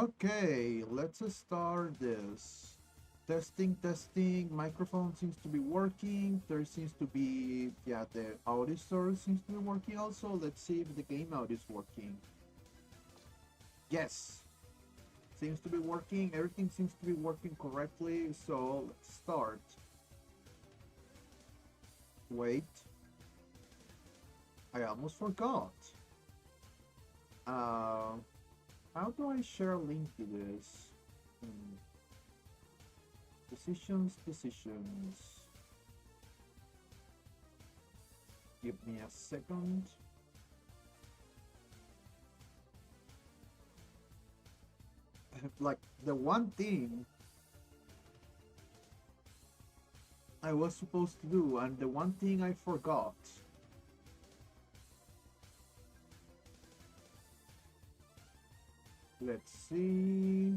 Okay, let's start this. Testing, testing. Microphone seems to be working. There seems to be, yeah, the audio source seems to be working also. Let's see if the game audio is working. Yes, seems to be working. Everything seems to be working correctly. So let's start. Wait, I almost forgot. Uh, how do I share a link to this? Hmm. Decisions, decisions. Give me a second. Like the one thing I was supposed to do and the one thing I forgot. Let's see.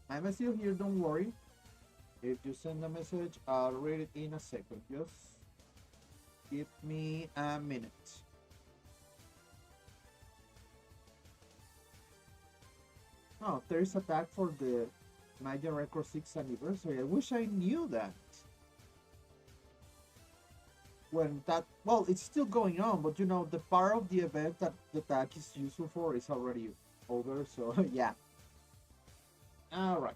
I'm still here, don't worry. If you send a message, I'll read it in a second. Just give me a minute. Oh, there's a tag for the Maya Record 6th anniversary. I wish I knew that. When that, well, it's still going on, but you know, the part of the event that the tag is useful for is already over, so yeah. Alright.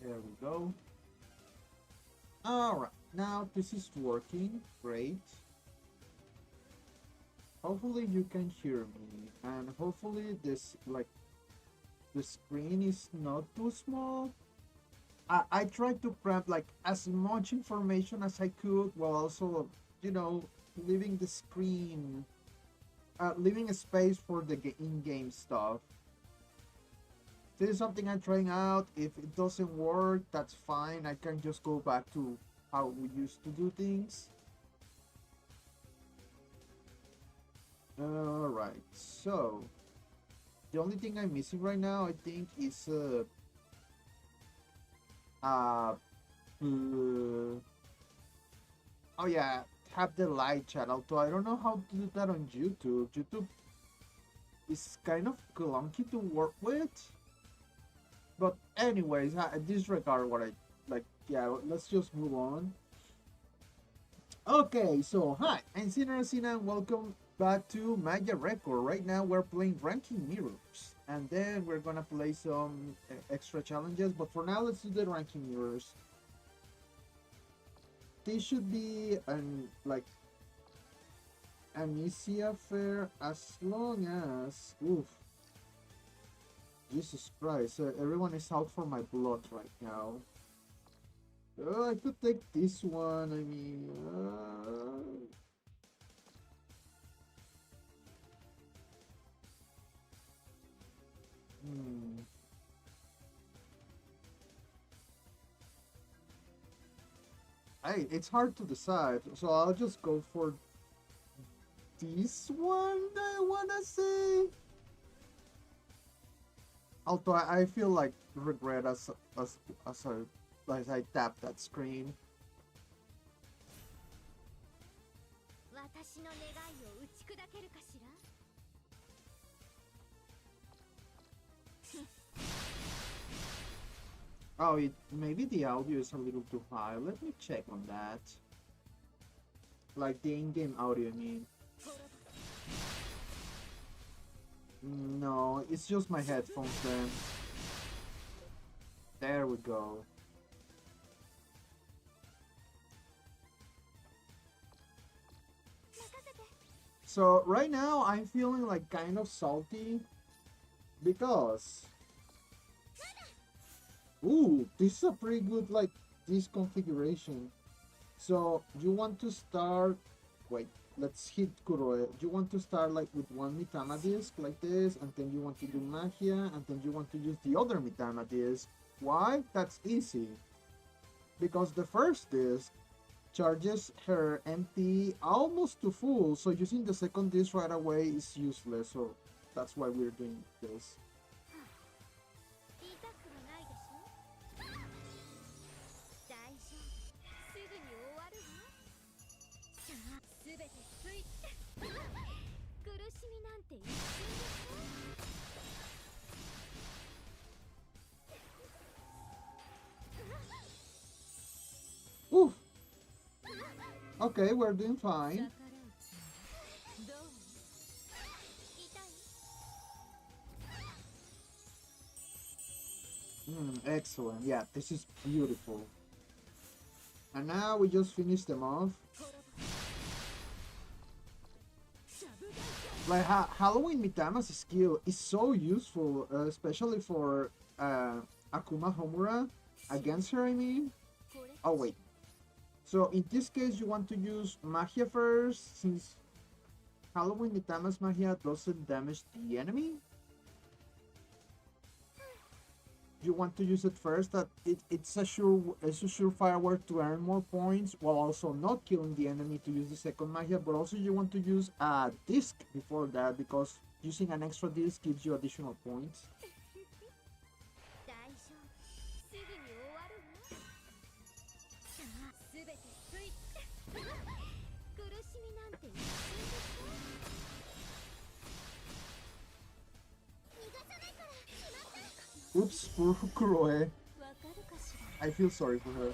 There we go. Alright, now this is working. Great. Hopefully you can hear me, and hopefully this, like, the screen is not too small. I tried to prep like as much information as I could while also, you know, leaving the screen, leaving a space for the in-game stuff. This is something I'm trying out. If it doesn't work, that's fine. I can just go back to how we used to do things. Alright, so the only thing I'm missing right now, I think, is uh, oh yeah, have the live chat. Although I don't know how to do that on YouTube. YouTube is kind of clunky to work with. But anyways, I disregard what I like. Yeah, let's just move on. Okay, so hi, I'm Sinner Sina and welcome back to Maya Record. Right now we're playing ranking mirrors. And then we're gonna play some extra challenges. But for now, let's do the ranking mirrors. This should be an easy affair as long as, oof, Jesus Christ, everyone is out for my blood right now. I could take this one, I mean, hmm. It's hard to decide, so I'll just go for this one, I wanna say. Although I feel like regret as I tap that screen. Oh, maybe the audio is a little too high. Let me check on that. Like the in-game audio, I mean. No, it's just my headphones then. There we go. So right now I'm feeling like kind of salty because ooh, this is a pretty good like this configuration. So you want to start, wait, let's hit Kuroe. You want to start like with one Mitama disc like this, and then you want to do Magia, and then you want to use the other Mitama disc. Why? That's easy. Because the first disc charges her MP almost to full, so using the second disc right away is useless. So that's why we're doing this. Oof. Okay, we're doing fine. Excellent. Yeah, this is beautiful. And now we just finished them off. Like Halloween Mitama's skill is so useful, especially for Akuma Homura against her. I mean, oh wait. So in this case, you want to use Magia first, since Halloween Mitama's Magia doesn't damage the enemy. You want to use it first. That it's a surefire way to earn more points while also not killing the enemy to use the second Magia. But also you want to use a disc before that, because using an extra disc gives you additional points. Oops, poor Kuroe. I feel sorry for her.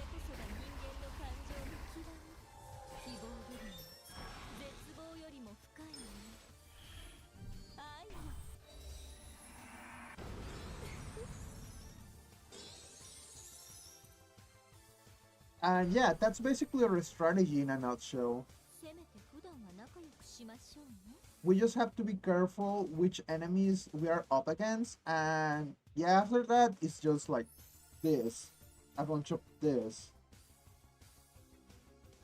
And yeah, that's basically our strategy in a nutshell. We just have to be careful which enemies we are up against, and yeah, after that it's just like this, a bunch of this.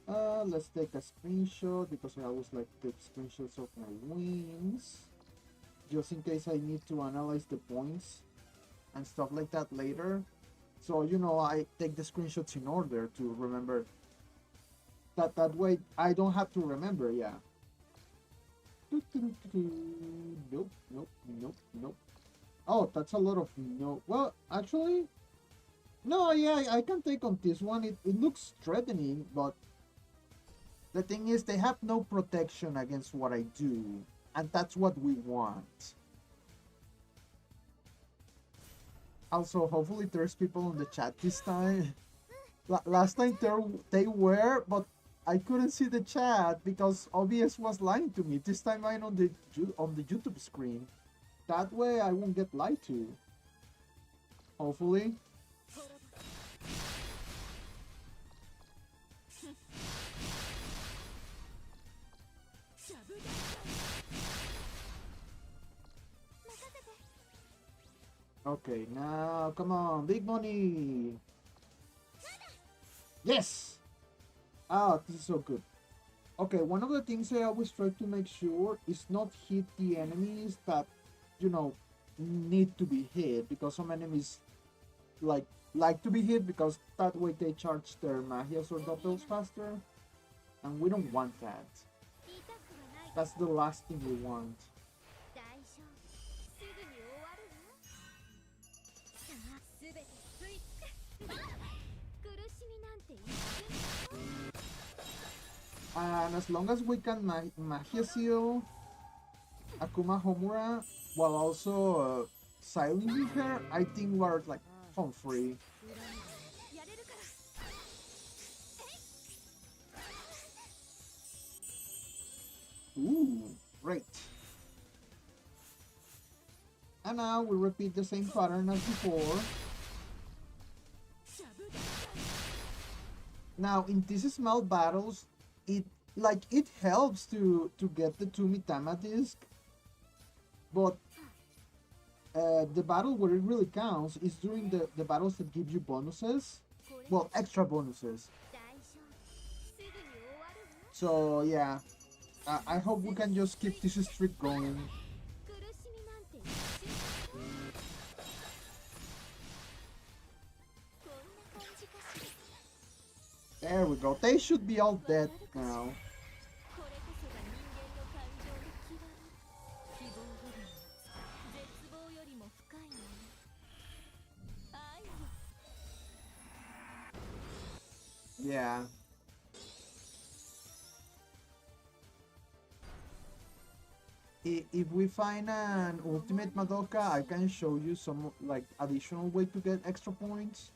Let's take a screenshot, because I always like take screenshots of my wins, just in case I need to analyze the points and stuff like that later. So you know, I take the screenshots in order to remember. That way I don't have to remember. Yeah. Nope, nope, nope, nope. Oh, that's a lot of no. Well, actually, no. Yeah, I can take on this one. It looks threatening, but the thing is, they have no protection against what I do, and that's what we want. Also, hopefully there's people on the chat this time. Last time they were, but I couldn't see the chat because OBS was lying to me. This time I'm on the YouTube screen. That way I won't get lied to. Hopefully. Okay, now come on, big money. Yes. Ah, this is so good. Okay, one of the things I always try to make sure is not hit the enemies that, you know, need to be hit, because some enemies like to be hit because that way they charge their magias or doubles faster, and we don't want that. That's the last thing we want. And as long as we can Magia Seal Akuma Homura while also silencing her, I think we're like home free. Ooh, great. And now we repeat the same pattern as before. Now in these small battles, it helps to get the 2 Mitama disc, but the battle where it really counts is during the battles that give you bonuses, well, extra bonuses. So yeah, I hope we can just keep this streak going. There we go. They should be all dead now. Yeah. If we find an ultimate Madoka, I can show you some like additional way to get extra points.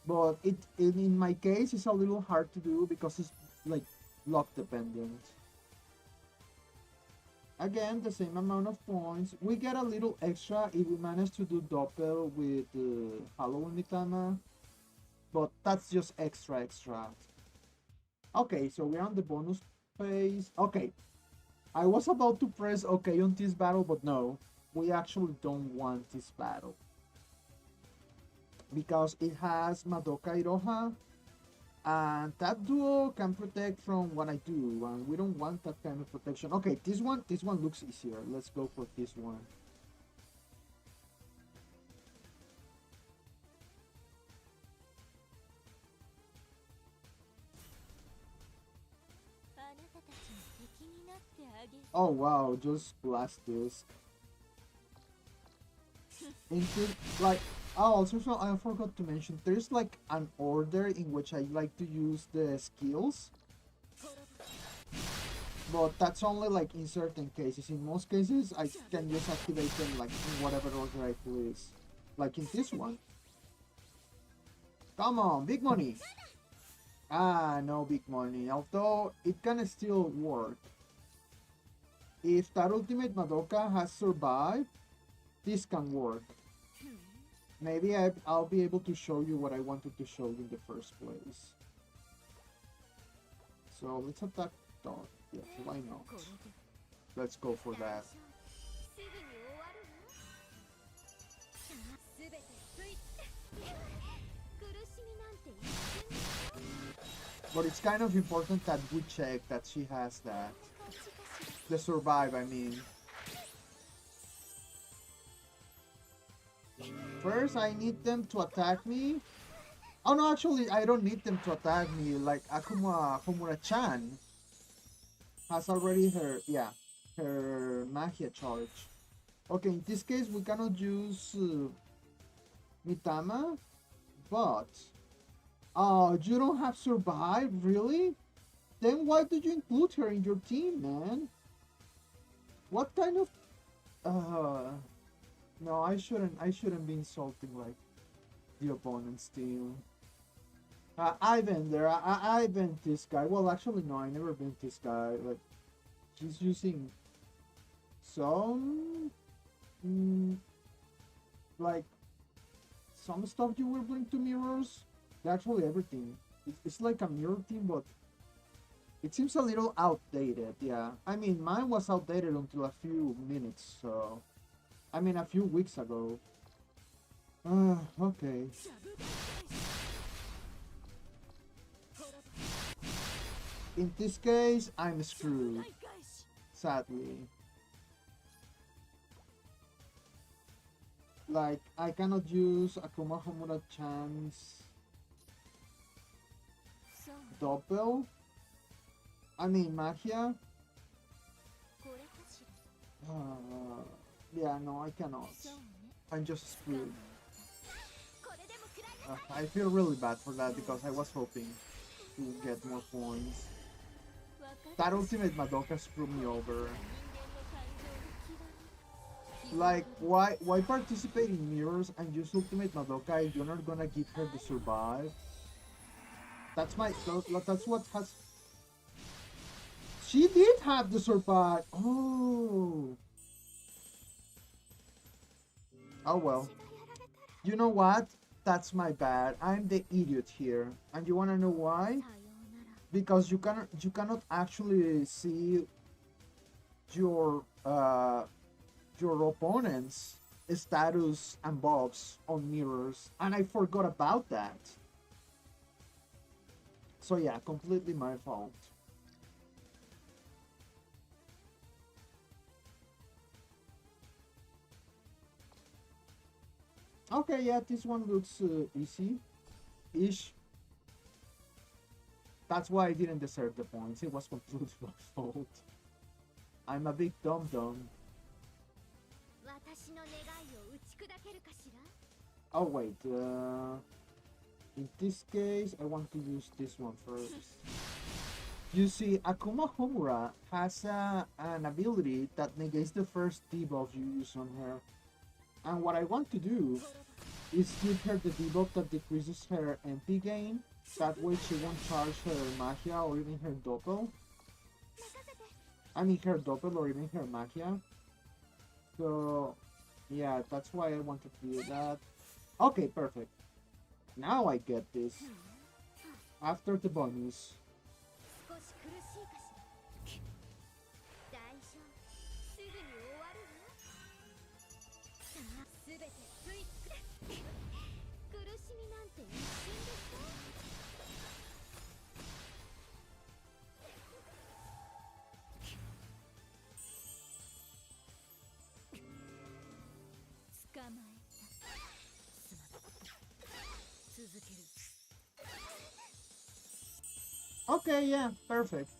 But in my case, it's a little hard to do because it's like luck dependent. Again, the same amount of points. We get a little extra if we manage to do Doppel with Halloween Mitama, but that's just extra. Okay, so we're on the bonus phase. Okay, I was about to press OK on this battle, but no, we actually don't want this battle. Because it has Madoka Iroha, and that duo can protect from what I do, and we don't want that kind of protection. Okay, this one looks easier. Let's go for this one. Oh wow, just blast this. Into like also I forgot to mention there's like an order in which I like to use the skills, but that's only like in certain cases. In most cases, I can just activate them like in whatever order I please. Like in this one. Come on, big money. Ah, no big money. Although it can still work. If that ultimate Madoka has survived, this can work. Maybe I'll be able to show you what I wanted to show you in the first place. So let's attack Dog. Yes, why not? Let's go for that. But it's kind of important that we check that she has that. The survive, I mean. First, I need them to attack me. Oh no, actually, I don't need them to attack me. Like Akuma Homura-chan has already her Magia charge. Okay, in this case, we cannot use Mitama, but oh, you don't have survive, really? Then why did you include her in your team, man? What kind of no, I shouldn't be insulting like the opponent's team. I've been there. I've been this guy. Well, actually, no, I never been this guy. Like, he's using some, mm, like, some stuff you will bring to mirrors. Actually, everything. It's like a mirror team, but it seems a little outdated. Yeah, I mean, mine was outdated until a few minutes. So, I mean, a few weeks ago. Okay. In this case, I'm screwed. Sadly. Like, I cannot use Akuma Homura-chan's Doppel. I mean, Magia. Yeah, no, I cannot. I'm just screwed. I feel really bad for that because I was hoping to get more points. That ultimate Madoka screwed me over. Like, why participate in mirrors and use ultimate Madoka if you're not gonna give her the survive? That's what has. She did have the survive. Oh. Oh well. You know what? That's my bad. I'm the idiot here. And you wanna know why? Because you cannot actually see your your opponent's status and buffs on mirrors, and I forgot about that. So yeah, completely my fault. Okay, yeah, this one looks easy-ish. That's why I didn't deserve the points. It was completely my fault. I'm a big dum-dum. Oh wait, in this case, I want to use this one first. You see, Akuma Homura has an ability that negates the first debuff you use on her. And what I want to do is give her the debuff that decreases her MP gain. That way she won't charge her Magia or even her Doppel. I mean her Doppel or even her Magia. So, yeah, that's why I wanted to do that. Okay, perfect. Now I get this. After the bonus. Okay, yeah, perfect.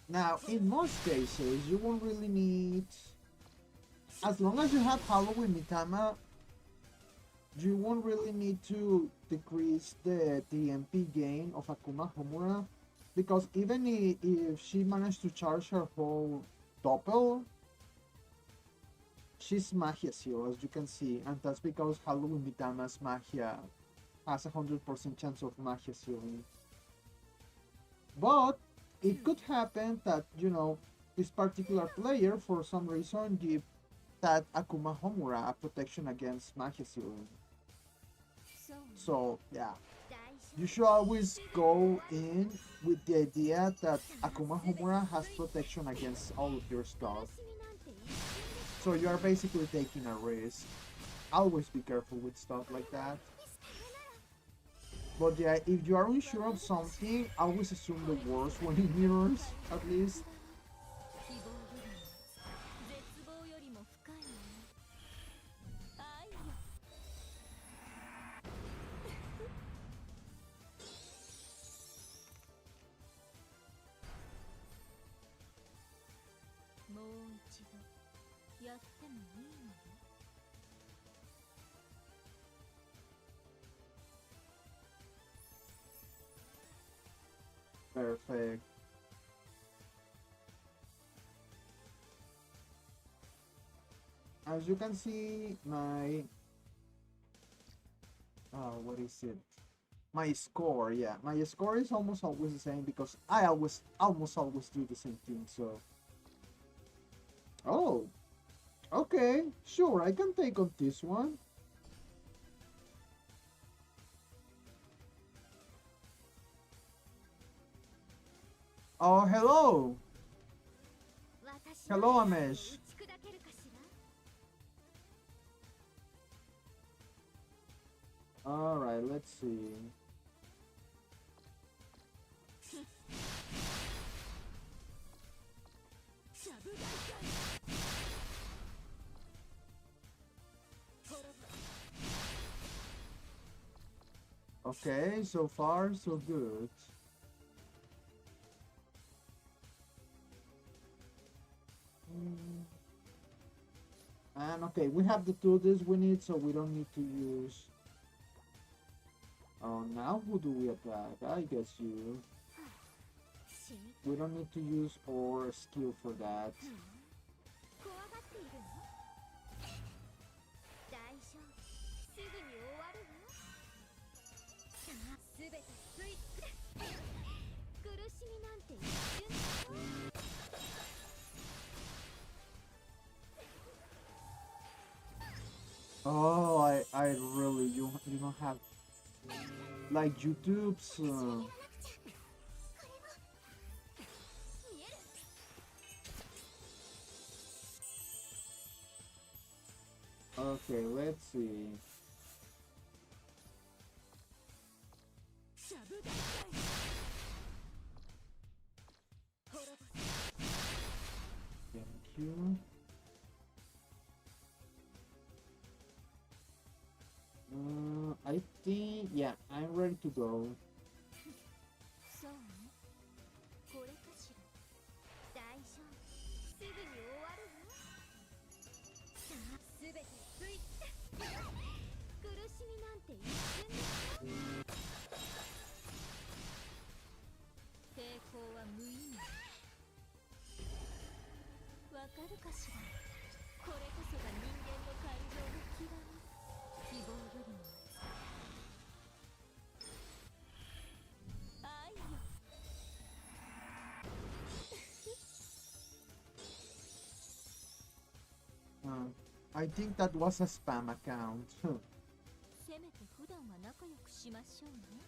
Now, in most cases, you won't really need... As long as you have Halloween Mitama, you won't really need to decrease the MP gain of Akuma Homura. Because even if she managed to charge her whole Doppel, she's Magia Zero, as you can see. And that's because Halloween Mitama's Magia has a 100% chance of Magia Zeroing. But it could happen that, you know, this particular player, for some reason, give that Akuma Homura a protection against Magia Zeroing. So, yeah. You should always go in with the idea that Akuma Homura has protection against all of your stuff. So you are basically taking a risk. Always be careful with stuff like that. But yeah, if you are unsure of something, always assume the worst when it mirrors, at least. Perfect. As you can see, my what is it? My score, yeah, my score is almost always the same because I almost always do the same thing. So, oh, okay, sure, I can take on this one. Oh, hello, hello, Amesh. All right, let's see. Okay, so far so good. And okay, we have the tools we need, so we don't need to use. Oh, now who do we attack? I guess you. We don't need to use our skill for that. Oh, I really, you don't have like YouTube's. Okay, let's see. Thank you. yeah, I'm ready to go. そうね。これかしら。大丈夫。すぐに終わるわ。さあ、すべてついて。苦しみなんて一瞬で。抵抗は無意味。わかるかしら。これこそが人間の感情の極み。希望よりも愛よ。Uh, I think that was a spam account. せめて普段は仲良くしましょうね。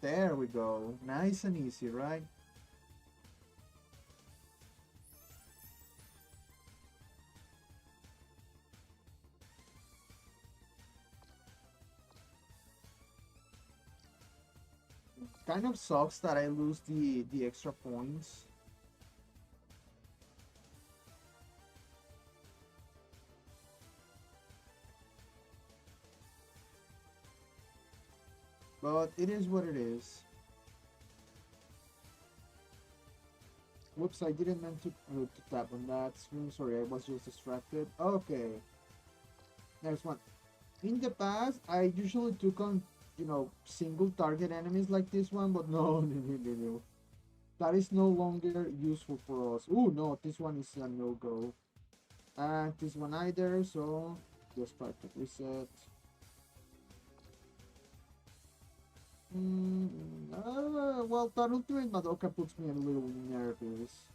There we go. Nice and easy, right? Kind of sucks that I lose the extra points. But it is what it is. Whoops, I didn't meant to tap on that screen. Sorry, I was just distracted. Okay. Next one. In the past, I usually took on, single target enemies like this one, but no, no, no, no, no. That is no longer useful for us. Oh, no, this one is a no-go. And this one either, so just try to reset. Well, that ultimate Madoka puts me a little nervous.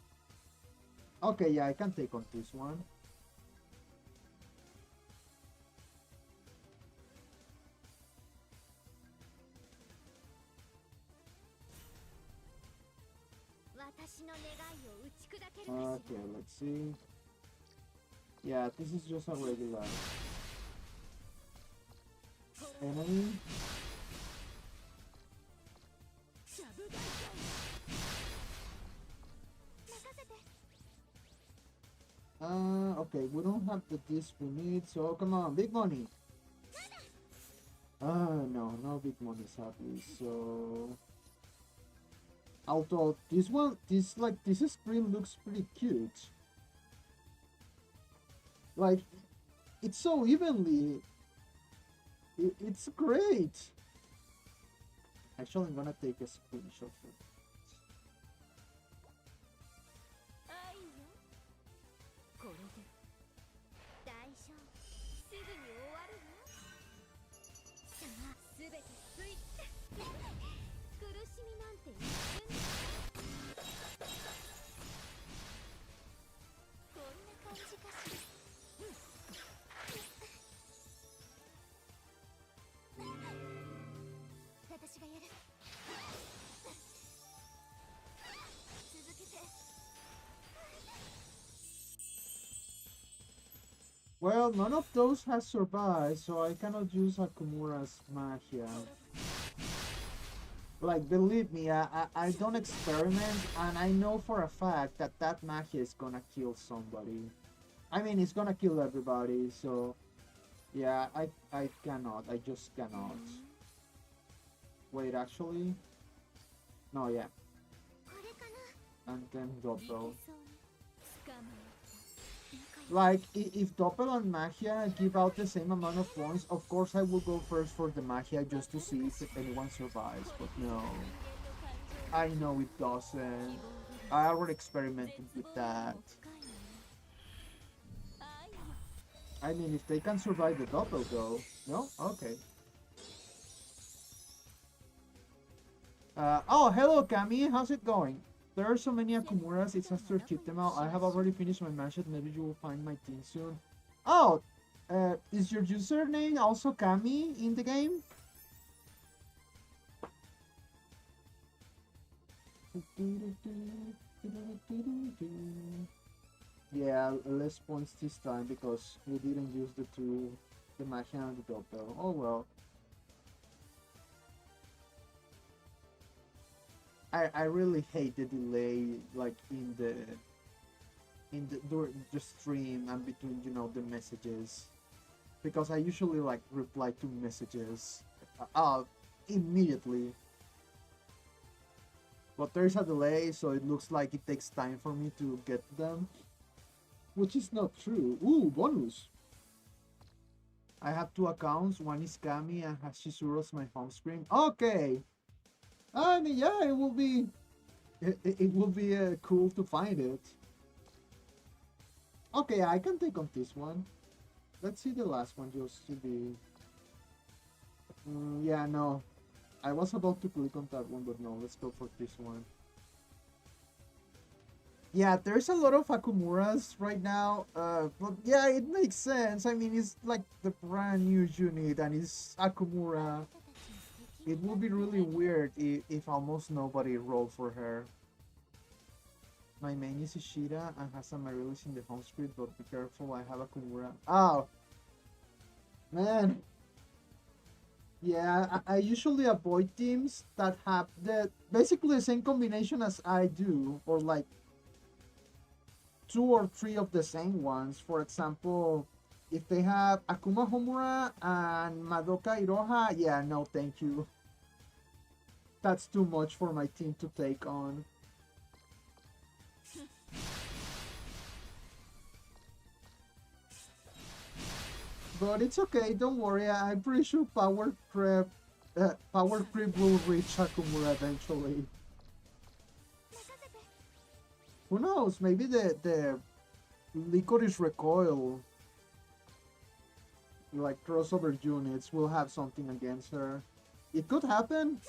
Okay, yeah, I can take on this one. Okay, let's see. Yeah, this is just a regular enemy. Okay, we don't have the disc we need, so come on, big money. No, no big money, sadly, so... Although, this screen looks pretty cute. Like, it's so evenly... It's great! Actually, I'm gonna take a screenshot for it. Well, none of those has survived, so I cannot use Akumura's magia. Like, believe me, I don't experiment, and I know for a fact that that magia is gonna kill somebody. I mean, it's gonna kill everybody, so... Yeah, I cannot. I just cannot. Wait, actually? No, yeah. And then Doppel. Like, if Doppel and Magia give out the same amount of points, of course I will go first for the Magia just to see if anyone survives, but no. I know it doesn't. I already experimented with that. I mean, if they can survive the Doppel though. No? Okay. Oh, hello Kami, how's it going? There are so many Akumuras, it's has to keep them out. I have already finished my match, maybe you will find my team soon. Oh, is your username also Kami in the game? Yeah, less points this time because we didn't use the Magia and the Doppel. Oh well. I really hate the delay, like in the during the stream and between the messages, because I usually like reply to messages. uh, immediately. But there's a delay, so it looks like it takes time for me to get them, which is not true. Ooh, bonus! I have two accounts. One is Kami and has Shizuru as my home screen. Okay, I mean, yeah, it will be cool to find it. Okay, I can take on this one. Let's see the last one just to be. Yeah, no, I was about to click on that one, but no, let's go for this one. Yeah, there's a lot of Akumuras right now, but yeah, it makes sense. I mean, it's like the brand new unit and it's Akumura. It would be really weird if almost nobody rolled for her. My main is Ishida and has Amaryllis in the home script, but be careful, I have Akumura. Oh, man. Yeah, I usually avoid teams that have basically the same combination as I do, or like two or three of the same ones. For example, if they have Akuma Homura and Madoka Iroha, yeah, no, thank you. That's too much for my team to take on. But it's okay, don't worry. I'm pretty sure Power Creep will reach Akumura eventually. Who knows? Maybe the Licorice Recoil, like crossover units, will have something against her. It could happen.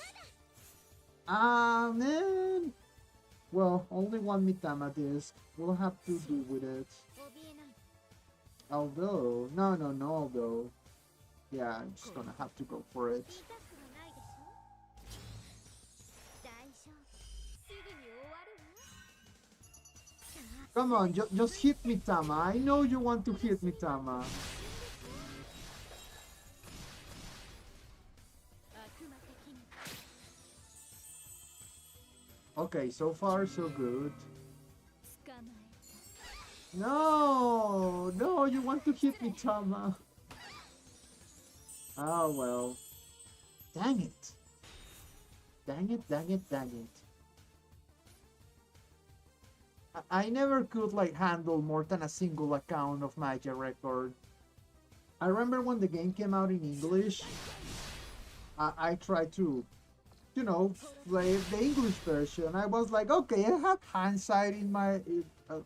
Ah, man. Well, only one Mitama disc. We'll have to do with it. Although, no, although. Yeah, I'm just gonna have to go for it. Come on, just hit Mitama. I know you want to hit Mitama. Okay, so far so good. No, no, you want to hit Mitama. Oh well. Dang it. Dang it, dang it, dang it. I never could like handle more than a single account of Maya Record. I remember when the game came out in English, I tried to, you know, play the English version. I was like, okay, I have hindsight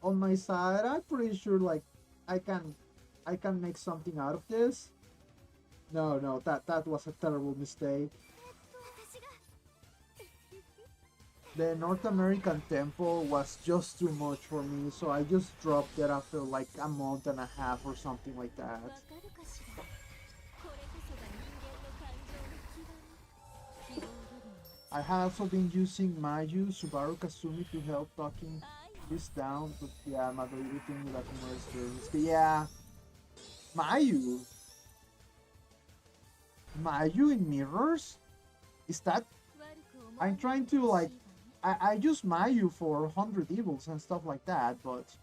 on my side. I'm pretty sure like I can I can make something out of this. No, no, that was a terrible mistake. The North American tempo was just too much for me, so I just dropped it after like a month and a half or something like that. I have also been using Mayu Subaru Kasumi to help talking this down, but yeah, Madoiru thing with Akumura experience. But yeah, Mayu. Mayu in mirrors? Is that? I'm trying to like I use Mayu for 100 evils and stuff like that, but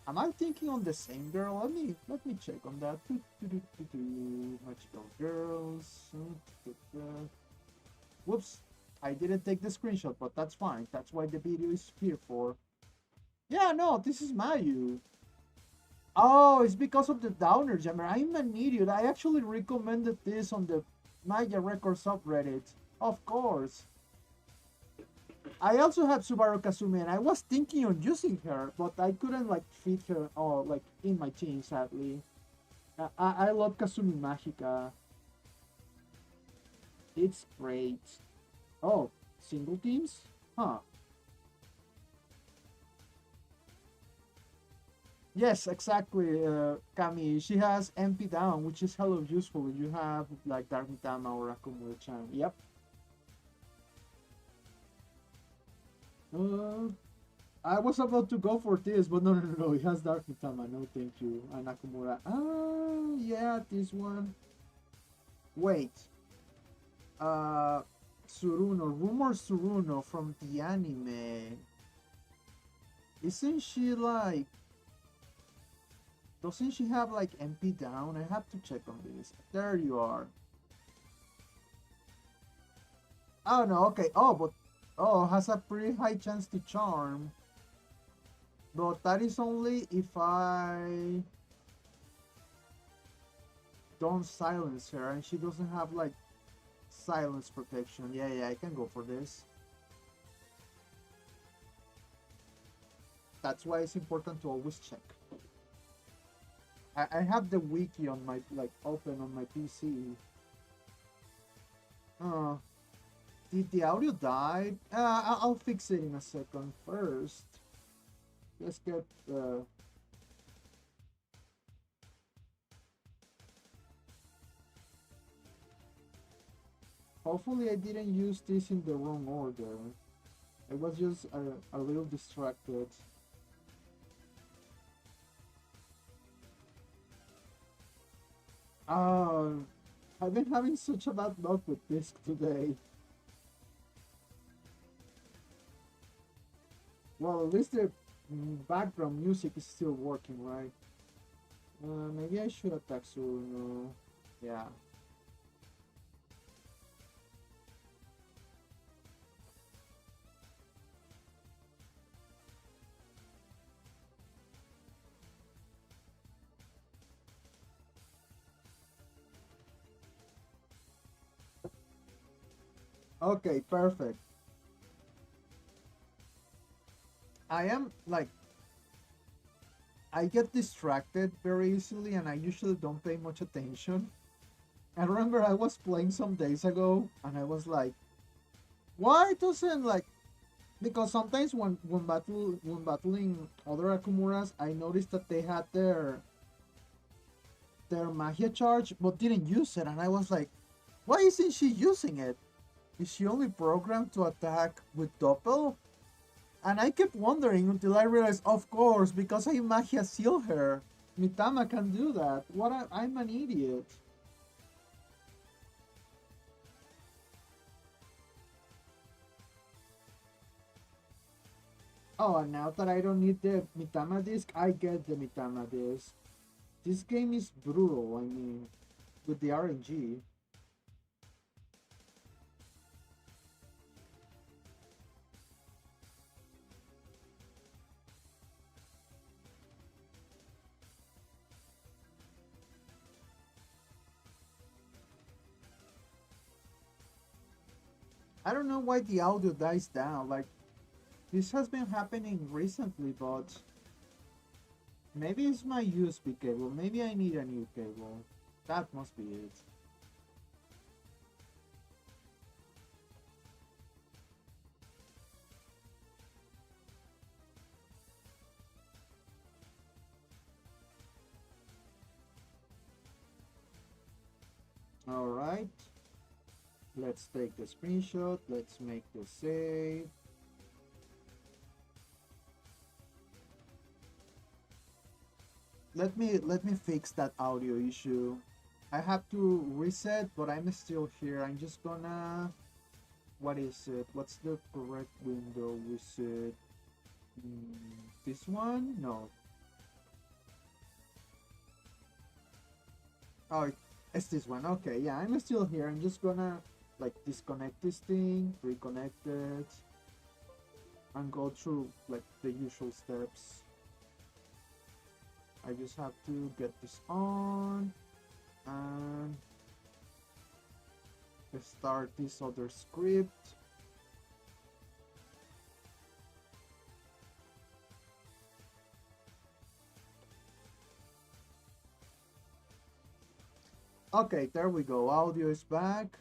am I thinking on the same girl? Let me check on that. Magical girls. Whoops, I didn't take the screenshot, but that's fine. That's why the video is here for. Yeah, no, this is Mayu. Oh, it's because of the downer jammer. I'm an idiot. I actually recommended this on the Maya Record subreddit. Of course. I also have Subaru Kazumi, and I was thinking on using her, but I couldn't like fit her or like in my team, sadly. I love Kazumi Magica. It's great. Oh, single teams? Huh. Yes, exactly, Kami. She has MP down, which is hella useful if you have like Dark Mitama or Akumura-chan. Yep. Uh, I was about to go for this, but no. It has Dark Mitama. No, thank you. And Nakamura. Ah, yeah, this one. Wait. Uh, Tsuruno. Rumor Tsuruno from the anime. Isn't she like? Doesn't she have like MP down? I have to check on this. There you are. Oh no, okay. Oh, but oh, has a pretty high chance to charm. But that is only if I don't silence her and she doesn't have like silence protection. Yeah, yeah, I can go for this. That's why it's important to always check. I have the wiki on my like open on my PC. Uh, did the audio die? I'll fix it in a second. First, let's get hopefully I didn't use this in the wrong order. I was just a little distracted. Uh, I've been having such a bad luck with this today. Well, at least the background music is still working, right? Maybe I should attack Suruno. Yeah. Okay, perfect. I am like I get distracted very easily and I usually don't pay much attention. I remember I was playing some days ago and I was like, why doesn't like because sometimes when battling other Akumuras, I noticed that they had their magia charge but didn't use it and I was like, why isn't she using it? Is she only programmed to attack with Doppel? And I kept wondering until I realized, of course, because I magia seal her. Mitama can do that. I'm an idiot. Oh, and now that I don't need the Mitama disc, I get the Mitama disc. This game is brutal, I mean, with the RNG. I don't know why the audio dies down. Like, this has been happening recently, but maybe it's my USB cable. Maybe I need a new cable. That must be it. Alright. Let's take the screenshot. Let's make the save. Let me fix that audio issue. I have to reset, but I'm still here. I'm just gonna what is it? What's the correct window? Is it this one? No. Oh, it's this one. Okay, yeah, I'm still here. I'm just gonna like disconnect this thing, reconnect it, and go through like the usual steps. I just have to get this on and start this other script. Okay, there we go. Audio is back.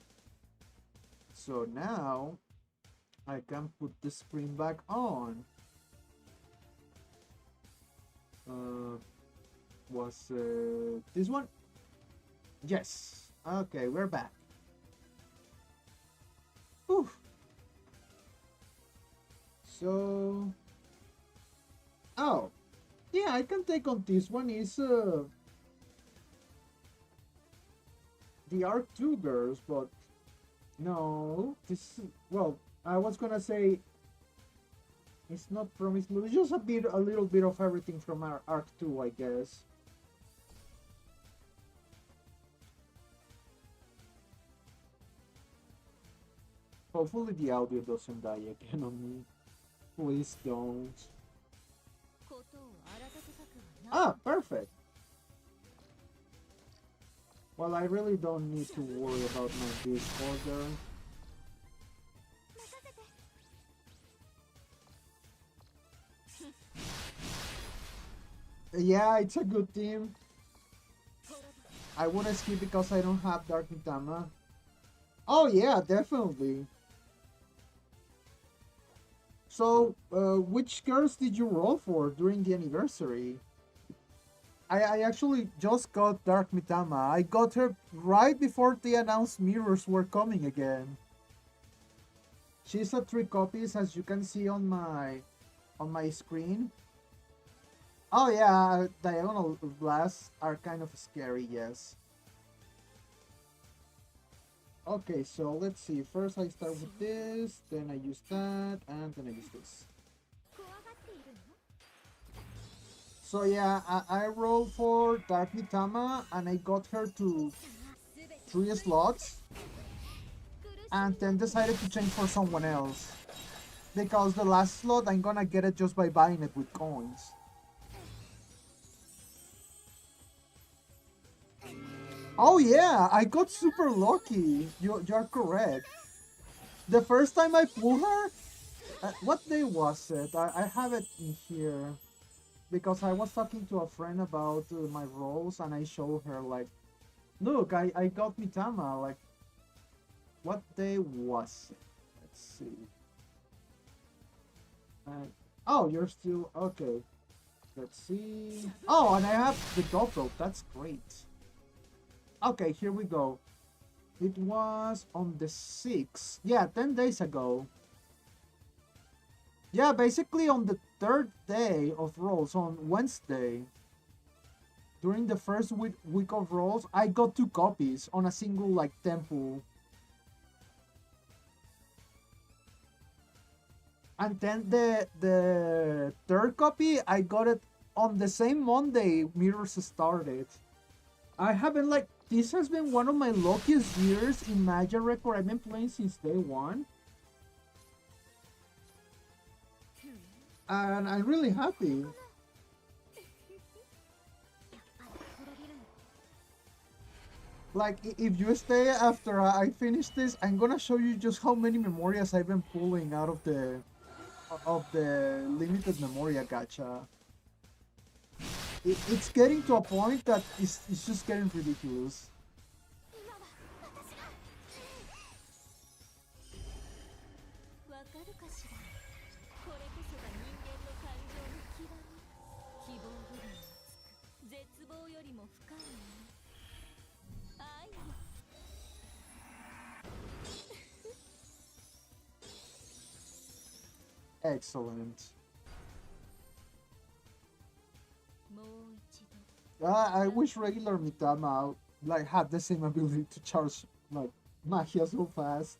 So now I can put the screen back on. Was this one? Yes. Okay, we're back. Whew. So, oh, yeah, I can take on this one. Is the R2 girls, but no, this well, I was gonna say it's not Promised Blue. It's just a little bit of everything from our Arc 2, I guess. Hopefully the audio doesn't die again on me. Please don't. ことを荒立てたくはない Ah, perfect. Well, I really don't need to worry about my disorder. 任せて Yeah, it's a good team. 滅ぶ I wouldn't skip because I don't have Dark Mitama. Oh yeah, definitely. So, which girls did you roll for during the anniversary? I actually just got Dark Mitama. I got her right before they announced mirrors were coming again. She's at 3 copies, as you can see on my screen. Oh yeah, diagonal blasts are kind of scary, yes. Okay, so let's see. First I start with this, then I use that, and then I use this. 怖がっているの So yeah, I rolled for Dark Mitama, and I got her to さあ全て 3 slots, 苦し and み then decided to change for someone else. Because the last slot, I'm gonna get it just by buying it with coins. Oh yeah, I got super lucky. You're correct. The first time I pulled her, what day was it? I have it in here. Because I was talking to a friend about my rolls, and I showed her like, look, I got Mitama. Like, what day was it? Let's see. Oh, you're still okay. Let's see. Oh, and I have the doppel. That's great. Okay, here we go. It was on the 6th. Yeah, 10 days ago. Yeah, basically on the 3rd day of rolls, on Wednesday. During the first week of rolls, I got 2 copies on a single, like, temple. And then the 3rd copy, I got it on the same Monday Mirrors started. I haven't, like, this has been one of my luckiest years in Magic Record. I've been playing since day one. And I'm really happy. やっぱり滅びるの Like, if you stay after I finish this, I'm gonna show you just how many memorias I've been pulling out of the limited memoria gacha. It's getting to a point that it's just getting ridiculous. 今は私がわかるかしらこれこそが人間の感情の極み希望よりも厚く絶望よりも深いもの愛よ Excellent. もう一度 I wish regular Mitama like had the same ability to charge like magia so fast.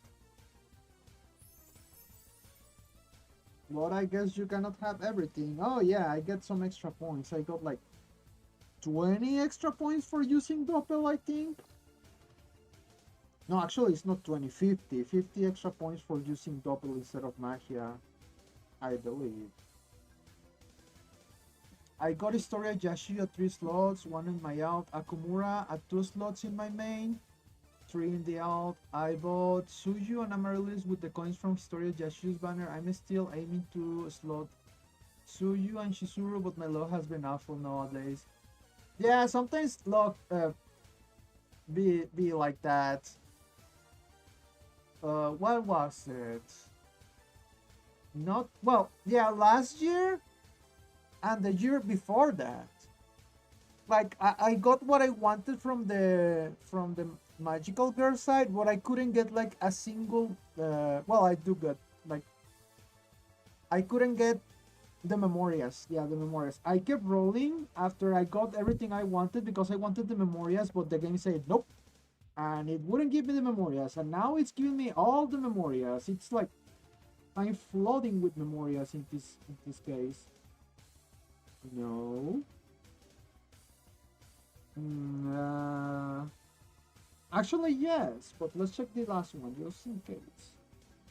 But I guess you cannot have everything. Oh yeah, I get some extra points. I got like 20 extra points for using Doppel, I think. No, actually it's not 20, 50. 50 extra points for using Doppel instead of magia, I believe. I got Historia Yashi at 3 slots, 1 in my out, Akumura at 2 slots in my main, 3 in the out. I bought Suju and Amaryllis with the coins from Historia Yashi's banner. I'm still aiming to slot Suyu and Shizuru, but my luck has been awful nowadays. Yeah, sometimes luck be like that. What was it? Not well, yeah, last year and the year before that. Like I got what I wanted from the magical girl side, but I couldn't get like a single well, I do get like I couldn't get the memorias. Yeah, the memorias. I kept rolling after I got everything I wanted because I wanted the memorias, but the game said nope. And it wouldn't give me the memorias, and now it's giving me all the memorias. It's like I'm flooding with memorias in this case. No. Actually, yes, but let's check the last one just in case.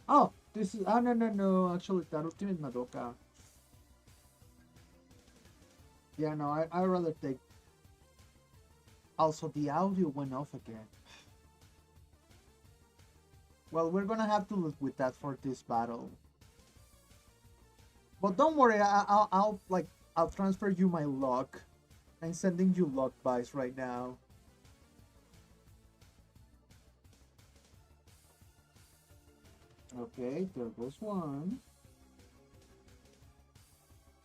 Oh, this is. Oh, no, no, no. Actually, that Ultimate Madoka. Yeah, no, I rather take. Also, the audio went off again. Well, we're gonna have to live with that for this battle. But don't worry, I'll like I'll transfer you my luck. I'm sending you luck buys right now. Okay, there goes one.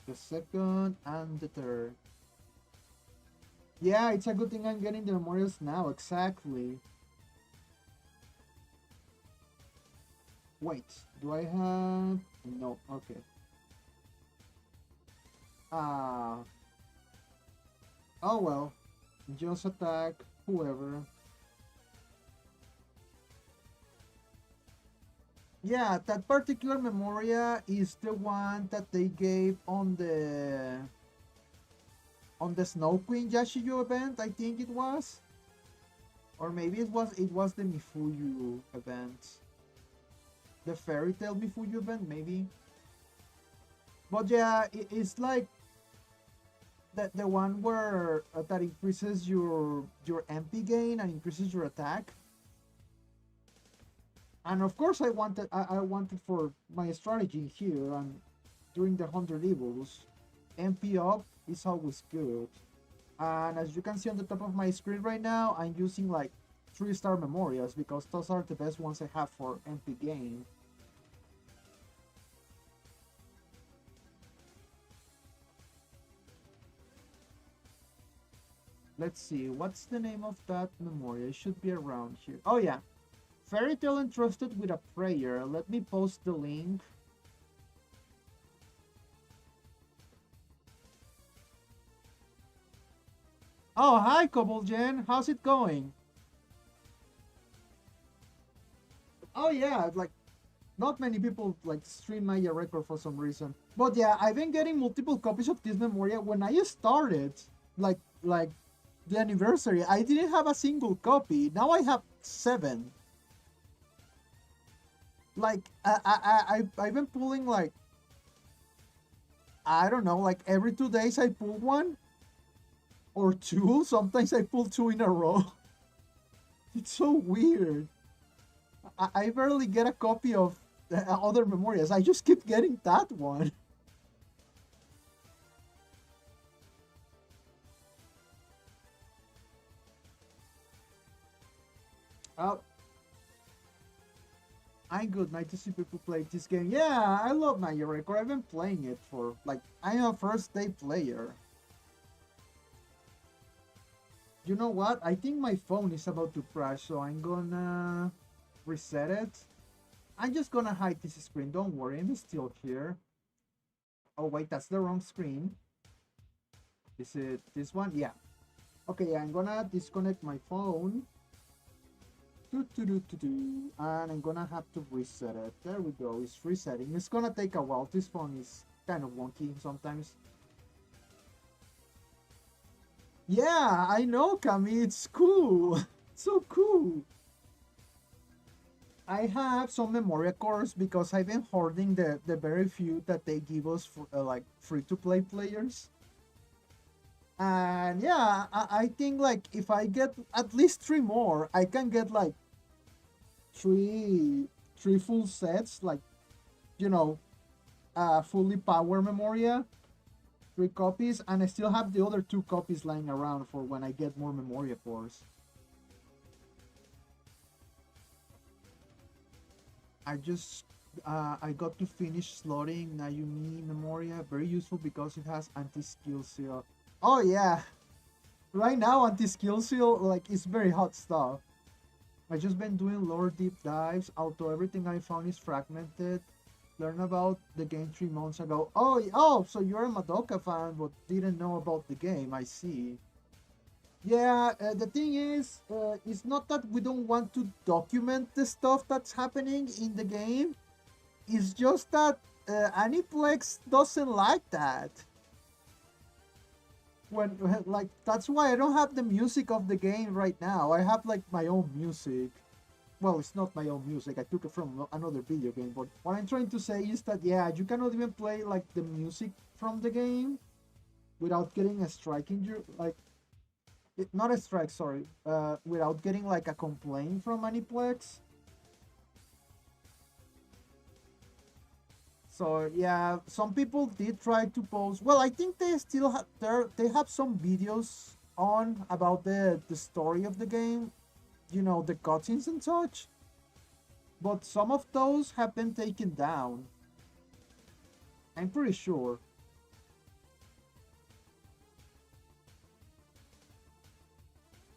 The second and the third. Yeah, it's a good thing I'm getting the memorials now. Exactly. Wait, do I have? No. Okay. Ah. Oh well. Just attack whoever. Yeah, that particular memoria is the one that they gave on the Snow Queen Yashiyo event, I think it was. Or maybe it was the Mifuyu event. The Fairy Tale Mifuyu event, maybe. But yeah, it's like the one where that increases your MP gain and increases your attack. And of course, I wanted for my strategy here and during the 100 levels, MP up is always good. And as you can see on the top of my screen right now, I'm using like 3-star memorials because those are the best ones I have for MP gain. Let's see, what's the name of that memorial? It should be around here. Oh yeah, Fairy Tale entrusted with a prayer. Let me post the link. Oh, hi, Koboljen. How's it going? Oh yeah, like not many people like stream Maya Record for some reason. But yeah, I've been getting multiple copies of this memoria. When I started, like the anniversary, I didn't have a single copy. Now I have 7. Like I've been pulling like I don't know, like every 2 days I pull one or two. Sometimes I pull 2 in a row. It's so weird. I barely get a copy of other memorias. I just keep getting that one. Oh, I'm good. Nice to see people play this game. Yeah, I love Maya Record. I've been playing it for like I'm a first day player. You know what? I think my phone is about to crash, so I'm gonna reset it. I'm just gonna hide this screen. Don't worry, I'm still here. Oh wait, that's the wrong screen. Is it this one? Yeah. Okay, I'm gonna disconnect my phone. And I'm gonna have to reset it. There we go. It's resetting. It's gonna take a while. This phone is kind of wonky sometimes. Yeah, I know, Kami. It's cool. So cool. I have some memoria cores because I've been hoarding the very few that they give us for like free to play players. And yeah, I think like if I get at least 3 more, I can get like three full sets, like you know, fully power memoria, 3 copies, and I still have the other 2 copies lying around for when I get more memoria cores. I just I got to finish slotting Nayumi Memoria. Very useful because it has anti-skill seal. Oh yeah, right now anti-skill seal like it's very hot stuff. I just been doing lore deep dives, although everything I found is fragmented. Learn about the game 3 months ago. Oh, so you're a Madoka fan but didn't know about the game. I see. Yeah, the thing is, it's not that we don't want to document the stuff that's happening in the game. It's just that Aniplex doesn't like that. Like that's why I don't have the music of the game right now. I have like my own music. well, it's not my own music. I took it from another video game. But what I'm trying to say is that yeah, you cannot even play like the music from the game without getting a strike in your like not a strike, sorry, without getting like a complaint from Aniplex. So yeah, some people did try to post. Well, I think they still have they have some videos on about the story of the game, you know, the cutscenes and such. But some of those have been taken down. I'm pretty sure.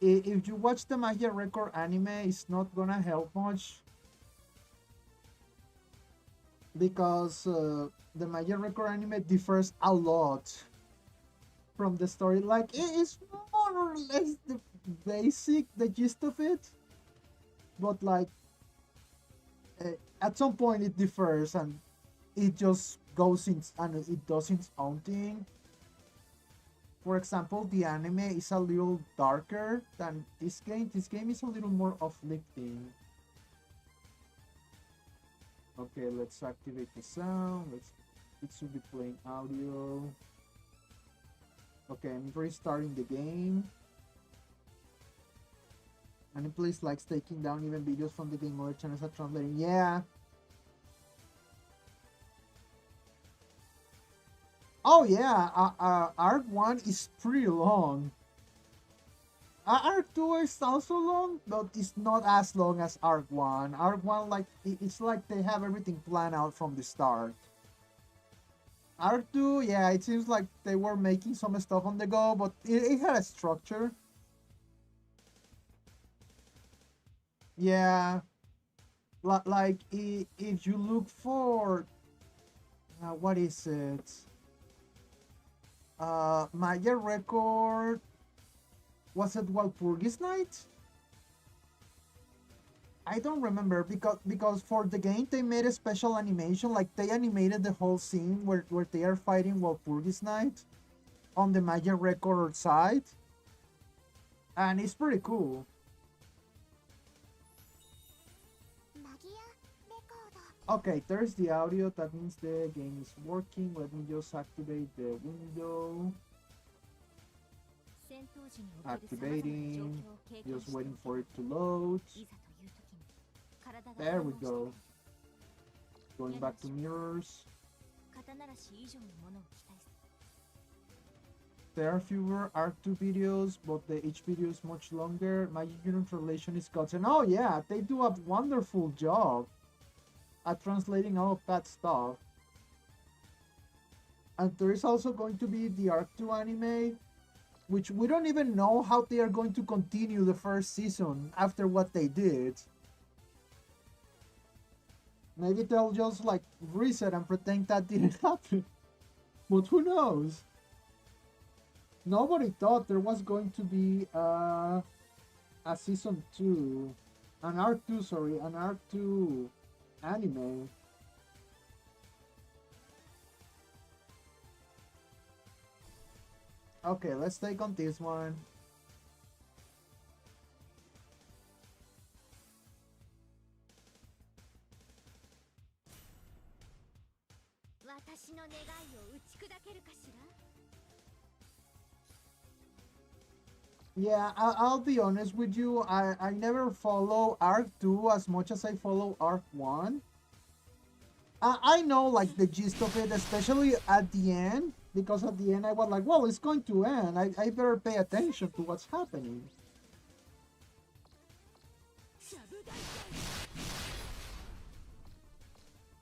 If you watch the Magia Record anime, it's not gonna help much because the Magia Record anime differs a lot from the story. Like it's more or less the basic, the gist of it, but like at some point it differs and it just goes in and it does its own thing. For example, the anime is a little darker than this game. This game is a little more uplifting. Okay, let's activate the sound. It should be playing audio. Okay, I'm restarting the game. And it plays likes taking down even videos from the game or channels are translating. Yeah. Oh yeah, Arc 1 is pretty long. Arc 2 is also long, but it's not as long as Arc 1. Arc 1, like, it's like they have everything planned out from the start. Arc 2, yeah, it seems like they were making some stuff on the go, but it had a structure. Yeah, like, if you look for, what is it? Maya Record, was it Walpurgis Night? I don't remember because for the game they made a special animation, like they animated the whole scene where they are fighting Walpurgis Night on the Maya Record side, and it's pretty cool. Okay, there's the audio. That means the game is working. Let me just activate the window. Activating. Just waiting for it to load. There we go. Going back to mirrors. There are fewer Arc 2 videos, but each video is much longer. My unit translation is gotten. Oh yeah, they do a wonderful job at translating all of that stuff. And there is also going to be the Arc 2 anime, which we don't even know how they are going to continue the first season after what they did. Maybe they'll just like reset and pretend that didn't happen. But who knows? Nobody thought there was going to be a season 2. An Arc 2, sorry, an Arc 2 anime. Okay, let's take on this one. Yeah, I'll be honest with you. I never follow Arc 2 as much as I follow Arc 1. I know like the gist of it, especially at the end, because at the end I was like, well, it's going to end. I better pay attention to what's happening.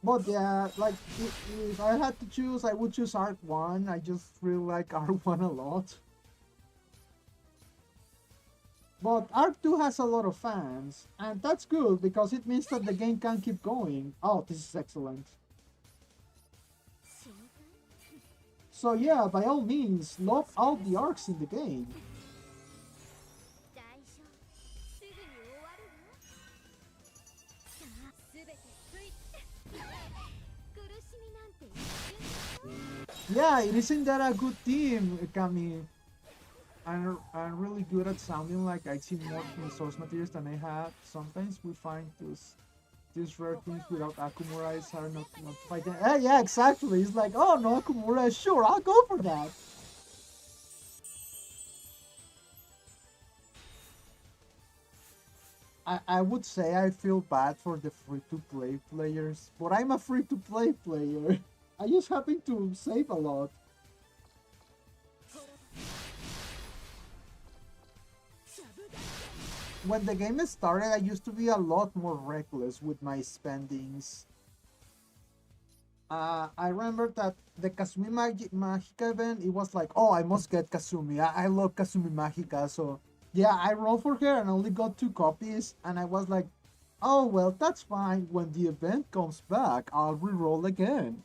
But yeah, like if I had to choose, I would choose Arc 1. I just really like Arc 1 a lot. But Arc 2 has a lot of fans, and that's good because it means that the game can keep going. Oh, this is excellent. So yeah, by all means, love all the arcs in the game. Yeah, it isn't that a good team, Kami? I'm really good at sounding like I see more from the source materials than I have. Sometimes we find these rare things without Akumurais are not fighting. Yeah, exactly. It's like, oh no, Akumura, sure, I'll go for that. I would say I feel bad for the free-to-play players, but I'm a free-to-play player. I just happen to save a lot. When the game started, I used to be a lot more reckless with my spendings. I remember that the Kasumi Magica event, it was like, oh, I must get Kasumi. I love Kasumi Magica, so yeah, I rolled for her and only got 2 copies, and I was like, oh, well, that's fine. When the event comes back, I'll re-roll again.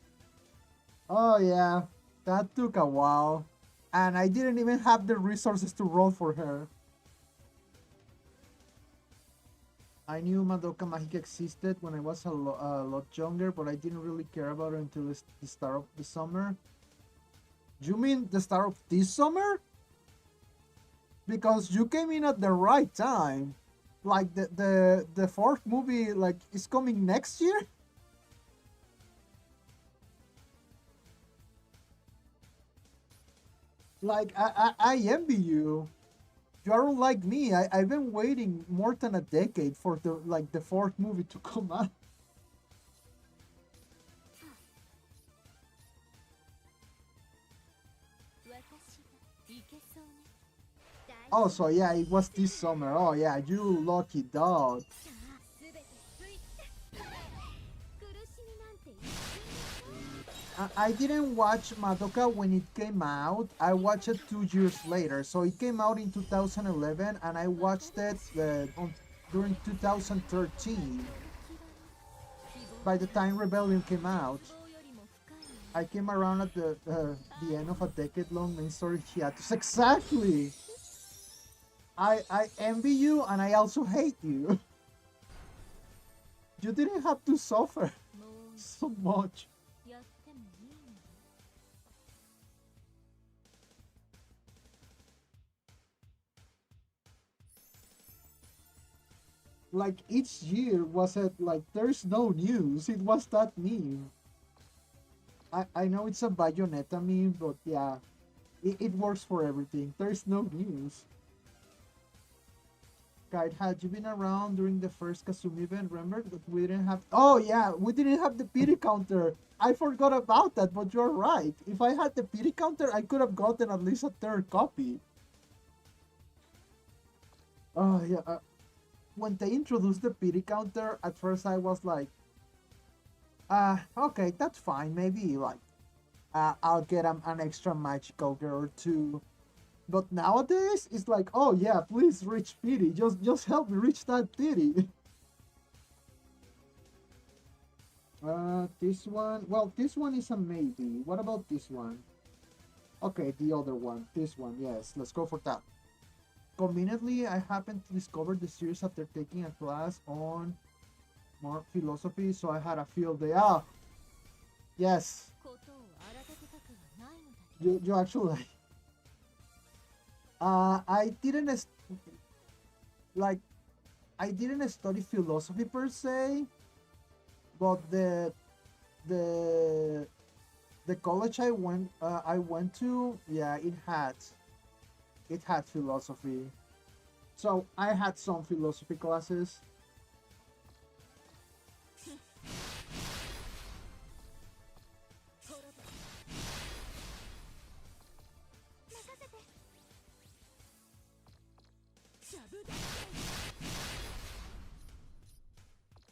Oh, yeah, that took a while, and I didn't even have the resources to roll for her. I knew Madoka Magica existed when I was a lot younger, but I didn't really care about it until the start of the summer. You mean the start of this summer? Because you came in at the right time. Like the fourth movie like is coming next year? Like I envy you. You are like me. I've been waiting more than a decade for the fourth movie to come out. Oh, so yeah, it was this summer. Oh yeah, you lucky dog. I didn't watch Madoka when it came out. I watched it 2 years later. So it came out in 2011, and I watched it during 2013. By the time Rebellion came out, I came around at the end of a decade-long main story hiatus. Exactly. I envy you, and I also hate you. You didn't have to suffer so much. Like each year was it like there's no news. It was that meme. I know it's a Bayonetta meme, but yeah, it works for everything. There's no news. Guide, had you been around during the first Kasumi event? Remember that we didn't have. Oh yeah, we didn't have the pity counter. I forgot about that, but you're right. If I had the pity counter, I could have gotten at least a third copy. Oh yeah. When they introduced the pity counter, at first I was like, okay, that's fine. Maybe like, I'll get an extra magical girl or two. But nowadays, it's like, oh yeah, please reach pity. Just help me reach that pity. This one. Well, this one is a maybe. What about this one? Okay, the other one. This one. Yes, let's go for that. Conveniently, I happened to discover the series after taking a class on more philosophy, so I had a field day. Ah, yes. You actually. I didn't like. I didn't study philosophy per se, but the the college I went to, yeah, it had philosophy. So I had some philosophy classes.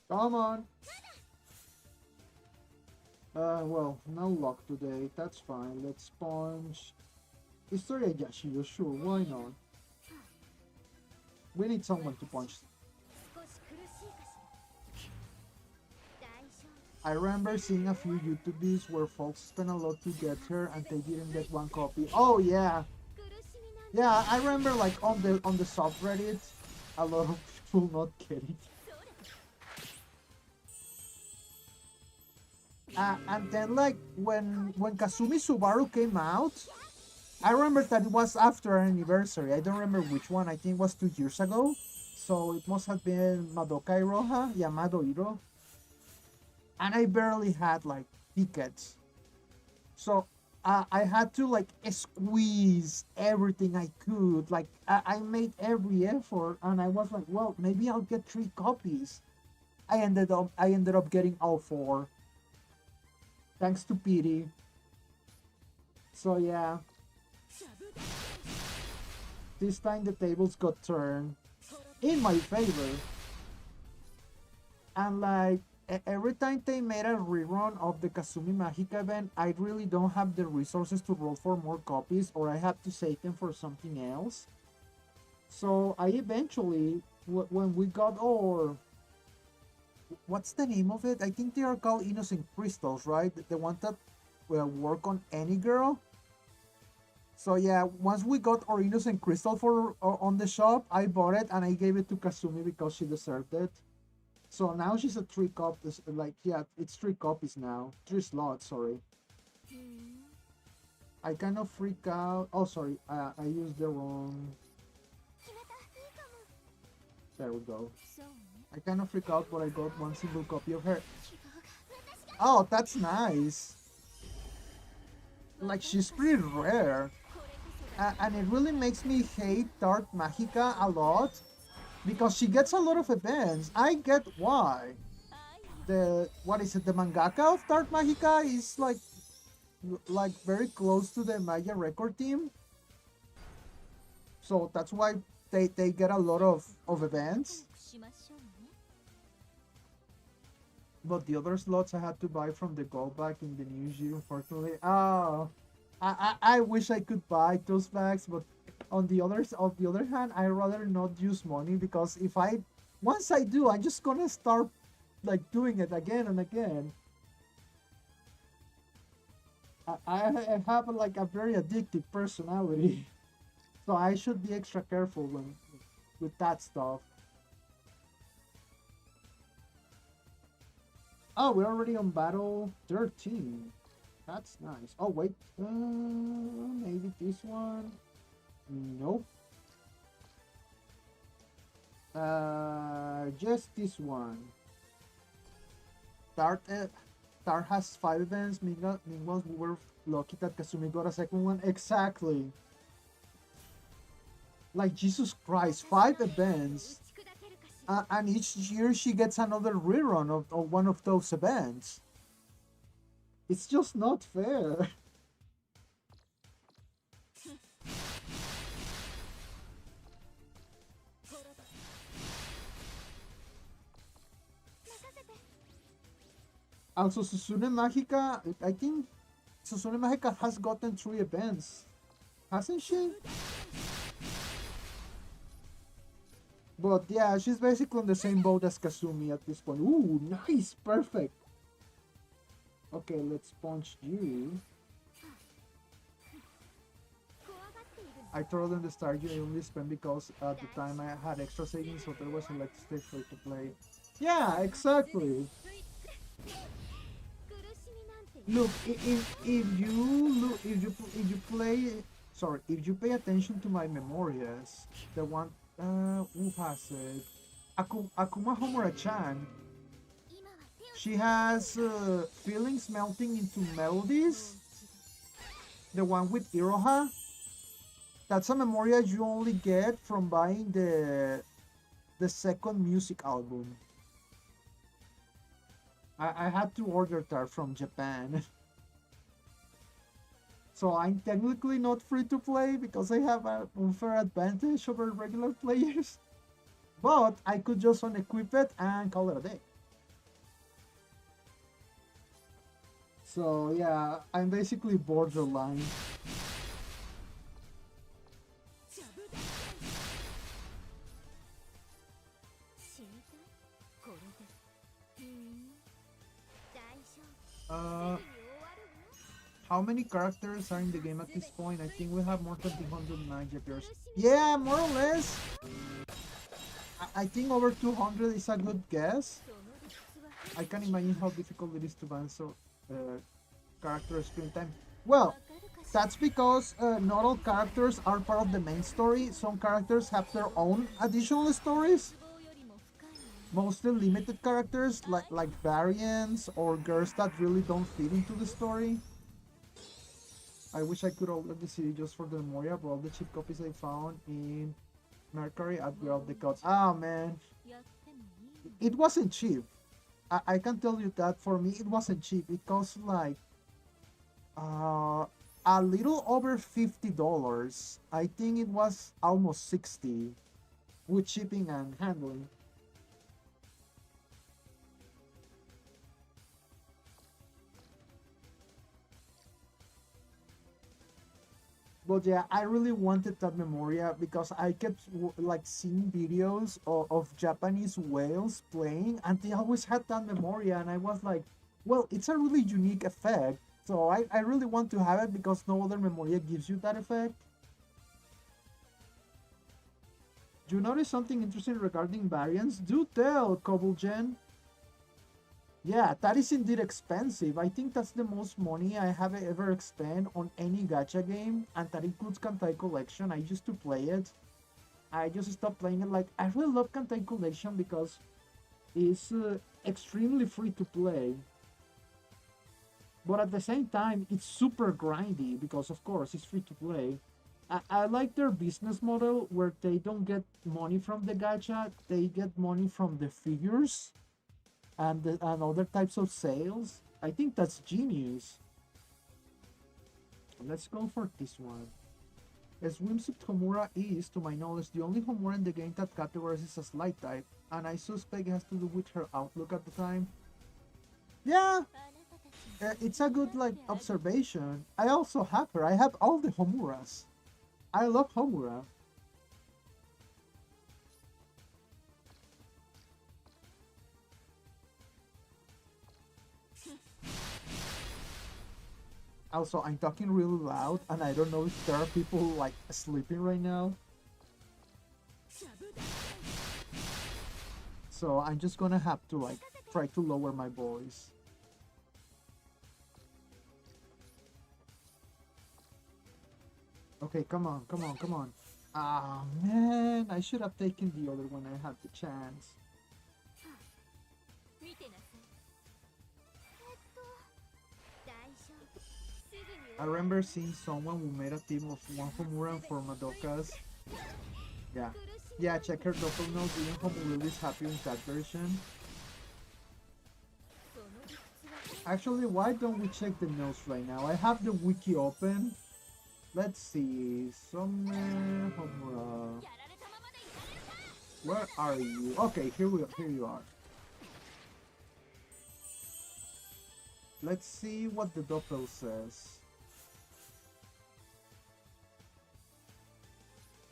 Come on. Well, no luck today. That's fine. Let's sponge. Historia Yashio, sure, why not? We need someone to punch. I remember seeing a few YouTube videos where folks spent a lot to get her and they didn't get one copy. Oh yeah. Yeah, I remember like on the subreddit, a lot of people not getting. And then like when Kasumi Subaru came out, I remember that it was after an anniversary. I don't remember which one. I think it was 2 years ago. So it must have been Madoka Iroha, Yamado Iro. And I barely had like tickets. So I had to like squeeze everything I could. Like I made every effort, and I was like, well, maybe I'll get 3 copies. I ended up getting all 4, thanks to pity. So yeah, this time the tables got turned in my favor, and like every time they made a rerun of the Kazumi Magica event, I really don't have the resources to roll for more copies, or I have to save them for something else. So I eventually, when we got our, what's the name of it? I think they are called Innocent Crystals, right? The one that will work on any girl. So yeah, once we got our Innocent Crystal for on the shop, I bought it and I gave it to Kazumi because she deserved it. So now she's a 3 copies, like, yeah, it's 3 copies now. 3 slots, sorry. I kind of freak out. Oh, sorry, I used the wrong. There we go. I kind of freak out, but I got 1 single copy of her. Oh, that's nice. Like, she's pretty rare. And it really makes me hate Dark Magica a lot because she gets a lot of events. I get why. What is it? The mangaka of Dark Magica is like very close to the Maya record team. So that's why they get a lot of events. But the other slots I had to buy from the gold bag in the New Year, unfortunately. Oh, I wish I could buy those bags, but on the other hand, I rather not use money because if I once I do, I'm just gonna start like doing it again and again. I have like a very addictive personality, so I should be extra careful with that stuff. Oh, we're already on battle 13. That's nice. Oh, wait. Maybe this one? Nope. Just this one. Tart has 5 events. Meanwhile, we were lucky that Kazumi got a second one. Exactly. Like, Jesus Christ, 5 events. And each year she gets another rerun of one of those events. It's just not fair. Also, Susune Magica, I think Susune Magica has gotten 3 events, hasn't she? But yeah, she's basically on the same boat as Kazumi at this point. Ooh, nice, perfect. Okay, let's punch you. I told them the start you only spent because at the time I had extra savings, so there wasn't like stay free to play. Yeah, exactly. Look, if you play, sorry, if you pay attention to my memorias, the one who has it, Akuma Homura-chan, she has feelings melting into melodies. The one with Iroha. That's a memoria you only get from buying the second music album. I had to order that from Japan. So I'm technically not free to play because I have an unfair advantage over regular players. But I could just unequip it and call it a day. So yeah, I'm basically borderline. Uh, how many characters are in the game at this point? I think we have more than 290 appears. Yeah, more or less. I think over 200 is a good guess. I can imagine how difficult it is to balance character screen time. Well, That's because not all characters are part of the main story. Some characters have their own additional stories. 望よりも深いわ。 Mostly limited characters like variants or girls that really don't fit into the story. I wish I could open the CD just for the Memoria, but all the cheap copies I found in Mercury at Grove the Cut. Ah man, やってもいい。 it wasn't cheap. I can tell you that for me it wasn't cheap. It cost like uh a little over $50. I think it was almost 60 with shipping and handling. But yeah, I really wanted that Memoria because I kept like seeing videos of Japanese whales playing, and they always had that Memoria, and I was like, well, it's a really unique effect, so I really want to have it because no other Memoria gives you that effect. Do you notice something interesting regarding variants? Do tell, Kobolgen. Yeah, that is indeed expensive. I think that's the most money I have ever spent on any gacha game, and that includes Kantai Collection. I used to play it. I just stopped playing it. Like, I really love Kantai Collection because it's extremely free to play. But at the same time, it's super grindy because, of course, it's free to play. I like their business model where they don't get money from the gacha, they get money from the figures and other types of sales. I think that's genius. Let's go for this one. A swimsuit Homura is, to my knowledge, the only Homura in the game that categorizes as light type, and I suspect it has to do with her outlook at the time. Yeah, あなたたちは it's a good like observation. I also have her. I have all the Homuras. I love Homura. Also, I'm talking really loud, and I don't know if there are people like sleeping right now. So I'm just gonna have to like try to lower my voice. Okay, come on, come on, come on. Ah, man, I should have taken the other when I had the chance. 見てなさい。大丈夫。すぐに I remember seeing someone who made a team of one Homura and four Madokas. Yeah. Yeah, check her doppel note. Even Homura is happy with that version. その理屈は Actually, why don't we check the notes right now? I have the wiki open. Let's see. Somewhere Homura. やられたままでいられるか。 Where are you? Okay, here you are. Let's see what the doppel says.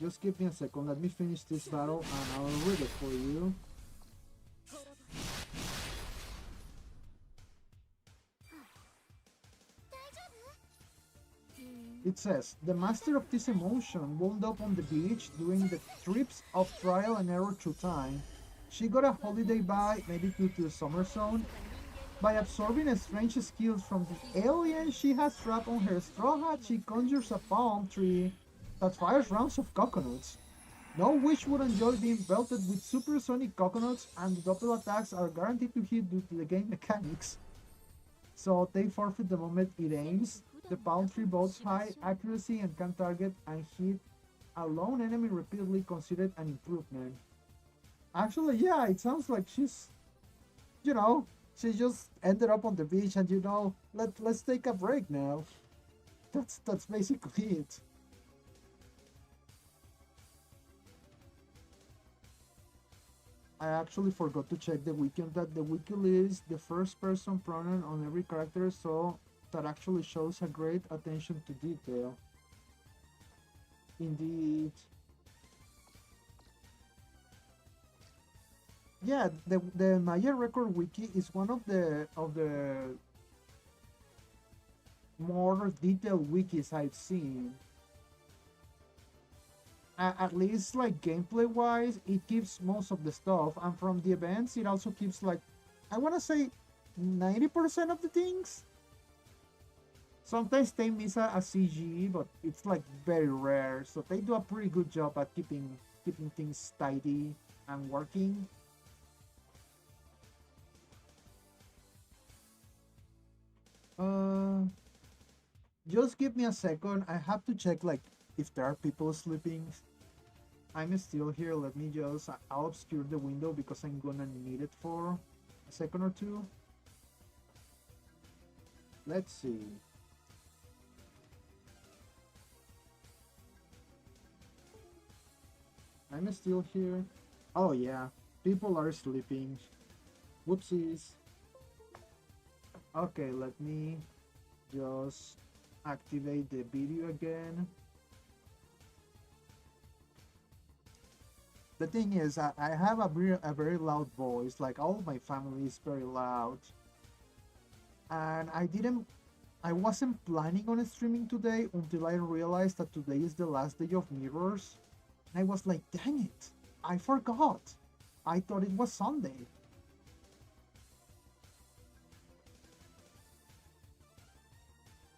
Just give me a second. Let me finish this battle and I'll read it for you. It says, the master of this emotion wound up on the beach doing the trips of trial and error through time. She got a holiday by, maybe due to the summer zone, by absorbing strange skills from the alien she has trapped on her straw hat. She conjures a palm tree that fires rounds of coconuts. No witch would enjoy being belted with supersonic coconuts, and the double attacks are guaranteed to hit due to the game mechanics. So they forfeit the moment it aims. The palm tree boasts high accuracy and can target and hit a lone enemy repeatedly, considered an improvement. Actually, yeah, it sounds like she's, you know, she just ended up on the beach and let's take a break now. That's basically it. I actually forgot to check the wiki that the wiki lists the first person pronoun on every character, so that actually shows a great attention to detail. Indeed. Yeah, the Maya Record Wiki is one of the more detailed wikis I've seen. At least like gameplay wise, it keeps most of the stuff, and from the events, it also keeps like I want to say 90% of the things. Sometimes they miss a CG, but it's like very rare. So they do a pretty good job at keeping things tidy and working. Uh, just give me a second. I have to check like if there are people sleeping. I'm still here. Let me just. I'll obscure the window because I'm gonna need it for a second or two. Let's see. I'm still here. Oh yeah, people are sleeping. Whoopsies. Okay, let me just activate the video again. The thing is, I have a very loud voice, like all my family is very loud. And I wasn't planning on streaming today until I realized that today is the last day of Mirrors. And I was like, dang it, I forgot. I thought it was Sunday.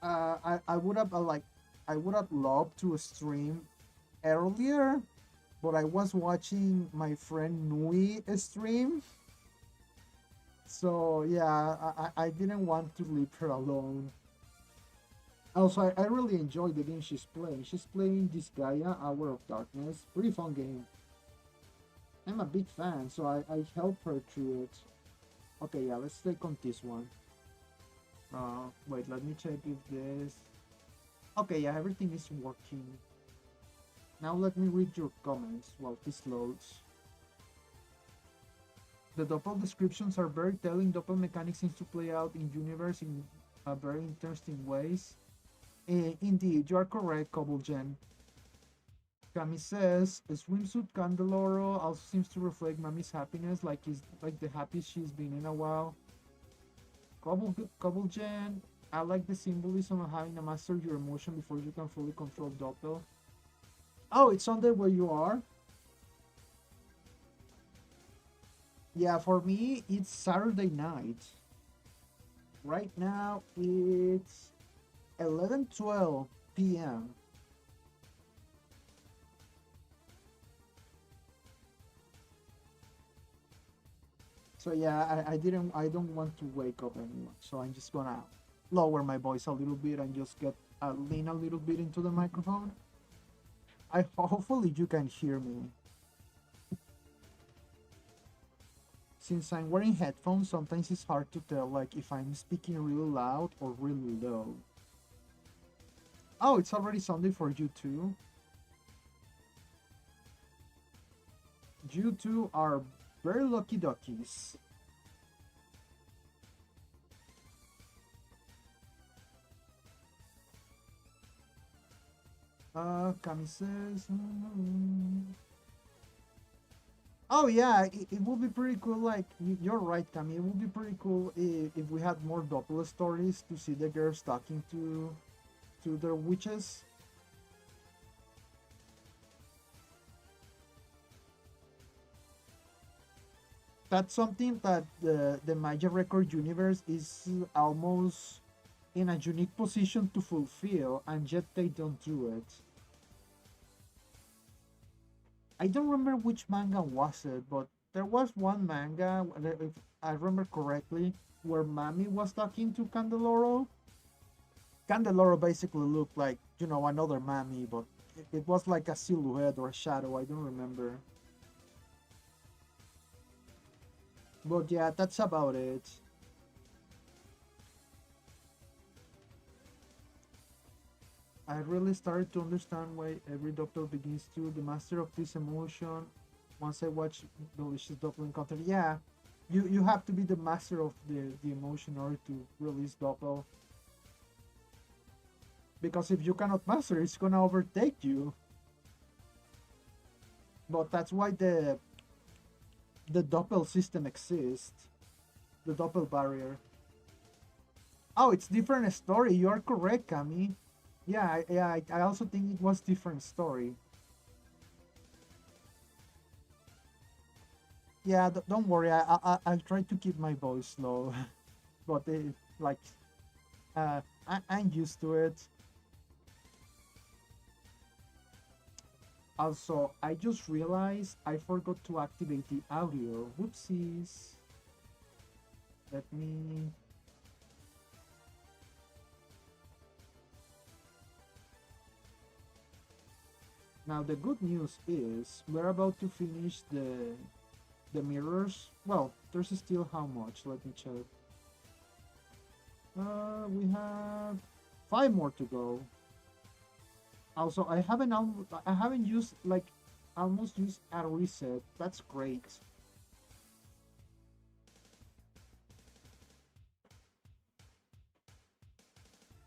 I would have I would have loved to stream earlier, but I was watching my friend Nui stream. So yeah, I didn't want to leave her alone. Also, I really enjoy the game she's playing. She's playing this Gaia Hour of Darkness. Pretty fun game. I'm a big fan, so I help her through it. Okay, yeah, let's take on this one. Wait, let me check if this... Okay, yeah, everything is working. Now let me read your comments while this loads. The doppel descriptions are very telling. Doppel mechanics seems to play out in universe in very interesting ways. Indeed, you are correct, Kobolgen. Kami says, a swimsuit Candeloro also seems to reflect Mami's happiness, like the happiest she's been in a while. Kobolgen, I like the symbolism of having to master your emotion before you can fully control Doppel. Oh, it's on there where you are? Yeah, for me, it's Saturday night. Right now, it's 11:12 p.m. So yeah, I don't want to wake up anyone. So I'm just gonna lower my voice a little bit and just get lean a little bit into the microphone. I hopefully you can hear me. Since I'm wearing headphones, sometimes it's hard to tell like if I'm speaking really loud or really low. Oh, it's already Sunday for you too. You two are very lucky duckies. Kami says. Oh yeah, it would be pretty cool. Like you're right, Kami. It would be pretty cool if we had more Doppler stories to see the girls talking to their witches. That's something that the Maya Record universe is almost in a unique position to fulfill, and yet they don't do it. I don't remember which manga was it, but there was one manga, if I remember correctly, where Mami was talking to Candeloro. Candeloro basically looked like, another Mami, but it was like a silhouette or a shadow. I don't remember. But yeah, that's about it. I really started to understand why every doctor begins to the master of this emotion. Once I watch Delicious Doppel Encounter, yeah, you have to be the master of the emotion in order to release Doppel. Because if you cannot master, it's gonna overtake you. But that's why the Doppel system exists. The Doppel barrier. Oh, it's different story. You are correct, Kami. Yeah, I also think it was different story. Yeah, don't worry. I'll try to keep my voice low, but like I'm used to it. Also, I just realized I forgot to activate the audio. Whoopsies. Let me... Now the good news is we're about to finish the mirrors. Well, there's still how much? Let me check. We have 5 more to go. Also, I haven't used like almost used a reset. That's great.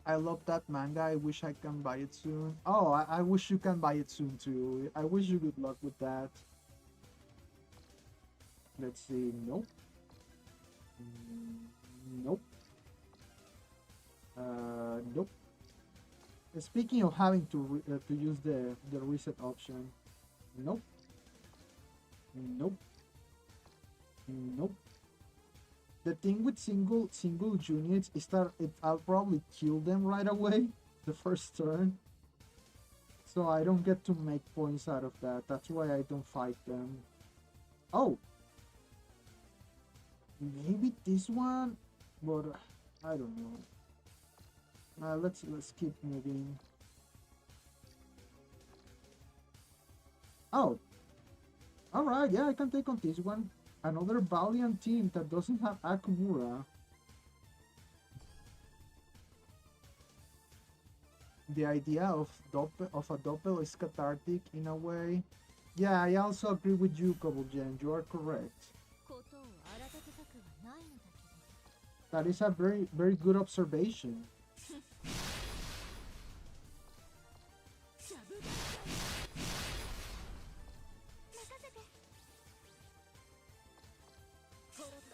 I love that manga. I wish I can buy it soon. Oh, I wish you can buy it soon too. I wish you good luck with that. Let's see. Nope. Nope. Nope. Speaking of having to use the reset option. Nope. Nope. Nope. The thing with single units is that I'll probably kill them right away the first turn. So I don't get to make points out of that. That's why I don't fight them. Oh, maybe this one, but I don't know. Let's keep moving. Oh, all right. Yeah, I can take on this one. Another Valiant team that doesn't have Akumura. The idea of a doppel is cathartic in a way. Yeah, I also agree with you, Kobogen. You are correct. ことを荒立てたくはないのだけど That is a very good observation. ジャブ任せて滅ぶ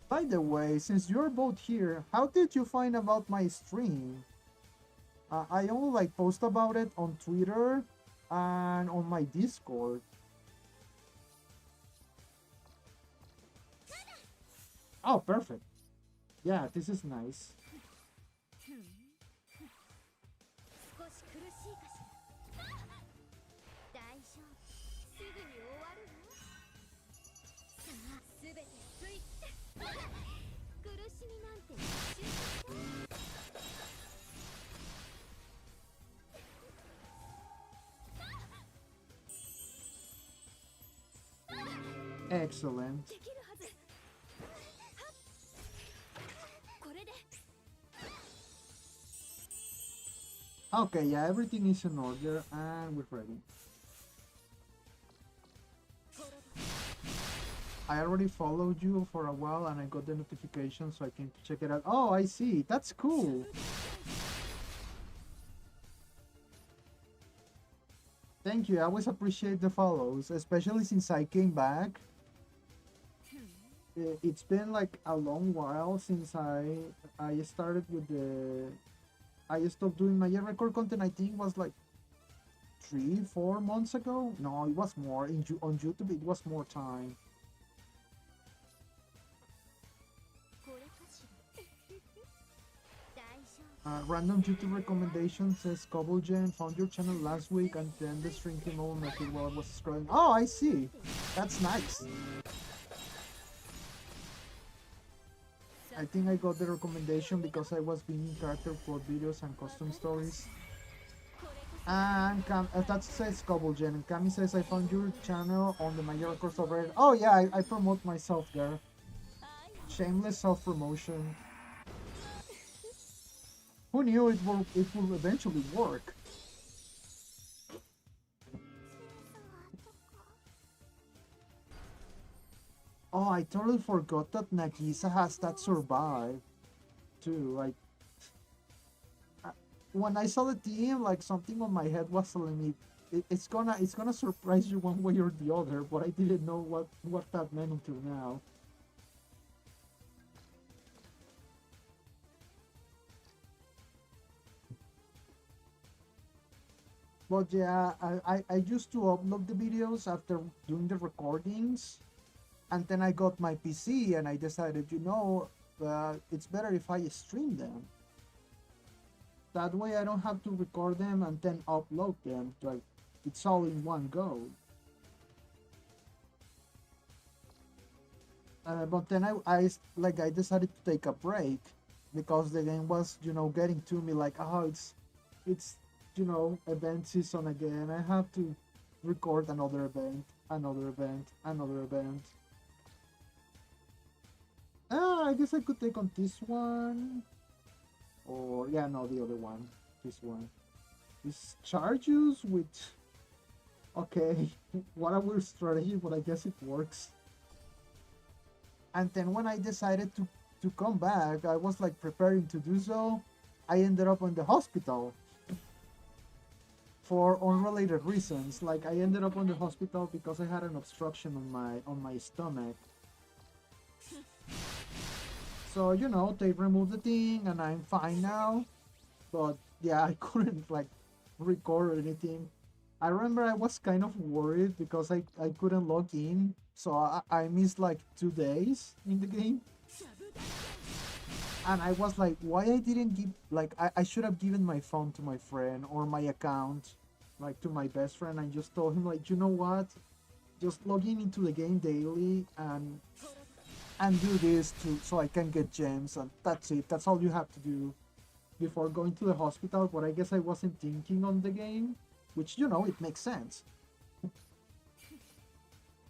By the way, since you're both here, how did you find about my stream? I only like post about it on Twitter and on my Discord. Oh, perfect. Yeah, this is nice. 少し苦しいかしら大丈夫すぐに終わるわさあすべてついて苦しみなんて一瞬だけ Excellent. できるはずはっこれで Okay, yeah, everything is in order and we're ready. 滅ぶ I already followed you for a while and I got the notification so I can check it out. Oh, I see. That's cool. Thank you. I always appreciate the follows, especially since I came back. It's been like a long while since I started with the I stopped doing my record content. I think it was like 3 4 months ago. No, it was more on YouTube. It was more time. これかしら大丈夫 Random YouTube recommendation says Cobblegen found your channel last week and then the string came over my feed while I was scrolling. Oh, I see. That's nice. I think I got the recommendation because I was being character for videos and custom stories. これこそ And that says Cobblegen. And Kami says I found your channel on the Major Records over. Oh yeah, I promote myself there. 愛を Shameless self-promotion. Who knew it will eventually work? 強さとか Oh, I totally forgot that Nagisa has that survive too. Like when I saw the team, like something on my head was telling me it's gonna surprise you one way or the other, but I didn't know what that meant until now. But yeah, I used to upload the videos after doing the recordings, and then I got my PC and I decided, it's better if I stream them. That way I don't have to record them and then upload them. Like it's all in one go. But then I decided to take a break because the game was getting to me like, oh, it's event season again. I have to record another event, another event, another event. I guess I could take on this one. Or yeah, no, the other one. This one. This charges with okay, what a weird strategy, but I guess it works. And then when I decided to come back, I was like preparing to do so. I ended up in the hospital for unrelated reasons. Like I ended up in the hospital because I had an obstruction on my stomach. So they removed the thing and I'm fine now. But yeah, I couldn't like record anything. I remember I was kind of worried because I couldn't log in, so I missed like 2 days in the game. And I was like, why I didn't give like I should have given my phone to my friend or my account like to my best friend and just told him like, you know what? Just log in into the game daily and do this to so I can get gems and that's it. That's all you have to do before going to the hospital, but I guess I wasn't thinking on the game, which it makes sense.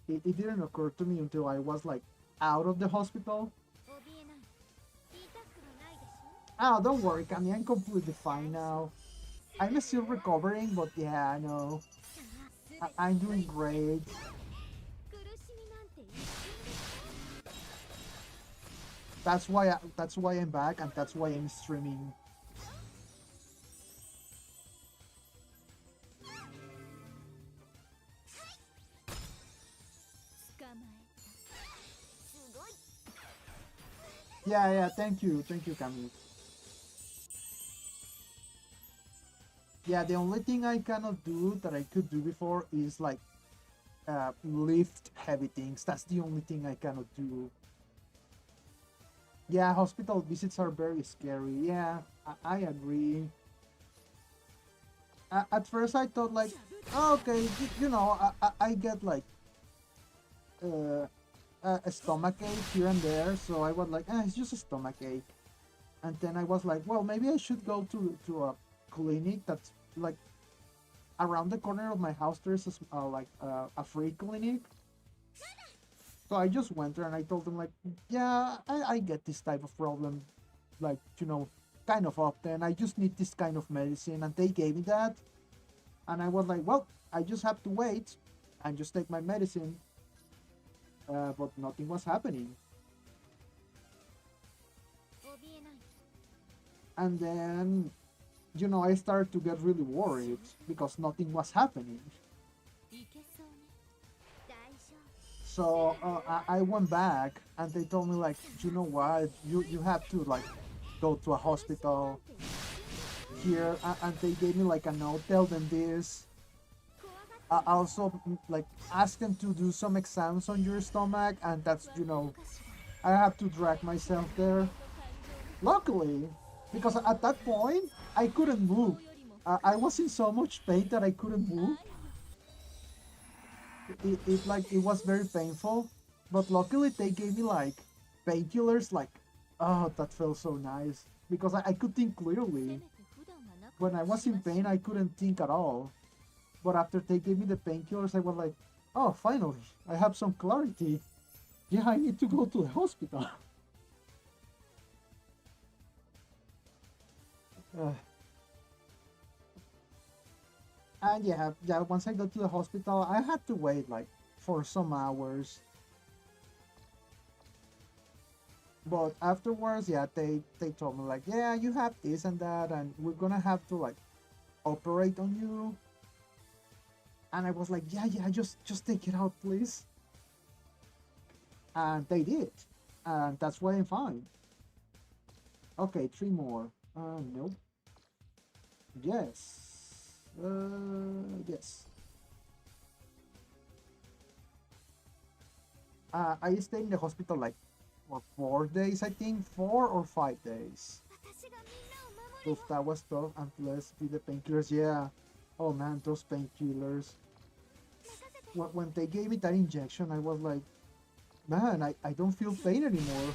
It didn't occur to me until I was like out of the hospital. Oh, don't worry, Camille, I'm completely fine now. I'm still recovering, but yeah, I know. I'm doing great. That's why I'm back and that's why I'm streaming. Yeah, thank you, Camille. Yeah, the only thing I cannot do that I could do before is like lift heavy things. That's the only thing I cannot do. Yeah, hospital visits are very scary. Yeah, I agree. At first I thought like, oh, okay, I get like uh, a stomach ache here and there, so I was like, it's just a stomach ache. And then I was like, well, maybe I should go to a clinic that's like around the corner of my house. There's a free clinic. So I just went there and I told them like, yeah, I get this type of problem, like kind of often. I just need this kind of medicine, and they gave me that. And I was like, well, I just have to wait and just take my medicine. But nothing was happening. And then, I started to get really worried because nothing was happening. So I went back and they told me like, you know what, you have to like go to a hospital here, and they gave me like a note, tell them this. I also like ask them to do some exams on your stomach, and that's I have to drag myself there. Luckily, because at that point I couldn't move. I was in so much pain that I couldn't move. It was very painful, but luckily they gave me like painkillers. Like, oh, that felt so nice because I could think clearly. When I was in pain, I couldn't think at all. But after they gave me the painkillers, I was like, oh, finally, I have some clarity. Yeah, I need to go to the hospital. uh, and yeah, once I got to the hospital, I had to wait like for some hours. But afterwards, yeah, they told me like, yeah, you have this and that, and we're gonna have to like operate on you. And I was like, yeah, just take it out, please. And they did, and that's why I'm fine. Okay, 3 more. Nope. Yes. Yes. I stayed in the hospital like or 4 days, I think, 4 or 5 days. 私がみんなを守る Oof, that was tough. And plus, be the painkillers, yeah. Oh man, those painkillers. 任せて When they gave me that injection, I was like, man, I don't feel pain anymore.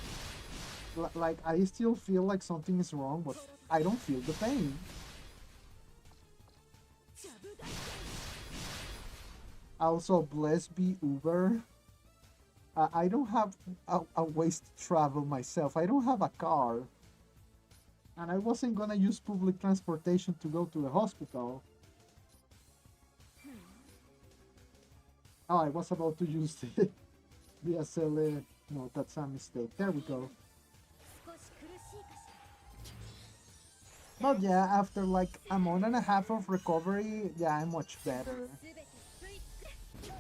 Like, I still feel like something is wrong, but I don't feel the pain. ジャブ大 Also, blessed be Uber. I don't have a ways to travel myself. I don't have a car. And I wasn't gonna use public transportation to go to the hospital. Oh, I was about to use the SLA. No, that's a mistake. There we go. 少し苦しいかし But yeah, after like a month and a half of recovery, yeah, I'm much ら better. すべてスイッチ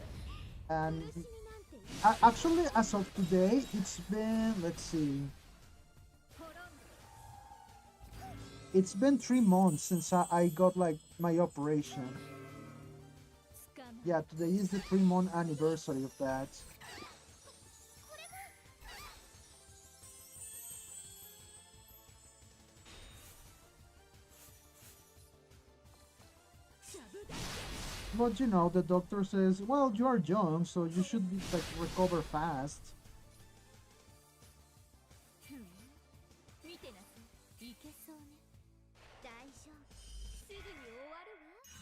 And 苦しみなんていい actually, as of today, it's been, let's see, 滅んで it's been 3 months since I got like my operation. 捕ま Yeah, today is the 3-month anniversary of that. But you know, the doctor says, well, you are young, so you should be, like recover fast. 見てなさいいけそうね大丈夫すぐに終わるわさ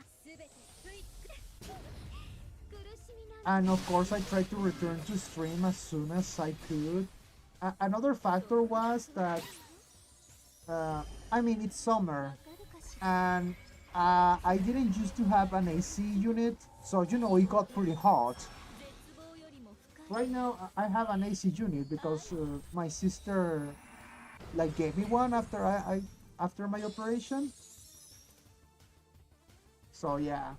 あすべてスイッチ苦しみなんて And of course, I tried to return to stream as soon as I could. Another factor was that, I mean, it's summer, わかるかしら and I didn't used to have an AC unit, so you know, it got pretty hot. 絶望よりも深い Right now, I have an AC unit because my sister like gave me one after my operation. So yeah,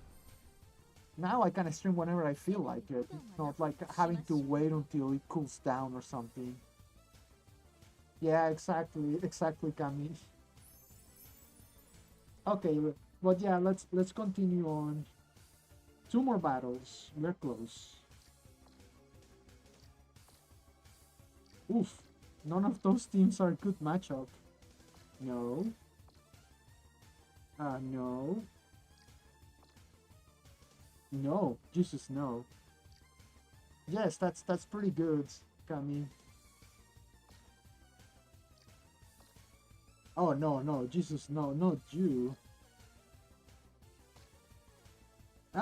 now I can stream whenever I feel like it, not like having to wait until it cools down or something. Yeah, exactly, Kami. Okay, but yeah, let's continue on. 2 more battles. We're close. Oof, none of those teams are good matchup. No. No. No. Jesus, no. Yes, that's pretty good, Kami. Oh no, no, Jesus, no, not you.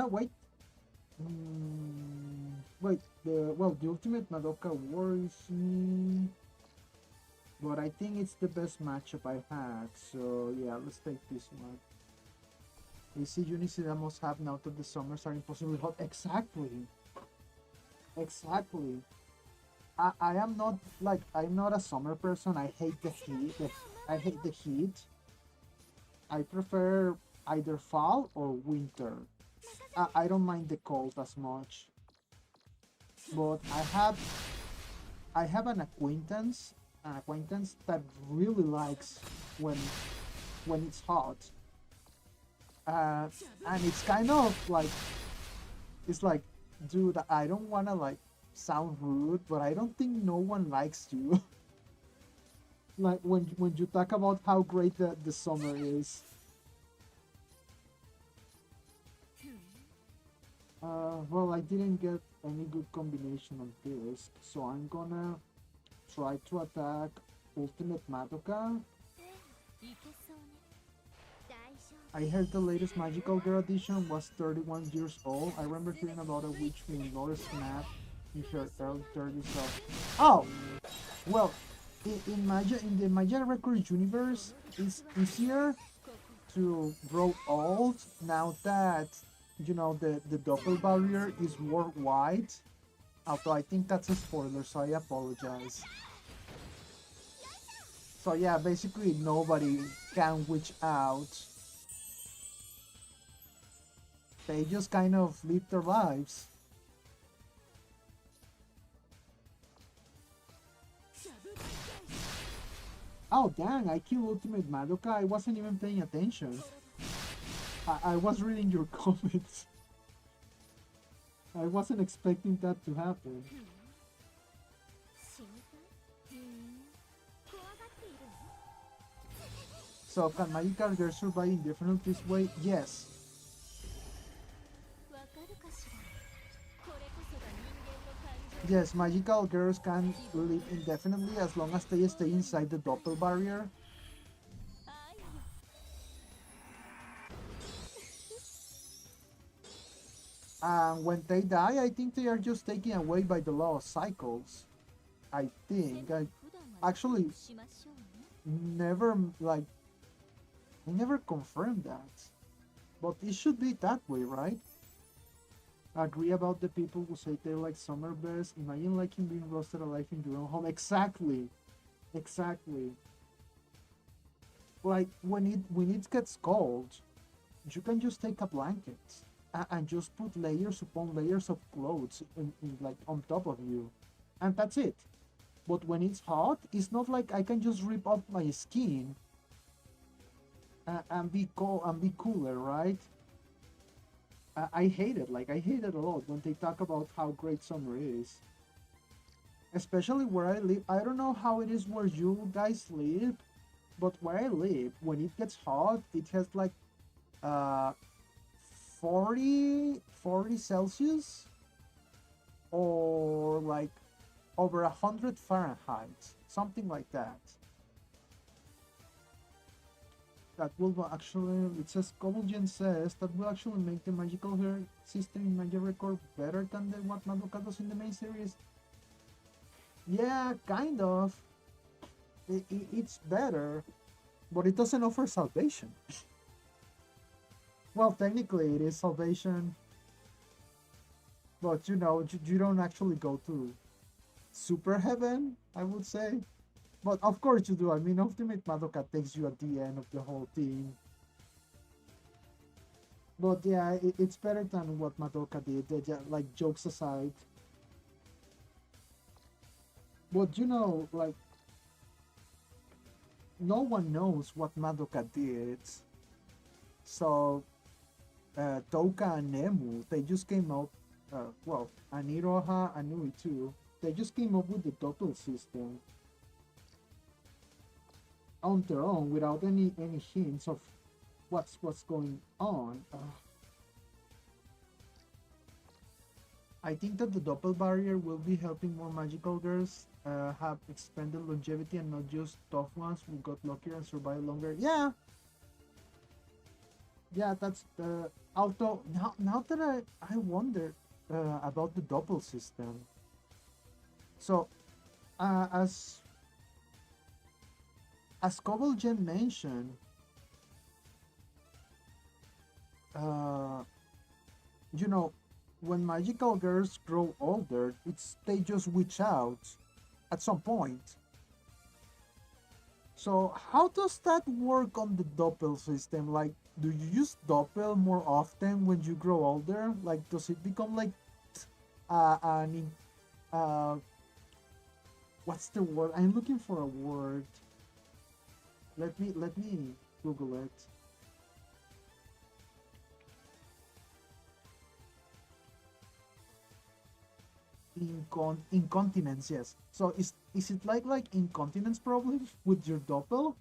Wait. Wait, the Ultimate Madoka worries me. But I think it's the best matchup I had, so yeah, let's take this one. AC units that I must have now that the summers are impossibly hot. Exactly. Exactly. I am not like I'm not a summer person. I hate the heat. I hate the heat. I prefer either fall or winter. I don't mind the cold as much. But I have an acquaintance that really likes when it's hot. And it's kind of like it's like, dude, I don't wanna like sound rude, but I don't think no one likes you. Like when you talk about how great the summer is. Well, I didn't get any good combination on this, so I'm gonna try to attack Ultimate Madoka. いけそうね大丈夫 I heard the latest Magical Girl edition was 31 years old. I remember hearing about a witch being Laura Snap in her early 30s. Oh! Well, in the Magi Records universe, it's easier to grow old now that, you know, the doppel barrier is worldwide. Although I think that's a spoiler, so I apologize. So yeah, basically nobody can witch out. They just kind of live their lives. Oh dang, I killed Ultimate Madoka. I wasn't even paying attention. I was reading your comments. I wasn't expecting that to happen. So can magical girls survive indefinitely this way? Yes. わかるかしら。これこそが人間の感情。 Yes, magical girls can live indefinitely as long as they stay inside the Doppel barrier. 愛よ。 And when they die, I think they are just taken away by the law of cycles. I せめ think. て I 普段は actually しましょうね。 never, like, I never confirmed that. But it should be that way, right? Agree about the people who say they like summer best. Imagine liking being roasted alive in your own home. Exactly. Exactly. Like when it gets cold, you can just take a blanket and just put layers upon layers of clothes like on top of you, and that's it. But when it's hot, it's not like I can just rip off my skin and be cold and be cooler, right? I hate it. Like I hate it a lot when they talk about how great summer is, especially where I live. I don't know how it is where you guys live, but where I live, when it gets hot, it has like uh 40 Celsius or like over 100 Fahrenheit, something like that. That will actually, it says, Kobolgen says, that will actually make the magical hair system in Magic Record better than what Madoka does in the main series. Yeah, kind of. It's better, but it doesn't offer salvation. Well, technically it is salvation, but you don't actually go to super heaven, I would say. But of course you do. I mean, Ultimate Madoka takes you at the end of the whole thing. But yeah, it's better than what Madoka did, like jokes aside. But like, no one knows what Madoka did. So, Touka and Nemu, they just came up, well, and Iroha and Nui too, they just came up with the total system on their own without any hints of what's going on. I think that the Doppel barrier will be helping more magical girls have expanded longevity and not just tough ones who got luckier and survived longer. Yeah, yeah, that's although now that I wonder about the Doppel system. So as Kobolgen mentioned, uh, you know, when magical girls grow older, they just witch out at some point. So how does that work on the Doppel system? Like, do you use Doppel more often when you grow older? Like, does it become like an uh what's the word? I'm looking for a word. Let me Google it. Incontinence, yes. So is it like incontinence problem with your Doppel?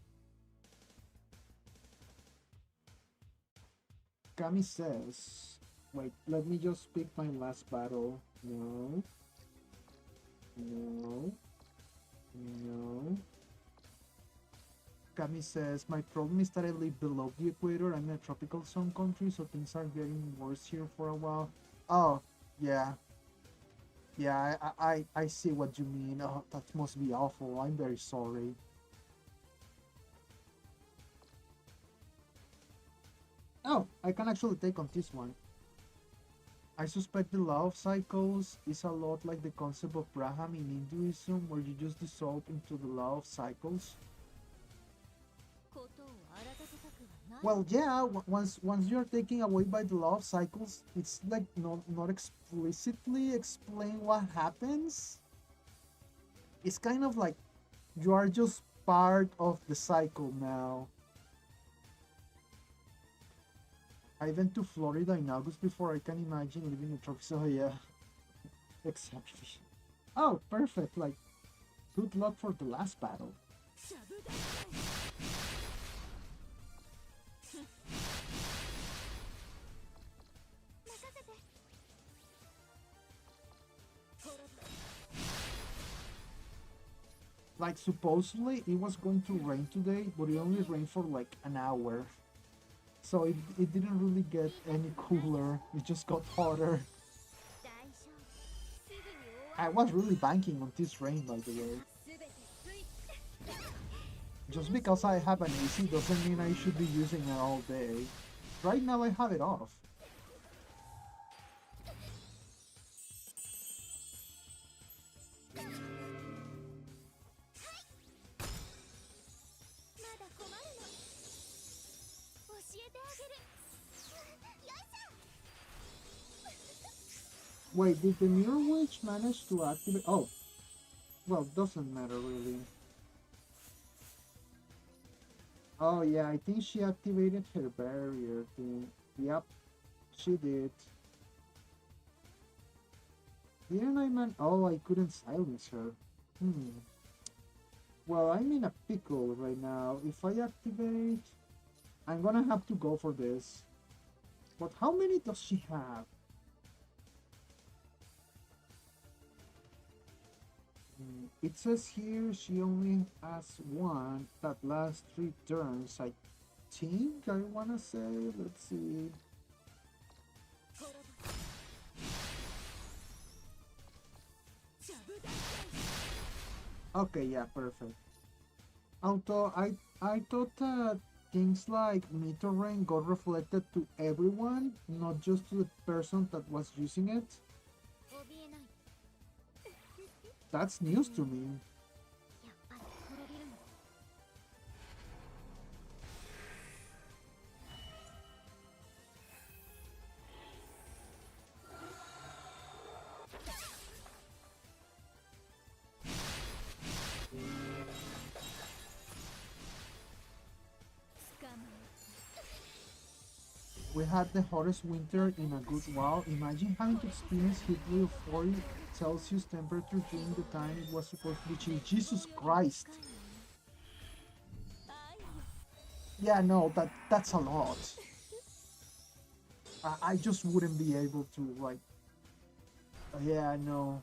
Kami says, wait, let me just pick my last battle. No, no, no. Kami says, my problem is that I live below the equator. I'm in a tropical zone country, so things are getting worse here for a while. Oh, yeah. Yeah, I see what you mean. Oh, that must be awful. I'm very sorry. Oh, I can actually take on this one. I suspect the law of cycles is a lot like the concept of Braham in Hinduism, where you just dissolve into the law of cycles. ことを荒立てたくはない。 Well, yeah, once you're taken away by the law of cycles, it's like not explicitly explain what happens. It's kind of like you are just part of the cycle now. I went to Florida in August before. I can imagine living in tropics. So yeah, exactly. Oh, perfect. Like, good luck for the last battle. Like supposedly it was going to rain today, but it only rained for like an hour. So it didn't really get any cooler. It just got hotter. 大丈夫すぐに終わ I る was really banking on this rain, by the way. すべてつい Just because I have an AC doesn't mean I should be using it all day. Right now I have it off. まだ困るの教えてあげるよいしょ Wait, did the Mirror Witch manage to activate? Oh, well, doesn't matter really. Oh yeah, I think she activated her barrier thing. Yep, she did. Didn't I man? Oh, I couldn't silence her. Hmm. Well, I'm in a pickle right now. If I activate, I'm gonna have to go for this. But how many does she have? It says here she only has one that lasts 3 turns. I think I wanna say. Let's see. Okay, yeah, perfect. Although I thought that things like meter rank got reflected to everyone, not just to the person that was using it. 怯えない That's news to me. やっぱり滅びるの We had the hottest winter in a good while. Imagine having to experience heat wave of 40 Celsius temperature during the time it was supposed to be chill. Jesus Christ. Yeah, no, that's a lot. I just wouldn't be able to, like, yeah, no,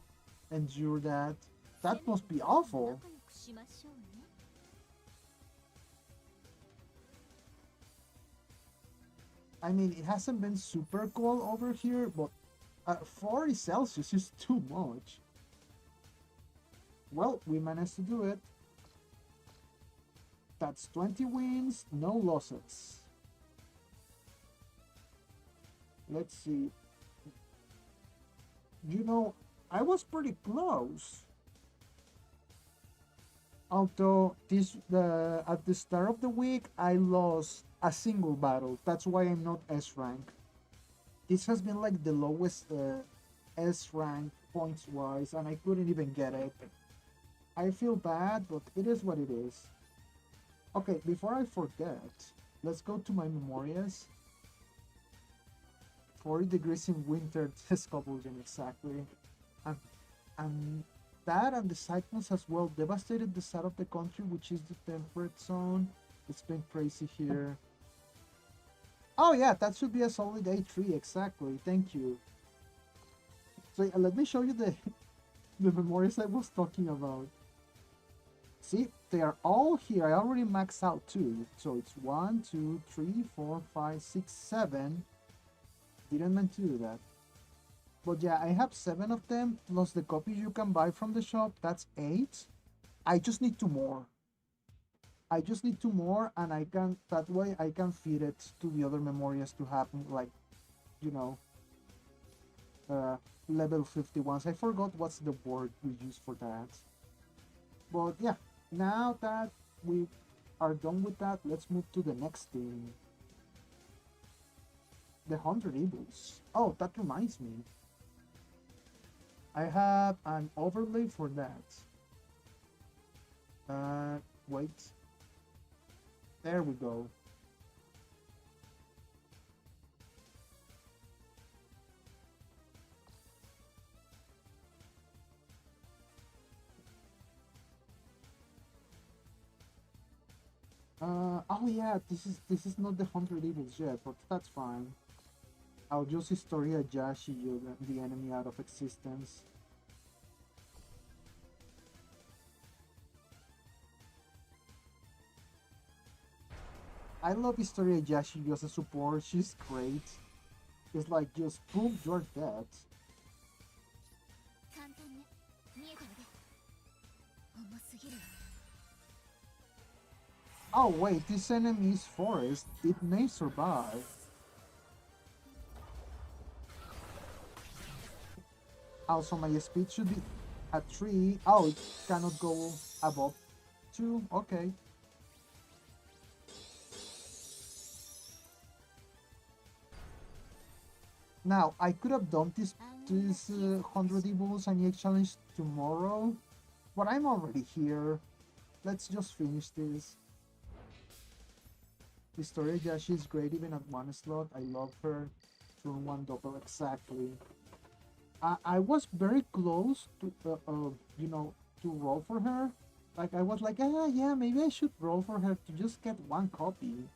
endure that. That must be awful. 仲良くしましょうね I mean, it hasn't been super cold over here, but 40 Celsius is too much. Well, we managed to do it. That's 20 wins, no losses. Let's see. You know, I was pretty close. Although at the start of the week I lost a single battle. That's why I'm not S rank. This has been like the lowest S rank points wise, and I couldn't even get it. I feel bad, but it is what it is. Okay, before I forget, let's go to my memorias. 40 degrees in winter, Scopulsion exactly. And, and that and the cyclones as well devastated the side of the country, which is the temperate zone. It's been crazy here. Oh yeah, that should be a solid A3, exactly. Thank you. So let me show you the the memorials I was talking about. See, they are all here. I already maxed out two. So it's 1, 2, 3, 4, 5, 6, 7. Didn't meant to do that. But yeah, I have 7 of them, plus the copies you can buy from the shop. That's 8. I just need 2 more. I just need 2 more, and I can, that way I can feed it to the other memorias to have, like, you know, level 51s. I forgot what's the word we use for that. But yeah, now that we are done with that, let's move to the next thing. The 100 Evils. Oh, that reminds me. I have an overlay for that. Wait. There we go. Oh yeah, this is not the 100 Evils yet, but that's fine. I'll just Historia Jashi you the enemy out of existence. I love Historia Yashi as a support. She's great. It's like just boom, you're dead. 簡単ね。見えたので重すぎる。Oh wait, this enemy is forest. It may survive. Also, my speed should be at 3. Oh, it cannot go above 2. Okay. Now, I could have done this 100 Evils and EX challenge tomorrow, but I'm already here. Let's just finish this. Historia Yashi is great even at 1 slot. I love her. Turn 1 double exactly. I was very close to, to roll for her. Like, I was like, ah, yeah, maybe I should roll for her to just get 1 copy.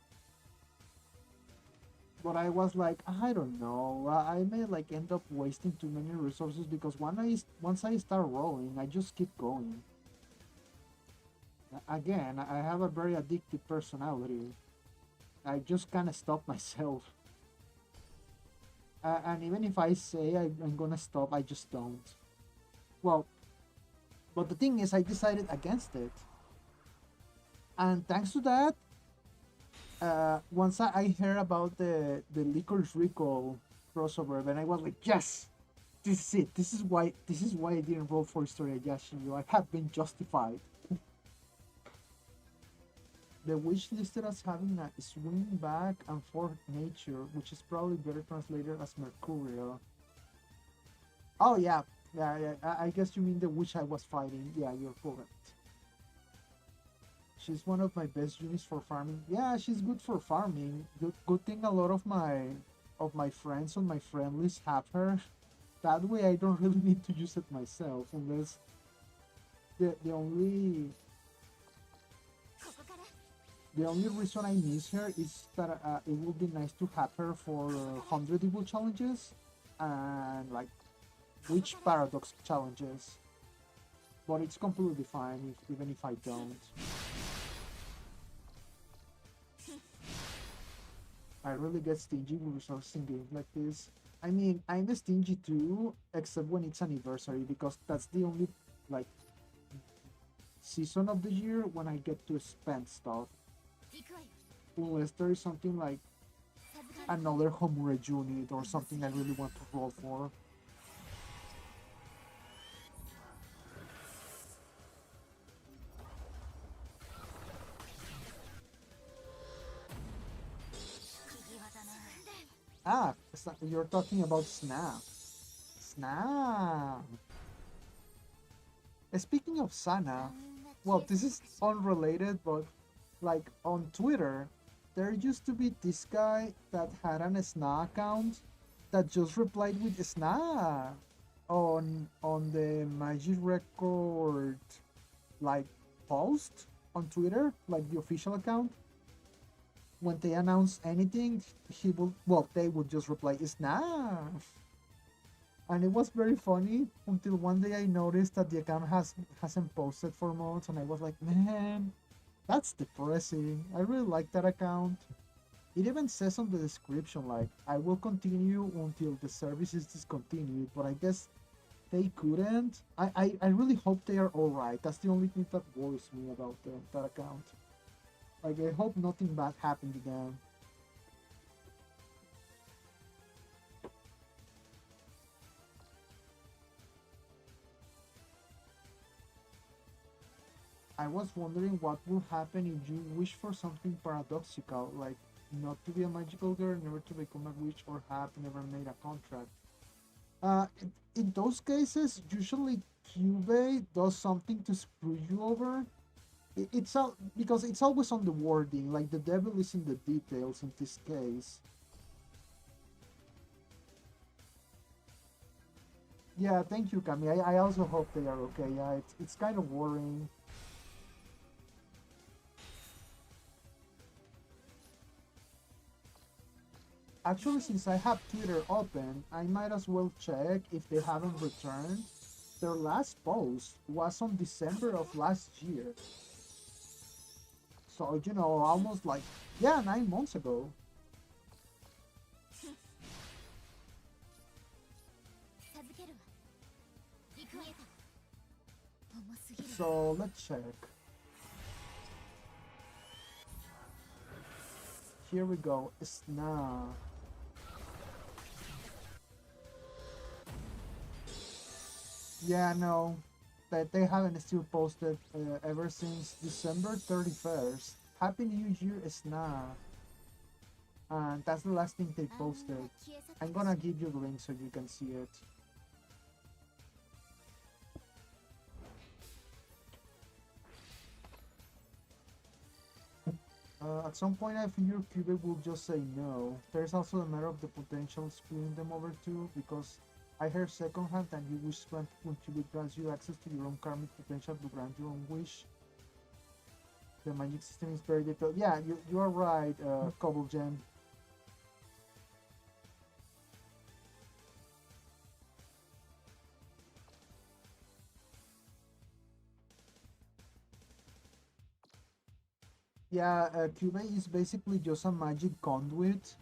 But I was like, I don't know. I may like end up wasting too many resources because once I start rolling, I just keep going. Again, I have a very addictive personality. I just can't stop myself. And even if I say I'm gonna stop, I just don't. Well, but the thing is, I decided against it. And thanks to that, once I heard about the Licorice Recall crossover, then I was like, yes, this is it. This is why I didn't roll for Historia Yashin. I have been justified. The witch listed as having a swing back and forth nature, which is probably better translated as Mercurial. Oh yeah, yeah. I guess you mean the witch I was fighting. Yeah, you're correct. She's one of my best units for farming. Yeah, she's good for farming. Good thing a lot of my friends on my friend list have her. That way I don't really need to use it myself unless the only ここから the only reason I miss her is that it would be nice to have her for 100 evil challenges and like witch paradox challenges. But it's completely fine even if I don't. I really get stingy with resources in games like this. I mean, I'm stingy too, except when it's anniversary because that's the only like season of the year when I get to spend stuff. 行くわよ。 Unless there is something like 授かる。 another Homure unit or something I really want to roll for. Ah, you're talking about Snap. Snap. Speaking of Sana, well, this is unrelated, but like on Twitter, there used to be this guy that had an SNA account that just replied with SNA on the Magic Record like post on Twitter, like the official account. When they announce anything, they would just reply SNA. And it was very funny until one day I noticed that the account hasn't posted for months, and I was like, man, that's depressing. I really like that account. It even says on the description like, I will continue until the service is discontinued, but I guess they couldn't. I really hope they are alright. That's the only thing that worries me about that account. Like, I hope nothing bad happened to them. I was wondering what would happen if you wish for something paradoxical, like not to be a magical girl, never to become a witch, or have never made a contract. In those cases, usually Cube does something to screw you over. Because it's always on the wording, like the devil is in the details in this case. Yeah, thank you, Kami. I also hope they are okay. Yeah, it's kind of worrying. Actually, since I have Twitter open, I might as well check if they haven't returned. Their last post was on December of last year. So, you know, almost like, yeah, 9 months ago. 授けるわ行くわ重すぎる So let's check. Here we go. Sna. Yeah, no, that they haven't still posted ever since December 31st. Happy New Year, Sna. And that's the last thing they あんな posted. 消え去っ I'm たか gonna し give you the link so you can see it. At some point, I figure Cube will just say no. There's also a matter of the potential screwing them over too, because I heard secondhand and you wish grant when Cube grants you access to your own karmic potential to grant your own wish. The magic system is very detailed. Yeah, you are right, Cobble Gem. Yeah, Cube is basically just a magic conduit.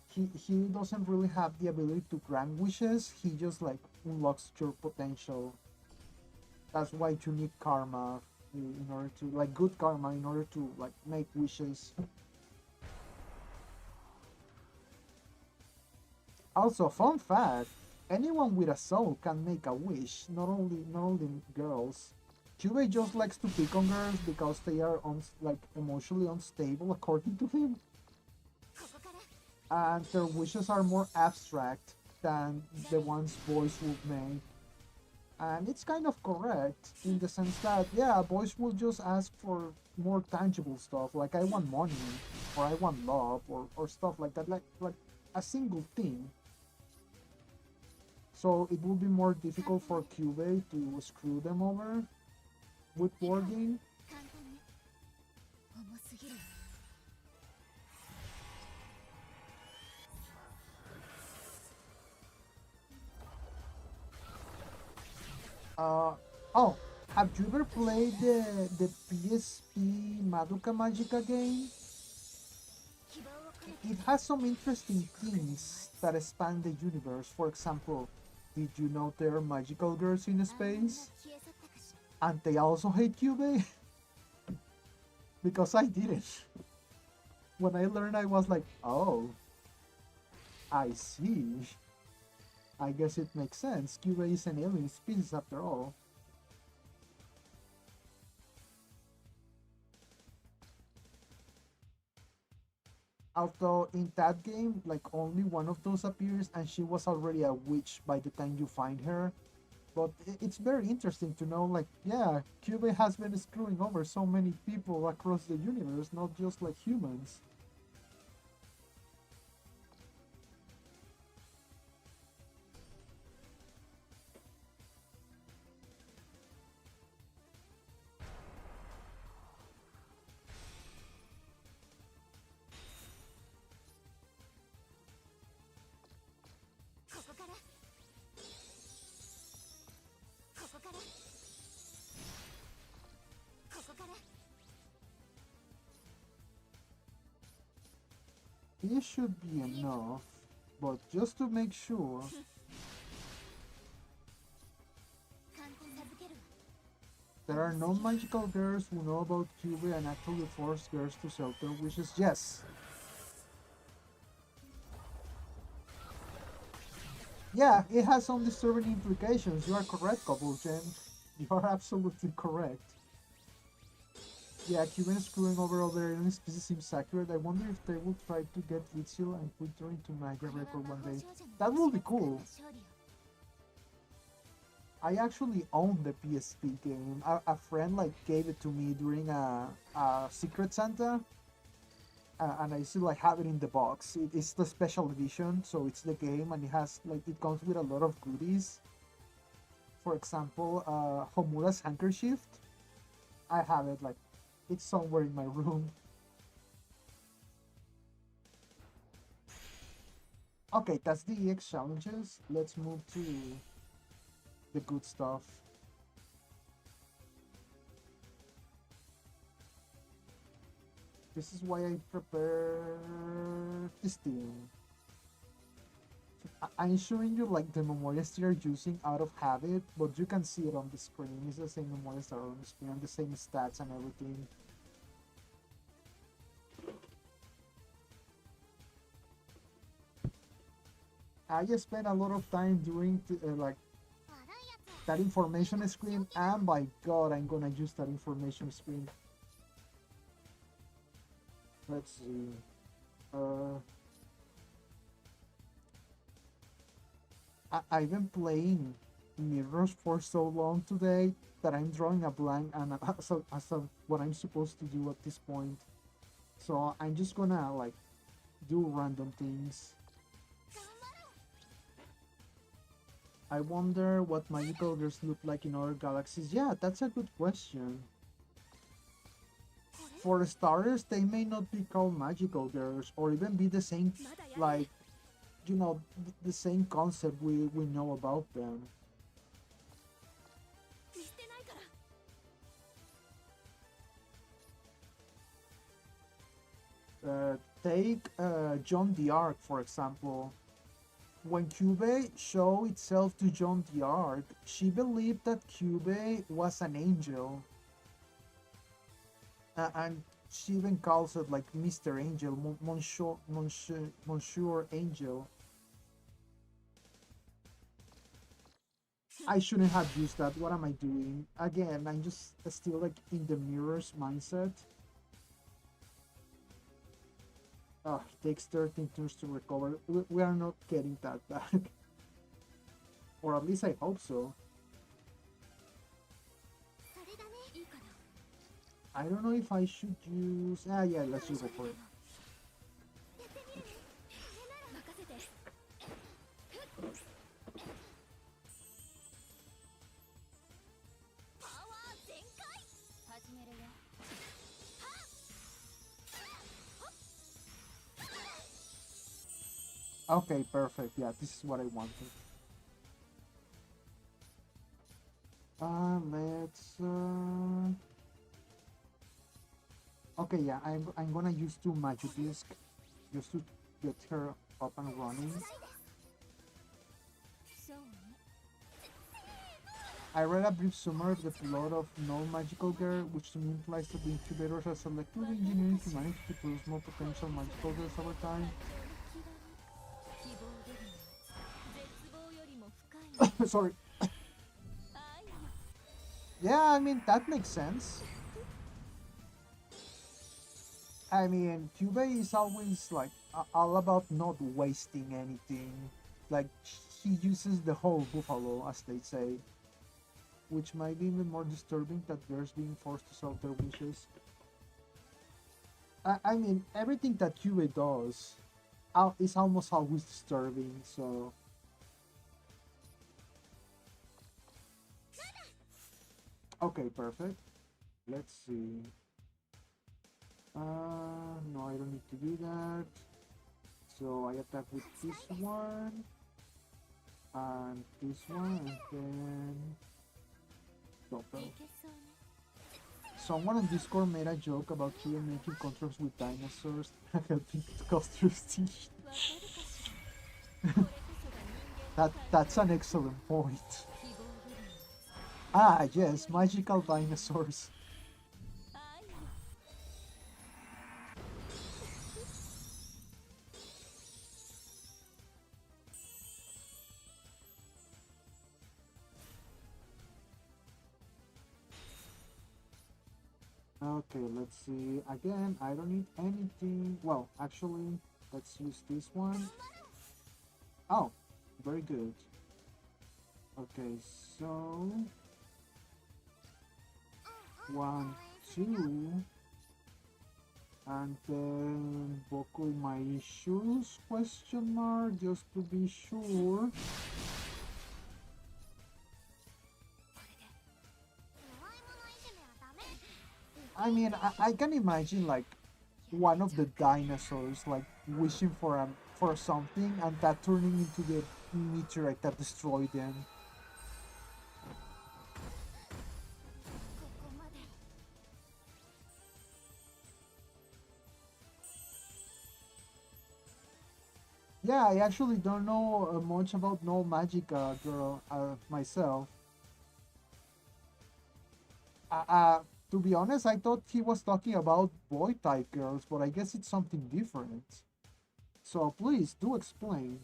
He doesn't really have the ability to grant wishes. He just like unlocks your potential. That's why you need karma in order to like good karma in order to like make wishes. Also, fun fact: anyone with a soul can make a wish. Not only girls. Cube just likes to pick on girls because they are like emotionally unstable, according to him, ここから and their wishes are more abstract than the ones boys would make. And it's kind of correct in the sense that yeah, boys will just ask for more tangible stuff like I want money or I want love or stuff like that, like a single thing. So it will be more difficult for Cube to screw them over with 行くわよ wording. 簡単ね重すぎる Uh oh, have you ever played the PSP Madoka Magica game? 希望を込めて It has some interesting things that expand the universe. For example, did you know there are magical girls in あんな space? 消え去ったかしら And they also hate Cube? Because I didn't. When I learned, I was like, oh, I see. I guess it makes sense. Cube is an alien species after all. Although in that game, like only one of those appears, and she was already a witch by the time you find her. But it's very interesting to know, like, yeah, Cube has been screwing over so many people across the universe, not just like humans. This should be enough, but just to make sure, 簡単授けるわ there are no magical girls who know about Cube and actually force girls to sell their wishes. Yes. Yeah, it has some disturbing implications. You are correct, Couple Jen. You are absolutely correct. Yeah, Cuban screwing over other alien species seems accurate. I wonder if they will try to get Itzel and put her into Maya これは record 魔 one 法 day. 少女の That will 私 be が作った cool. 勝利よ I actually own the PSP game. A friend like gave it to me during a Secret Santa, and I still like have it in the box. It's the special edition, so it's the game, and it has like it comes with a lot of goodies. For example, Homura's handkerchief. I have it like it's somewhere in my room. Okay, that's the EX challenges. Let's move to the good stuff. This is why I prepare this thing. I'm showing you like the memorials they are using out of habit, but you can see it on the screen. It's the same memorials that are on the screen, the same stats and everything. I just spent a lot of time doing like that information screen, and by God, I'm gonna use that information screen. Let's see. Uh, I've been playing mirrors for so long today that I'm drawing a blank and as of what I'm supposed to do at this point. So I'm just gonna like do random things. I wonder what magical girls look like in other galaxies. Yeah, that's a good question. For starters, they may not be called magical girls or even be the same, like, the same concept we know about them. Take John the Ark, for example. When Cube showed itself to John the Ark, she believed that Cube was an angel. And she even calls it like Mr. Angel, Monsieur Angel. I shouldn't have used that. What am I doing? Again, I'm just still like in the mirrors mindset. Takes 13 turns to recover. We are not getting that back. Or at least I hope so. I don't know if I should use... yeah, let's just go for it. Okay, perfect. Yeah, this is what I wanted. Let's... Okay, yeah, I'm gonna use 2 magic disc just to get her up and running. I read a brief summary of the plot of No Magical Girl, which to me implies that the incubators are selectively engineering humanity to produce more potential magical girls over time. Sorry. Yeah, I mean, that makes sense. I mean, Cube is always like all about not wasting anything. Like, he uses the whole buffalo, as they say. Which might be even more disturbing than girls being forced to sell their wishes. I mean, everything that Cube does is almost always disturbing, so... Okay, perfect. Let's see. No, I don't need to do that. So I attack with this one. And this one, and then... Double. Someone on Discord made a joke about Kira making contracts with dinosaurs and helping to cause prestige. That's an excellent point. Ah, yes, magical dinosaurs. Okay, let's see. Again, I don't need anything. Well, actually, let's use this one. Oh, very good. Okay, so... 1, 2... And then buckle my shoes, question mark, just to be sure. I mean, I can imagine like one of the dinosaurs like wishing for something and that turning into the meteorite that destroyed them. Yeah, I actually don't know much about No Magica Girl myself. Uh, uh, to be honest, I thought he was talking about boy type girls, but I guess it's something different. So please do explain.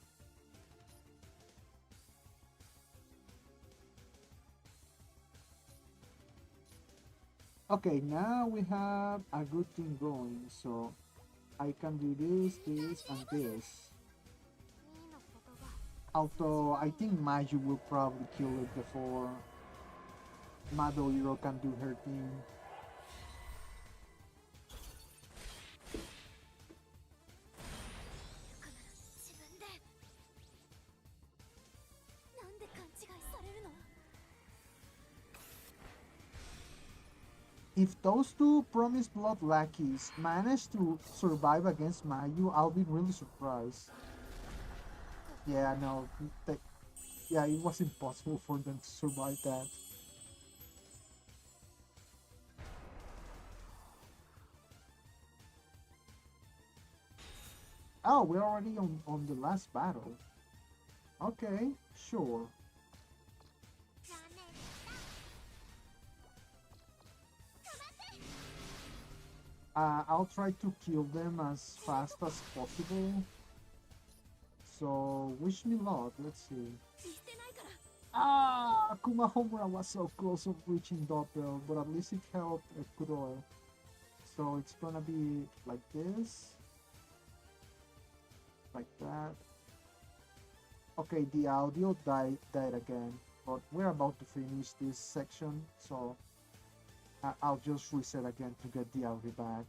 Okay, now we have a good thing going. So I can do this, this, and this. みーのことが通じ Although な I い think の Maju will probably kill it before Madoiro can do her thing. だから自分でなんで勘違いされるの If those two Promised Blood lackeys manage to survive against Maju, I'll be really surprised. Yeah, no, yeah, it was impossible for them to survive that. Oh, we're already on the last battle. Okay, sure. 残念でした止まって I'll try to kill them as fast as possible. So, wish me luck. Let's see. 見捨てないから Ah, Kumahomura was so close of reaching Doppel, but at least it helped Kuroi. So it's gonna be like this, like that. Okay, the audio died again, but we're about to finish this section, so I'll just reset again to get the audio back.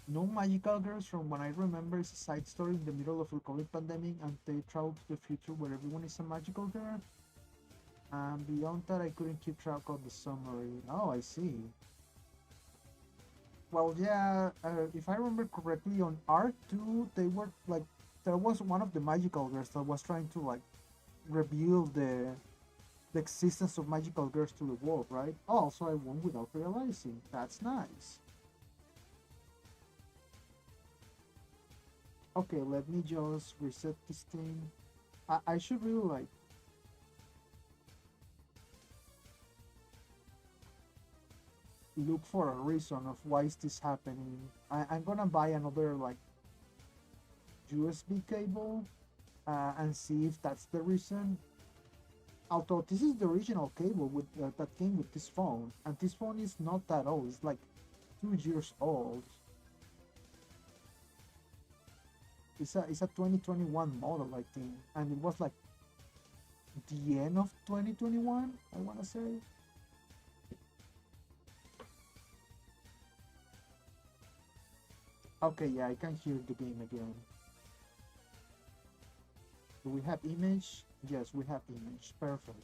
No Magical Girls, from what I remember, is a side story in the middle of a COVID pandemic, and they travel to the future where everyone is a magical girl. And beyond that, I couldn't keep track of the summary. Oh, I see. Well, yeah, if I remember correctly, on Arc 2, they were like, there was one of the magical girls that was trying to like reveal the existence of magical girls to the world, right? Oh, so I won without realizing. That's nice. Okay, let me just reset this thing. I should really like look for a reason of why is this happening. I'm gonna buy another like USB cable and see if that's the reason. Although this is the original cable with that came with this phone, and this phone is not that old. It's like 2 years old. It's a 2021 model, I think, and it was like the end of 2021. I wanna say. Okay, yeah, I can hear the game again. Do we have image? Yes, we have image. Perfect.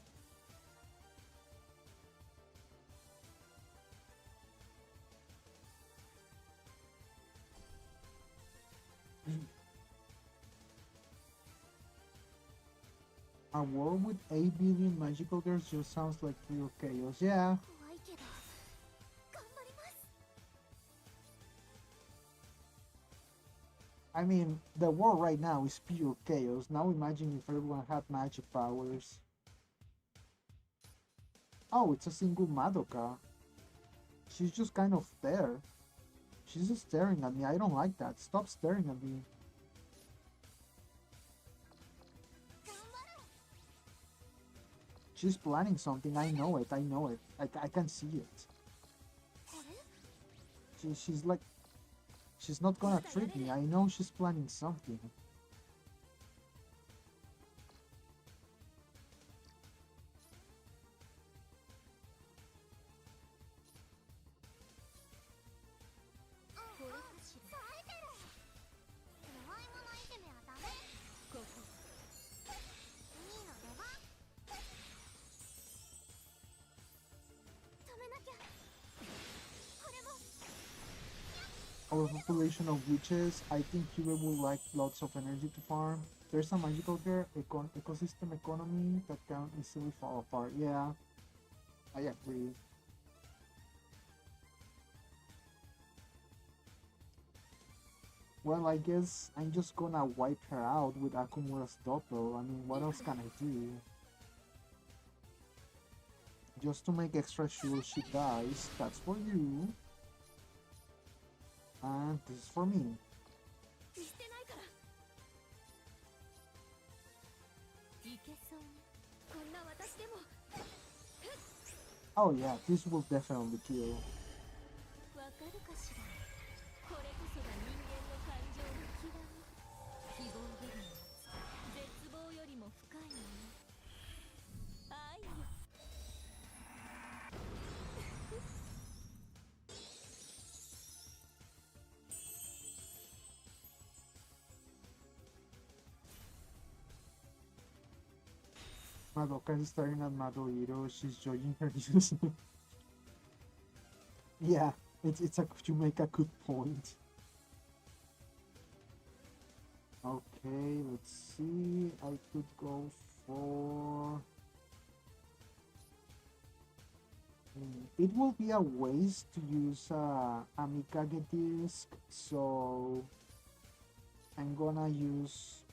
A world with 8 billion magical girls just sounds like pure chaos. Yeah, 怖いけど頑張ります I mean, the world right now is pure chaos. Now imagine if everyone had magic powers. Oh, it's a single Madoka. She's just kind of there. She's just staring at me. I don't like that. Stop staring at me. 頑張る She's planning something. I know it. I know it. I can see it. あれ She's like, she's not gonna trick me. I know she's planning something. Overpopulation of witches. I think Cube will like lots of energy to farm. There's a magical girl ecosystem economy that can easily fall apart. Yeah, I agree. Well, I guess I'm just gonna wipe her out with Akumura's Doppel. I mean, what else can I do? Just to make extra sure she dies. That's for you. And this is for me. 見捨てないからいけそうねこんな私でも Oh yeah, this will definitely kill. わかるかしらこれこそが人間の感情の極み希望よりも絶望よりも深いもの愛よ Madoka is staring at Madohiro. She's judging her using. Yeah, it's a you make a good point. Okay, let's see. I could go for. It will be a waste to use a Mikage disc, so I'm gonna use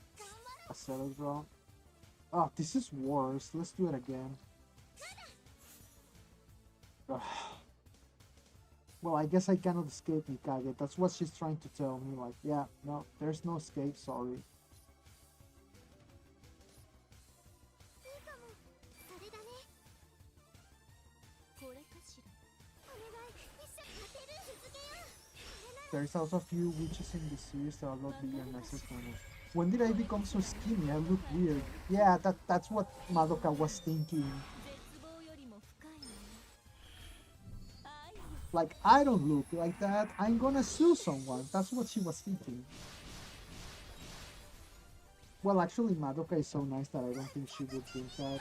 a Celadron. Oh, this is worse. Let's do it again. Ugh. Well, I guess I cannot escape Mikage. That's what she's trying to tell me. Like, yeah, no, there's no escape, sorry. いいかもそれだねこれかしらお願い一緒に勝てる続けようこれなら There's also a few witches in the series that are a lot bigger and nicer than us. When did I become so skinny? I look weird. Yeah, that's what Madoka was thinking. 絶望よりも深いもの愛よ Like, I don't look like that. I'm gonna sue someone. That's what she was thinking. Well, actually, Madoka is so nice that I don't think she would think that.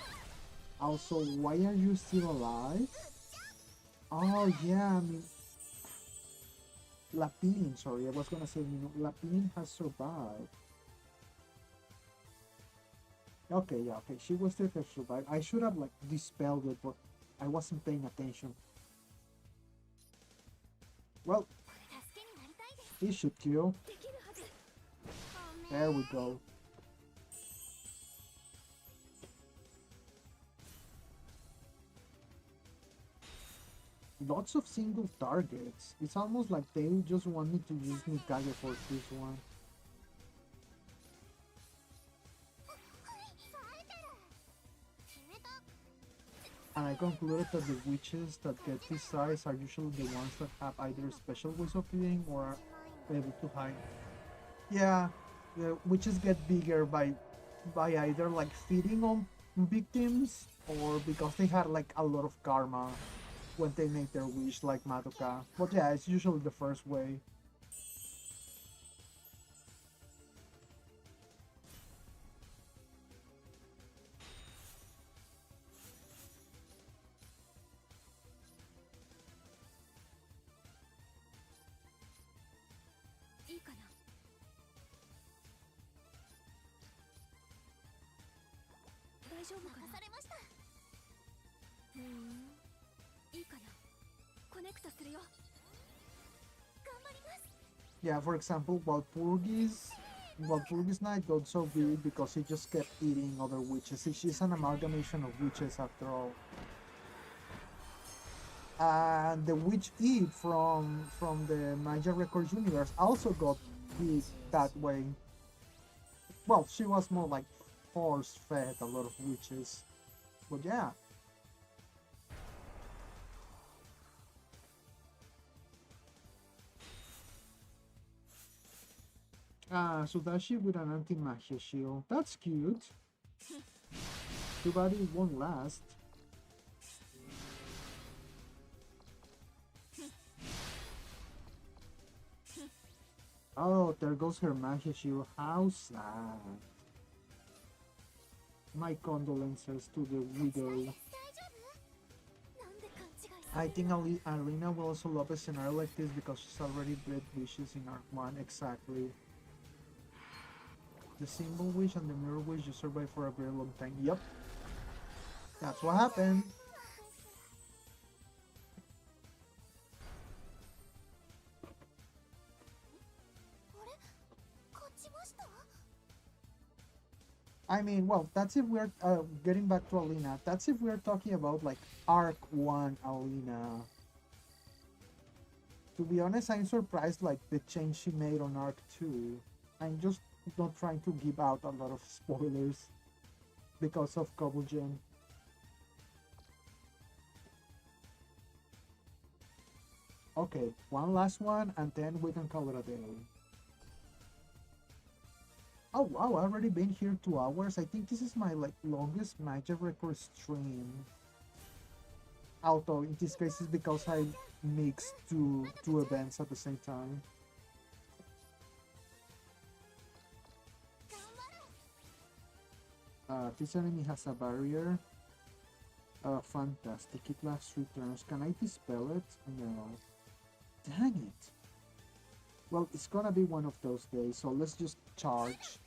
Also, why are you still alive? Oh, yeah, I mean... Lapin, sorry, I was gonna say, you know, Lapin has survived. Okay, yeah, okay, she was still have survived. I should have, like, dispelled it, but I wasn't paying attention. Well, 助けになりたいです he should kill. できるはずごめん There we go. Lots of single targets. It's almost like they just want me to use Mikage for this one. 冴えてる決めた And I concluded that the witches that get this size are usually the ones that have either special ways of feeding or are able to hide. Yeah, the witches get bigger by either like feeding on victims or because they had like a lot of karma when they make their wish, like Madoka. But yeah, it's usually the first way.いいかな大丈夫かな任されましたいいかなコネクトするよ頑張ります Yeah, for example, Walpurgis Knight got so big because he just kept eating other witches. She's an amalgamation of witches after all. And the witch Eve from the Major Records universe also got big that way. Well, she was more like force-fed a lot of witches. But yeah. Ah, Sudashi with an anti-magia shield. That's cute. Too bad it won't last. Oh, there goes her magia shield. How sad. My condolences to the widow. 大丈夫なんで勘違いさ I れる think Arena will also love a scenario like this because she's already bred wishes in Arc 1. Exactly. The symbol wish and the mirror wish you survive for a very long time. Yep. That's what happened. I mean, well, that's if we're getting back to Alina. That's if we're talking about like Arc 1 Alina. To be honest, I'm surprised like the change she made on Arc 2. I'm just not trying to give out a lot of spoilers because of Kobugen. Okay, one last one and then we can call it a day. Oh wow, I've already been here 2 hours. I think this is my like longest magic record stream. Although in this case it's because I mixed two events at the same time. This enemy has a barrier. Fantastic. It lasts 3 turns. Can I dispel it? No. Dang it. Well, it's gonna be one of those days, so let's just charge.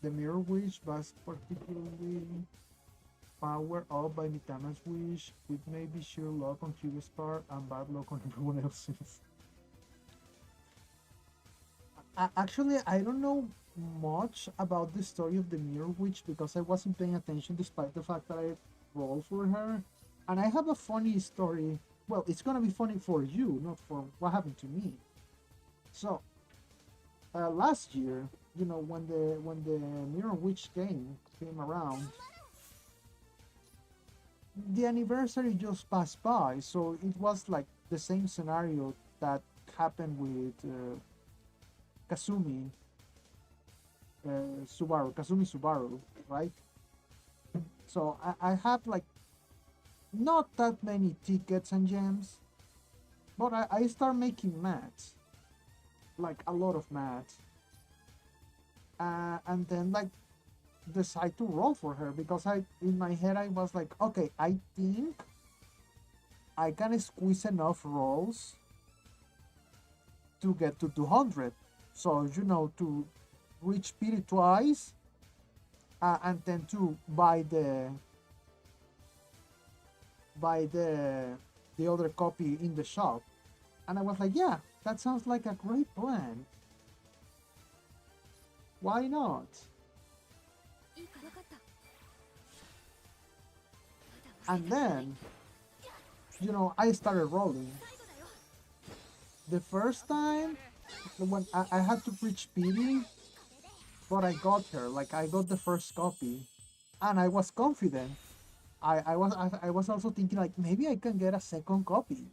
The Mirror Wish was particularly powered up by Mitama's wish, with maybe sheer luck on Kyu's part and bad luck on everyone else's. Actually, I don't know much about the story of the Mirror Witch because I wasn't paying attention despite the fact that I rolled for her. And I have a funny story. Well, it's gonna be funny for you, not for what happened to me. So, last year, you know, when the Mirror Witch came around, the anniversary just passed by, so it was like the same scenario that happened with Kazumi Subaru, right? So I have like not that many tickets and gems, but I start making mats, like a lot of mats, and then like decide to roll for her because I in my head I was like, okay, I think I can squeeze enough rolls to get to 200. So you know, to reach pity twice, and then to buy the other copy in the shop. And I was like, yeah, that sounds like a great plan. Why not? And then, you know, I started rolling. The first time, when I had to reach pity, but I got her. Like I got the first copy, and I was confident. I was also thinking like maybe I can get a second copy,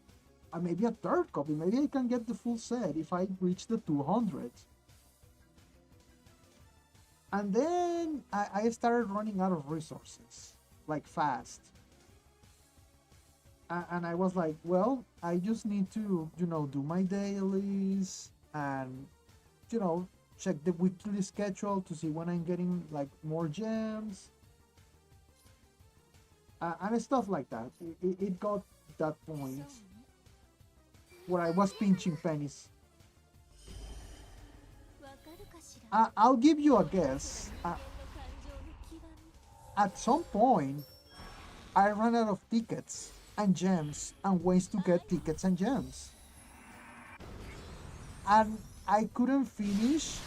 and maybe a third copy. Maybe I can get the full set if I reach the 200. And then I started running out of resources, like fast. And I was like, well, I just need to, you know, do my dailies and, you know, check the weekly schedule to see when I'm getting like more gems and stuff like that. It got that point where I was pinching pennies. I'll give you a guess. At some point, I ran out of tickets and gems and ways to get tickets and gems. And I couldn't finish.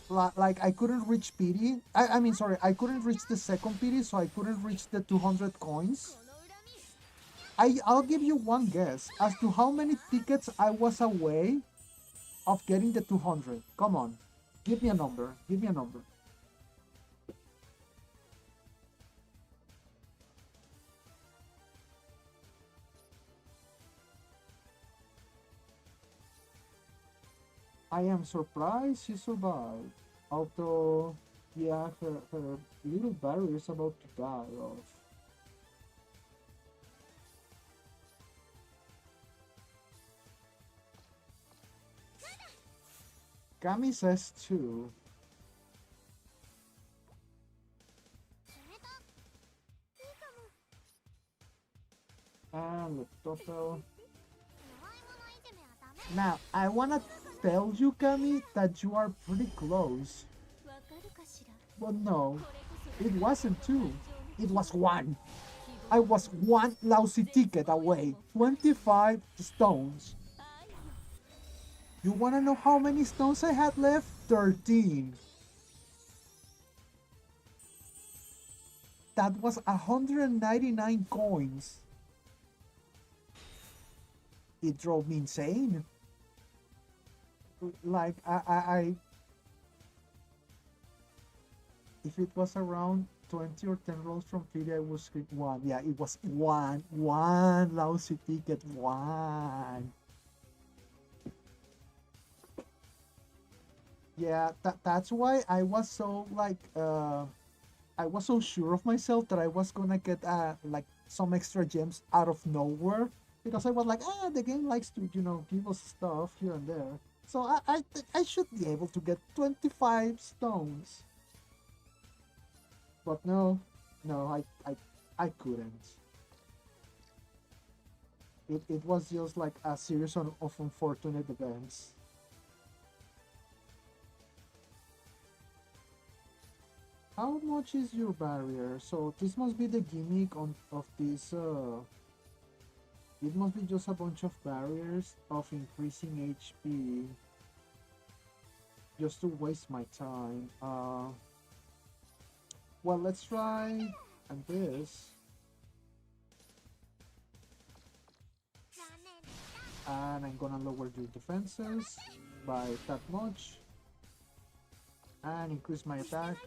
Like I couldn't reach pity. I mean, sorry, I couldn't reach the second pity, so I couldn't reach the 200 coins. I'll give you one guess as to how many tickets I was away of getting the 200. Come on, give me a number. Give me a number. I am surprised she survived. Although, yeah, her little barrier is about to die off. Kami says two. And the total. Now, I wanna tell you, Kami, that you are pretty close. But no, it wasn't two. It was one. I was one lousy ticket away. 25 stones. You wanna know how many stones I had left? 13. That was 199 coins. It drove me insane. Like if it was around 20 or 10 rolls from 50, I would skip one. Yeah, it was one lousy ticket, one. Yeah, that's why I was so like I was so sure of myself that I was gonna get like some extra gems out of nowhere, because I was like, the game likes to give us stuff here and there, so I think I should be able to get 25 stones. But no, no, I couldn't. It was just like a series of unfortunate events. How much is your barrier? So this must be the gimmick of this. It must be just a bunch of barriers of increasing HP, just to waste my time. Well, let's try and this, and I'm gonna lower your defenses by that much, and increase my attack.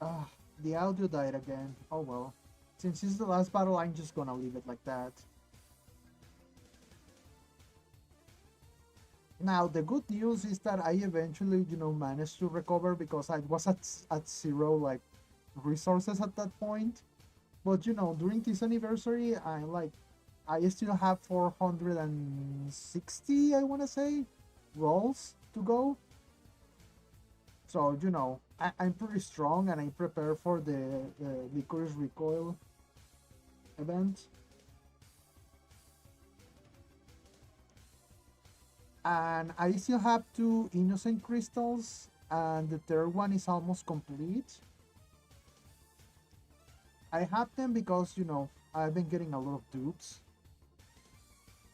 Ah, the audio died again. Oh well. Since it's the last battle, I'm just gonna leave it like that. Now, the good news is that I eventually, managed to recover, because I was at zero, like, resources at that point. But, during this anniversary, I still have 460, I want to say, rolls to go. So, I'm pretty strong, and I prepare for the Licorice Recoil event. And I still have two Innocent Crystals, and the third one is almost complete. I have them because, I've been getting a lot of dupes.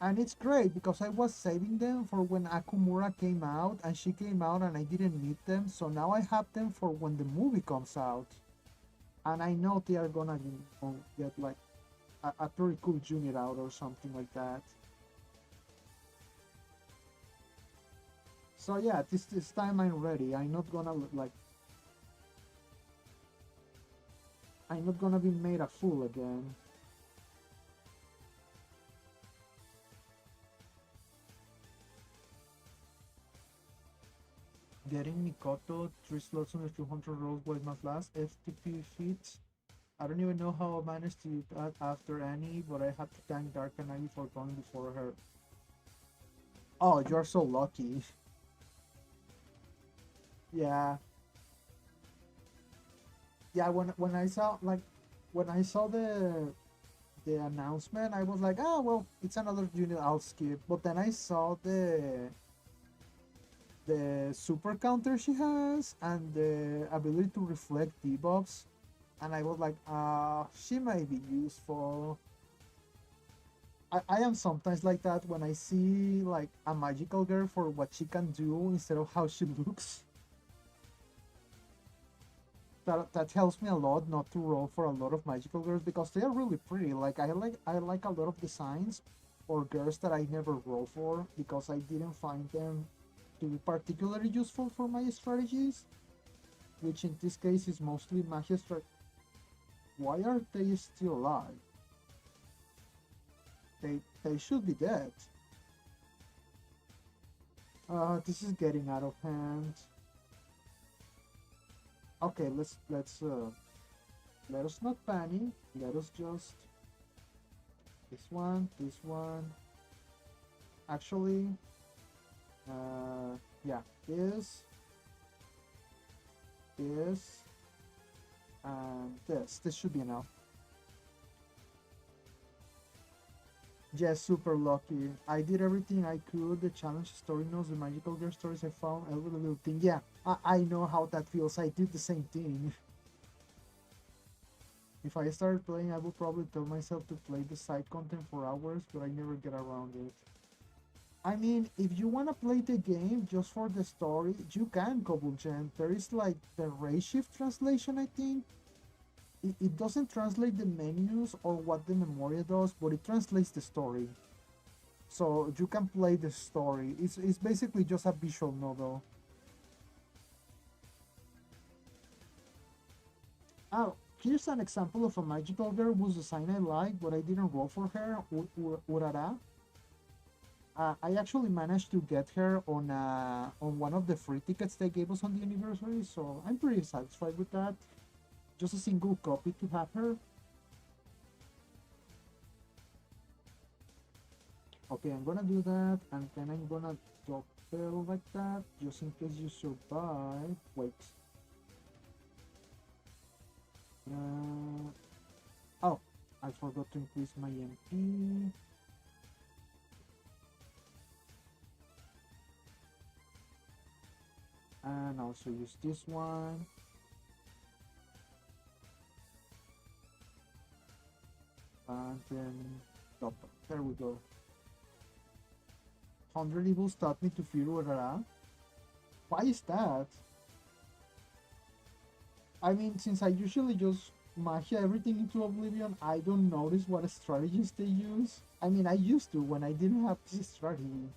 And it's great because I was saving them for when Akumura came out, and she came out and I didn't need them. So now I have them for when the movie comes out. And I know they are gonna get like a pretty cool unit out or something like that. So yeah, this time I'm ready. I'm not gonna be made a fool again. Getting Mikoto 3 slots on the 200 rolls was my last FTP feat. I don't even know how I managed to do that after Annie, but I had to thank Dark Annie for going before her. Oh, you're so lucky. Yeah. Yeah, when I saw the announcement, I was like, oh well, it's another unit I'll skip. But then I saw the super counter she has and the ability to reflect debuffs, and I was like, she might be useful. I am sometimes like that when I see like a magical girl for what she can do instead of how she looks. That helps me a lot not to roll for a lot of magical girls, because they are really pretty. Like I like a lot of designs or girls that I never roll for because I didn't find them to be particularly useful for my strategies, which in this case is mostly magia Why are they still alive? They should be dead. This is getting out of hand. Okay, let us not panic. Let us just this one. Actually, yeah, this, and this. This should be enough. Yes, super lucky. I did everything I could. The challenge story notes, the magical girl stories I found, every little thing. Yeah, I know how that feels. I did the same thing. If I started playing, I would probably tell myself to play the side content for hours, but I never get around it. I mean, if you want to play the game just for the story, you can, Kobulgen. There is like the ray shift translation, I think. It doesn't translate the menus or what the memoria does, but it translates the story. So you can play the story. It's basically just a visual novel. Oh, here's an example of a magical girl whose design I like, but I didn't roll for her, Urara. I actually managed to get her on one of the free tickets they gave us on the anniversary, so I'm pretty satisfied with that. Just a single copy to have her. Okay, I'm gonna do that, and then I'm gonna doppel like that, just in case you survive. Wait. Uh, oh, I forgot to increase my MP. And also use this one. And then doppel. There we go. 100 evils taught me to fear Urara. Why is that? I mean, since I usually just magia everything into oblivion, I don't notice what strategies they use. I mean, I used to when I didn't have this strategy.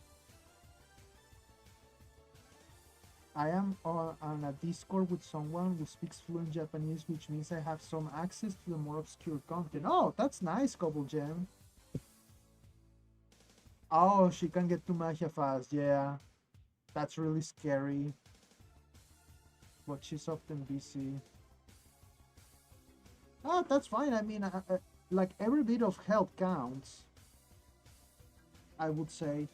I am on a Discord with someone who speaks fluent Japanese, which means I have some access to the more obscure content. Oh, that's nice, Cobble Gem. Oh, she can get to magia fast, yeah. That's really scary. But she's often busy. Oh, that's fine. I mean, like every bit of help counts, I would say.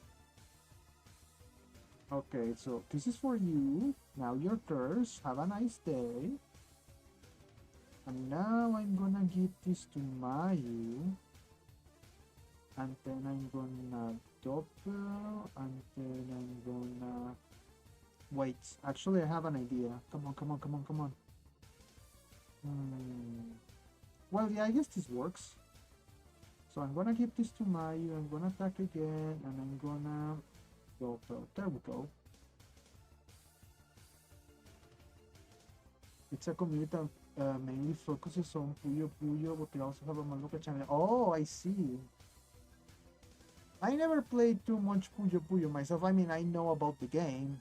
Okay, so this is for you. Now your curse. Have a nice day. And now I'm gonna give this to Mayu. And then I'm gonna doppel. And then I'm gonna... Wait, actually I have an idea. Come on, come on, come on, come on. Well, yeah, I guess this works. So I'm gonna give this to Mayu. I'm gonna attack again. And I'm gonna doppel. There we go. It's a community that mainly focuses on Puyo Puyo, but they also have a Maluka channel. Oh, I see. I never played too much Puyo Puyo myself. I mean, I know about the game,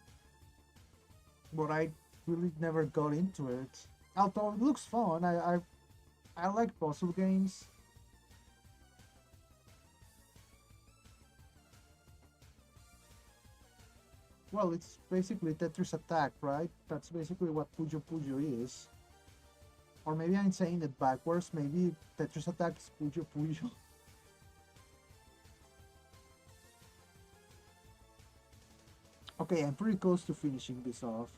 but I really never got into it. Although it looks fun, I like puzzle games. Well, it's basically Tetris Attack, right? That's basically what Puyo Puyo is. Or maybe I'm saying it backwards. Maybe Tetris Attack is Puyo Puyo. Okay, I'm pretty close to finishing this off.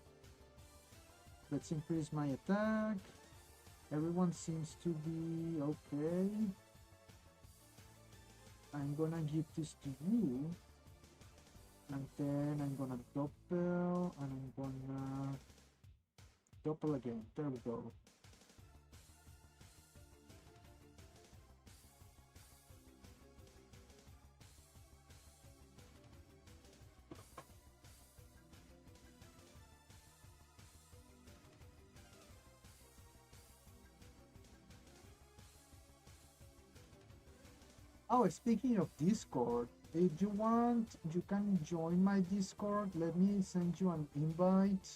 Let's increase my attack. Everyone seems to be okay. I'm gonna give this to you. And then I'm gonna doppel. And I'm gonna doppel again. There we go. Oh, speaking of Discord, if you want, you can join my Discord. Let me send you an invite.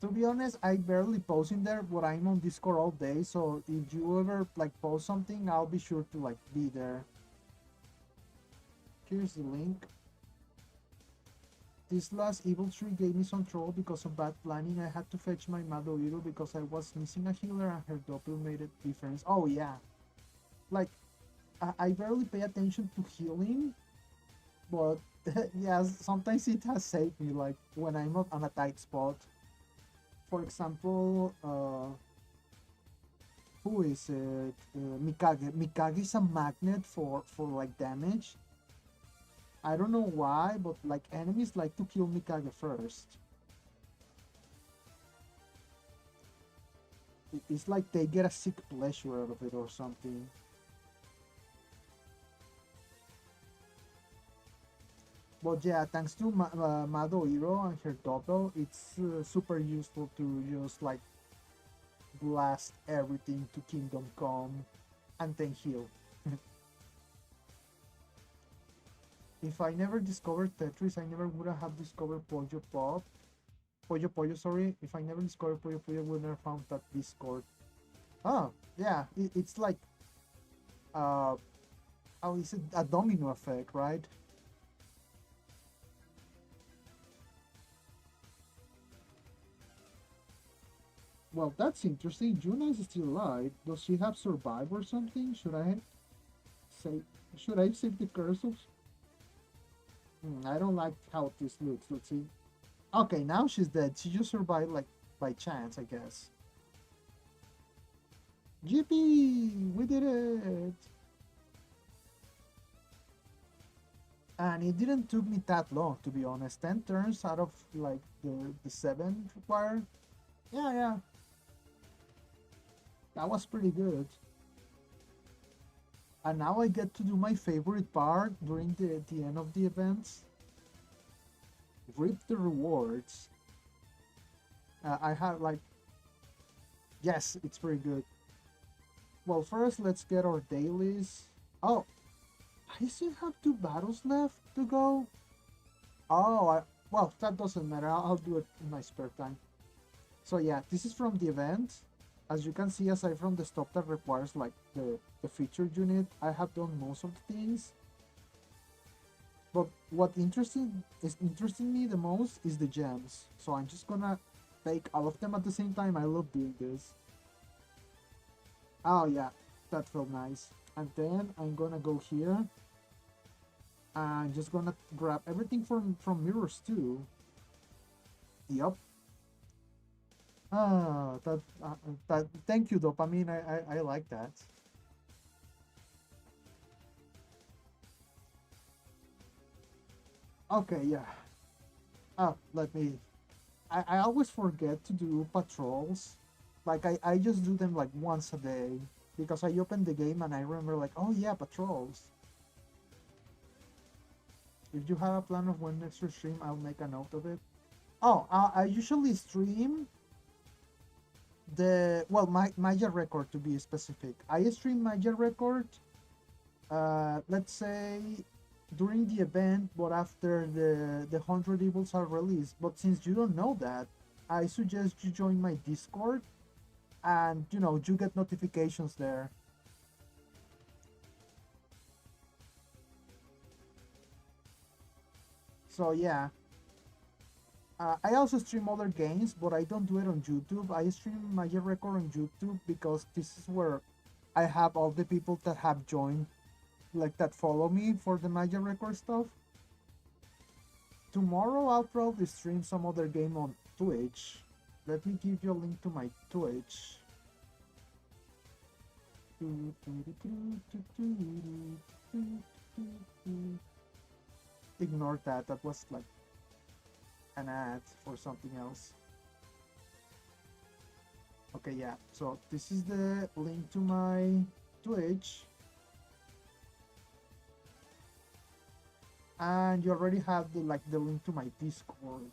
To be honest, I barely post in there, but I'm on Discord all day. So if you ever like post something, I'll be sure to like be there. Here's the link. This last evil tree gave me some trouble because of bad planning. I had to fetch my Madoiro because I was missing a healer and her doppel made a difference. Oh yeah. Like, I barely pay attention to healing, but yeah, sometimes it has saved me, like when I'm not on a tight spot. For example, who is it? Mikage. Mikage is a magnet for like damage. I don't know why, but like enemies like to kill Mikage first. It's like they get a sick pleasure out of it or something. But yeah, thanks to Madoiro and her double, it's super useful to just like blast everything to Kingdom Come and then heal. If I never discovered Tetris, I never would have discovered Poyo Pop. Poyo Poyo, sorry. If I never discovered Poyo Poyo, I would never found that Discord. Oh, yeah, it's like, uh, how is it? A domino effect, right? Well, that's interesting. Juna is still alive. Does she have survived or something? Say, should I save the cursors? I don't like how this looks. Let's see. Okay, now she's dead. She just survived like by chance, I guess. Yippee! We did it! And it didn't took me that long, to be honest. 10 turns out of like the 7 required. Yeah, yeah, that was pretty good. And now I get to do my favorite part during the end of the events. Reap the rewards. I have like, yes, it's pretty good. Well, first let's get our dailies. Oh, I still have 2 battles left to go. Oh, well, that doesn't matter. I'll do it in my spare time. So yeah, this is from the event. As you can see, aside from the stuff that requires like the feature unit, I have done most of the things. But what interesting me the most is the gems. So I'm just gonna take all of them at the same time. I love doing this. Oh yeah, that felt nice. And then I'm gonna go here. I'm just gonna grab everything from mirrors too. Yup. That. Thank you, dopamine. I like that. Okay, yeah. Let me. I always forget to do patrols. Like I just do them like once a day because I open the game and I remember like, oh yeah, patrols. If you have a plan of when next to stream, I'll make a note of it. Oh, I usually stream my Maya record to be specific. I stream Maya record. Let's say during the event, but after the 100 evils are released. But since you don't know that, I suggest you join my Discord, and you get notifications there. So yeah, I also stream other games, but I don't do it on YouTube. I stream Magic Record on YouTube because this is where I have all the people that have joined, like that follow me for the Magic Record stuff. Tomorrow I'll probably stream some other game on Twitch. Let me give you a link to my Twitch. Ignore that. That was like an ad for something else. Okay, yeah. So this is the link to my Twitch. And you already have the link to my Discord.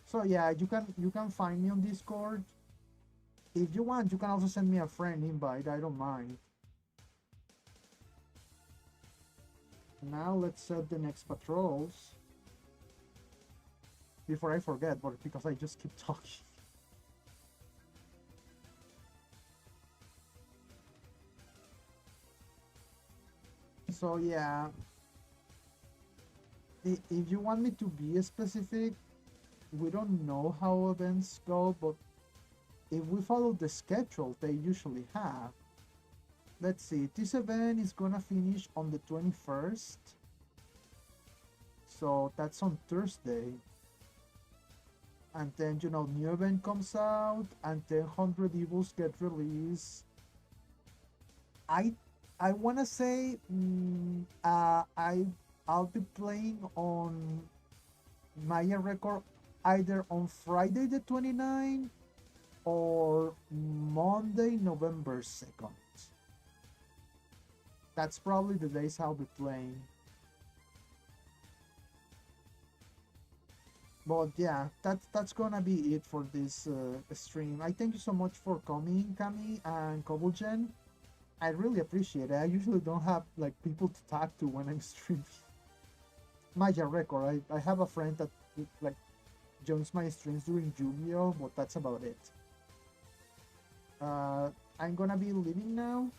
So yeah, you can find me on Discord. If you want, you can also send me a friend invite. I don't mind. Now let's set the next patrols. Before I forget, but because I just keep talking. So yeah, if you want me to be specific, we don't know how events go, but if we follow the schedule they usually have, let's see, this event is gonna finish on the 21st. So that's on Thursday. And then, new event comes out, and then 100 Evils get released. I I wanna say I'll be playing on Maya Record either on Friday the 29th or Monday, November 2nd. That's probably the days I'll be playing. But yeah, that's gonna be it for this stream. I thank you so much for coming, Kami and Kobogen. I really appreciate it. I usually don't have like people to talk to when I'm streaming. Maya Record. I have a friend that like joins my streams during Yu-Gi-Oh, but that's about it. I'm gonna be leaving now.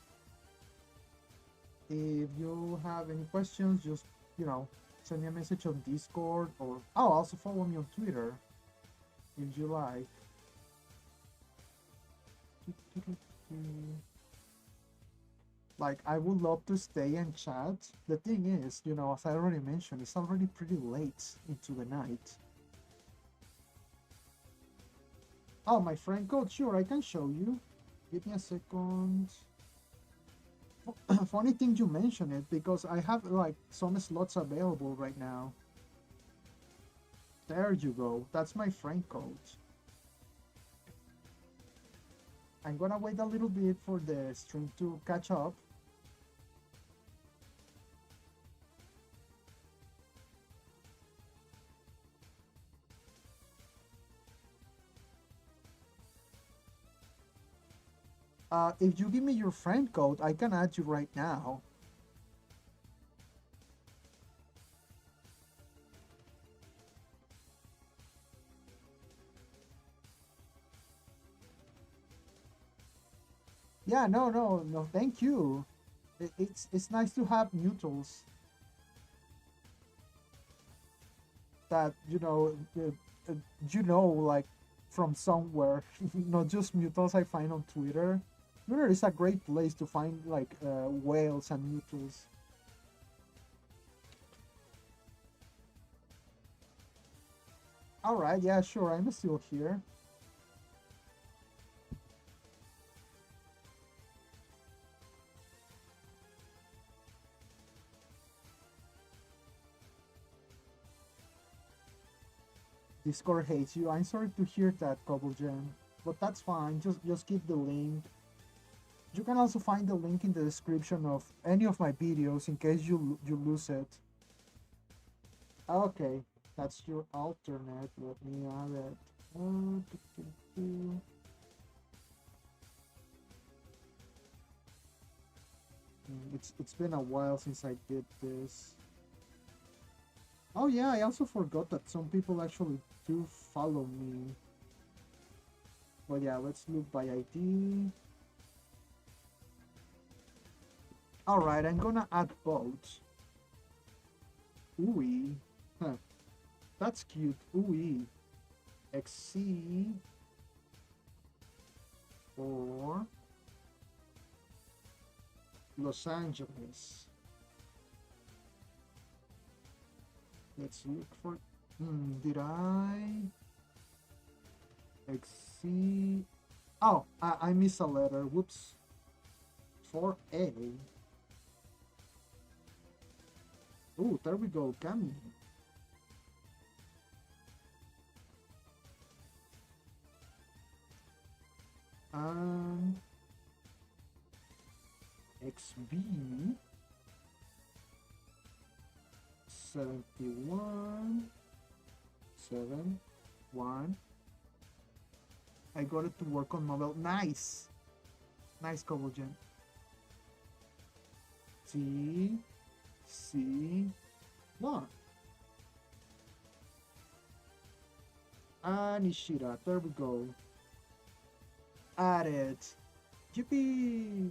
If you have any questions, just send me a message on Discord or also follow me on Twitter if you like. Like I would love to stay and chat. The thing is, as I already mentioned, it's already pretty late into the night. Oh, my friend code, sure, I can show you. Give me a second. Funny thing you mention it because I have like some slots available right now. There you go. That's my friend code. I'm gonna wait a little bit for the stream to catch up. If you give me your friend code, I can add you right now. Yeah, no, thank you. It's nice to have neutrals that like from somewhere, not just neutrals I find on Twitter. Twitter is a great place to find like whales and neutrals. All right, yeah, sure, I'm still here. Discord hates you. I'm sorry to hear that, Cobblegem, but that's fine. Just keep the link. You can also find the link in the description of any of my videos in case you lose it. Okay, that's your alternate. Let me add it. It's been a while since I did this. Oh yeah, I also forgot that some people actually do follow me. But yeah, let's look by ID. Alright, I'm gonna add both. Ooey. Huh. That's cute. Ooey. XC or Los Angeles. Let's look for. Did I XC? Oh, I missed a letter. Whoops. 4A. Oh, there we go. Cami. XB 71 71. I got it to work on mobile. Nice. Nice, Kobogen. C1. Nishida. There we go. Added. Yippee!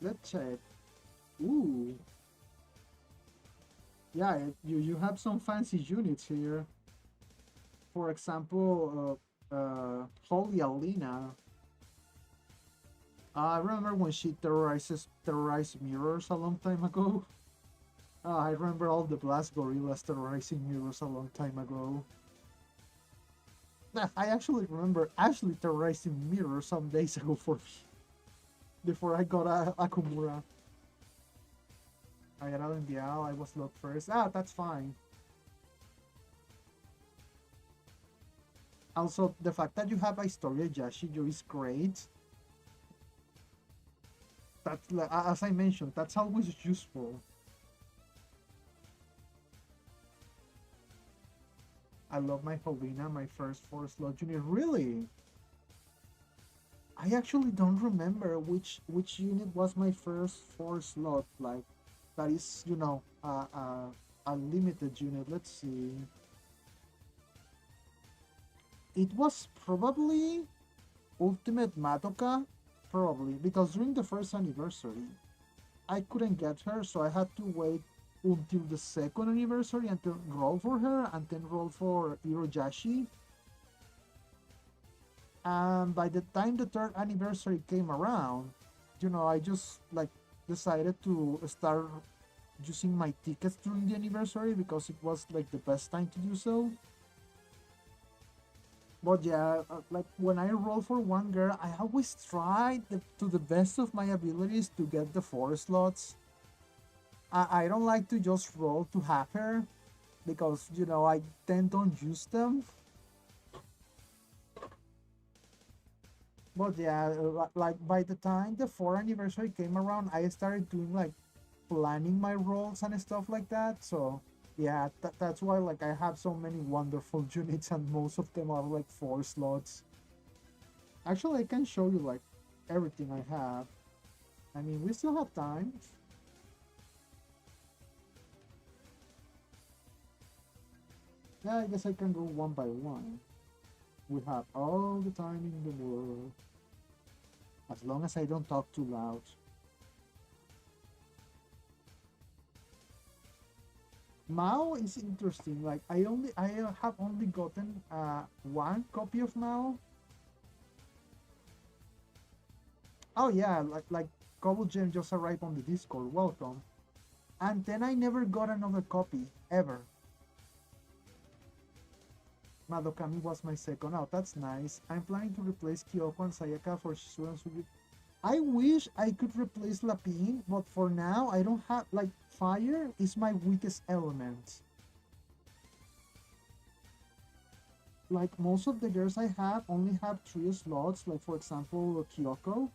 Let's check. Ooh. Yeah, you have some fancy units here. For example, Holy Alina. I remember when she terrorized mirrors a long time ago. I remember all the Blast Gorillas terrorizing mirrors a long time ago. I actually remember Ashley terrorizing mirrors some days ago for me. Before I got Akumura. I got out in the L, I was locked first. That's fine. Also, the fact that you have a Historia Yashiro is great. That's as I mentioned, that's always useful. I love my Helena, my first four slot unit. Really, I actually don't remember which unit was my first four slot. Like that is, a limited unit. Let's see. It was probably Ultimate Madoka, probably because during the first anniversary, I couldn't get her, so I had to wait until the second anniversary and then roll for her and then roll for Iroyashi. And by the time the third anniversary came around, I just like decided to start using my tickets during the anniversary because it was like the best time to do so. But yeah, like when I roll for one girl, I always try to the best of my abilities to get the four slots. I don't like to just roll to have her because I tend don't use them. But yeah, like by the time the fourth anniversary came around, I started doing like planning my rolls and stuff like that. So yeah, that's why like I have so many wonderful units and most of them are like four slots. Actually, I can show you like everything I have. I mean, we still have time. Yeah, I guess I can go one by one. We have all the time in the world. As long as I don't talk too loud. Mao is interesting. Like I have only gotten one copy of Mao. Oh yeah, like Cobble Gem just arrived on the Discord. Welcome. And then I never got another copy ever. Madokami was my second out. That's nice. I'm planning to replace Kyoko and Sayaka for Shizuru and Sugi. I wish I could replace Lapine, but for now I don't have like fire is my weakest element. Like most of the girls I have only have three slots, like for example Kyoko,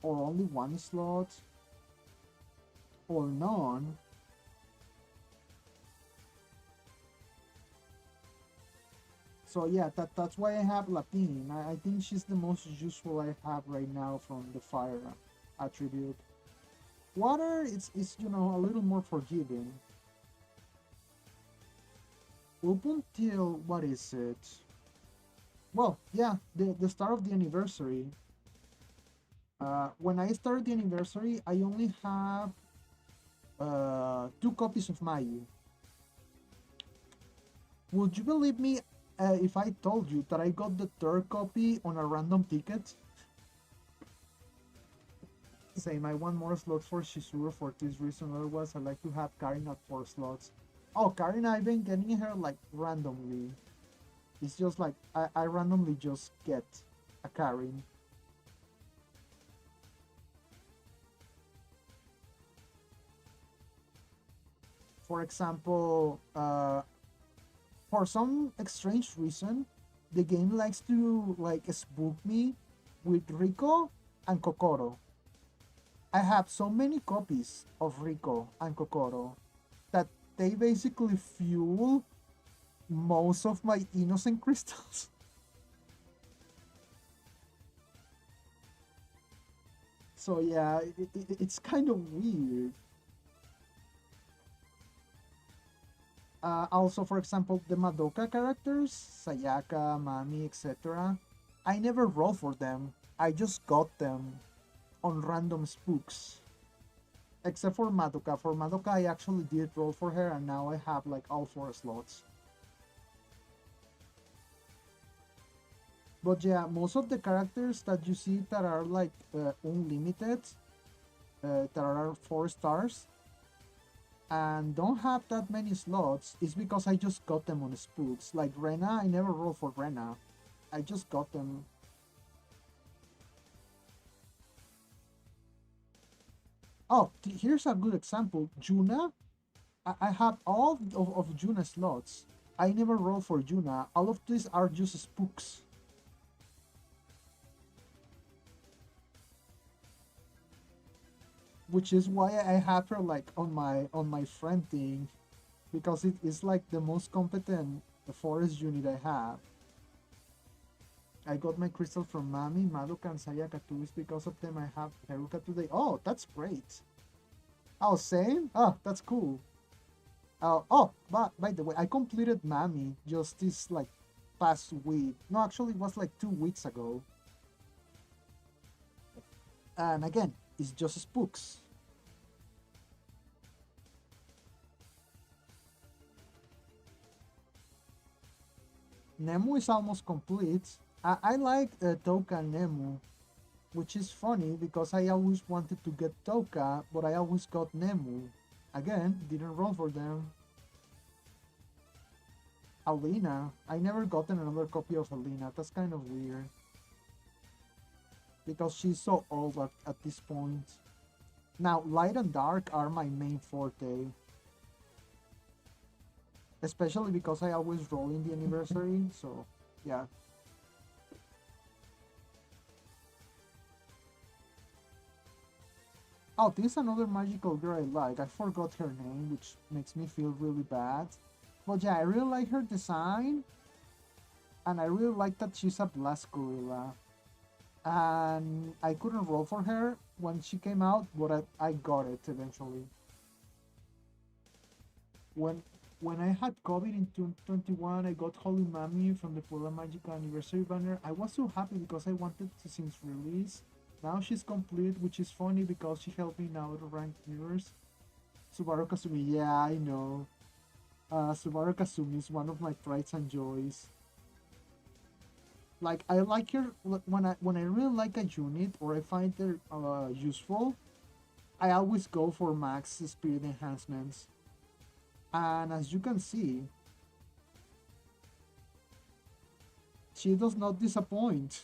or only one slot, or none. So yeah, that's why I have Lapine. I think she's the most useful I have right now from the fire attribute. Water is a little more forgiving. Up until what is it? Well, yeah, the start of the anniversary. When I started the anniversary, I only have two copies of Mayu. Would you believe me if I told you that I got the third copy on a random ticket? Same, I want more slots for Shizuru for this reason. Otherwise, I like to have Karin at 4 slots. Oh, Karin, I've been getting her like randomly. It's just like I randomly just get a Karin. For example, for some strange reason, the game likes to like spook me with Rico and Kokoro. I have so many copies of Rico and Kokoro that they basically fuel most of my innocent crystals. So yeah, it's kind of weird. Also, for example, the Madoka characters, Sayaka, Mami, etc. I never rolled for them. I just got them on random spooks. Except for Madoka. For Madoka, I actually did roll for her, and now I have like all 4 slots. But yeah, most of the characters that you see that are like unlimited, that are 4 stars, and don't have that many slots is because I just got them on spooks. Like Rena, I never rolled for Rena. I just got them. Oh, here's a good example. Juna, I have all of Juna slots. I never roll for Yuna. All of these are just spooks. Which is why I have her like on my friend thing, because it is like the most competent forest unit I have. I got my crystal from Mami, Madoka, and Sayaka too. It's because of them I have Haruka today. Oh, that's great. Oh, same? Oh, that's cool. Oh, but by the way, I completed Mami just this like past week. No, actually, it was like 2 weeks ago. And again, it's just spooks. Nemu is almost complete. I like Toka and Nemu, which is funny because I always wanted to get Toka, but I always got Nemu. Again, didn't roll for them. Alina. I never gotten another copy of Alina. That's kind of weird. Because she's so old at this point. Now, light and dark are my main forte. Especially because I always roll in the anniversary, so yeah. Oh, this is another magical girl I like. I forgot her name, which makes me feel really bad. But yeah, I really like her design, and I really like that she's a blast gorilla. And I couldn't roll for her when she came out, but I got it eventually. When when I had COVID in 2021, I got Holy Mami from the Pura Magica anniversary banner. I was so happy because I wanted to since release. Now she's complete, which is funny because she helped me now to rank mirrors. Subaru Kasumi, yeah, I know. Subaru Kasumi is one of my prides and joys. Like I like her when I really like a unit or I find her useful. I always go for max speed enhancements. And as you can see, she does not disappoint.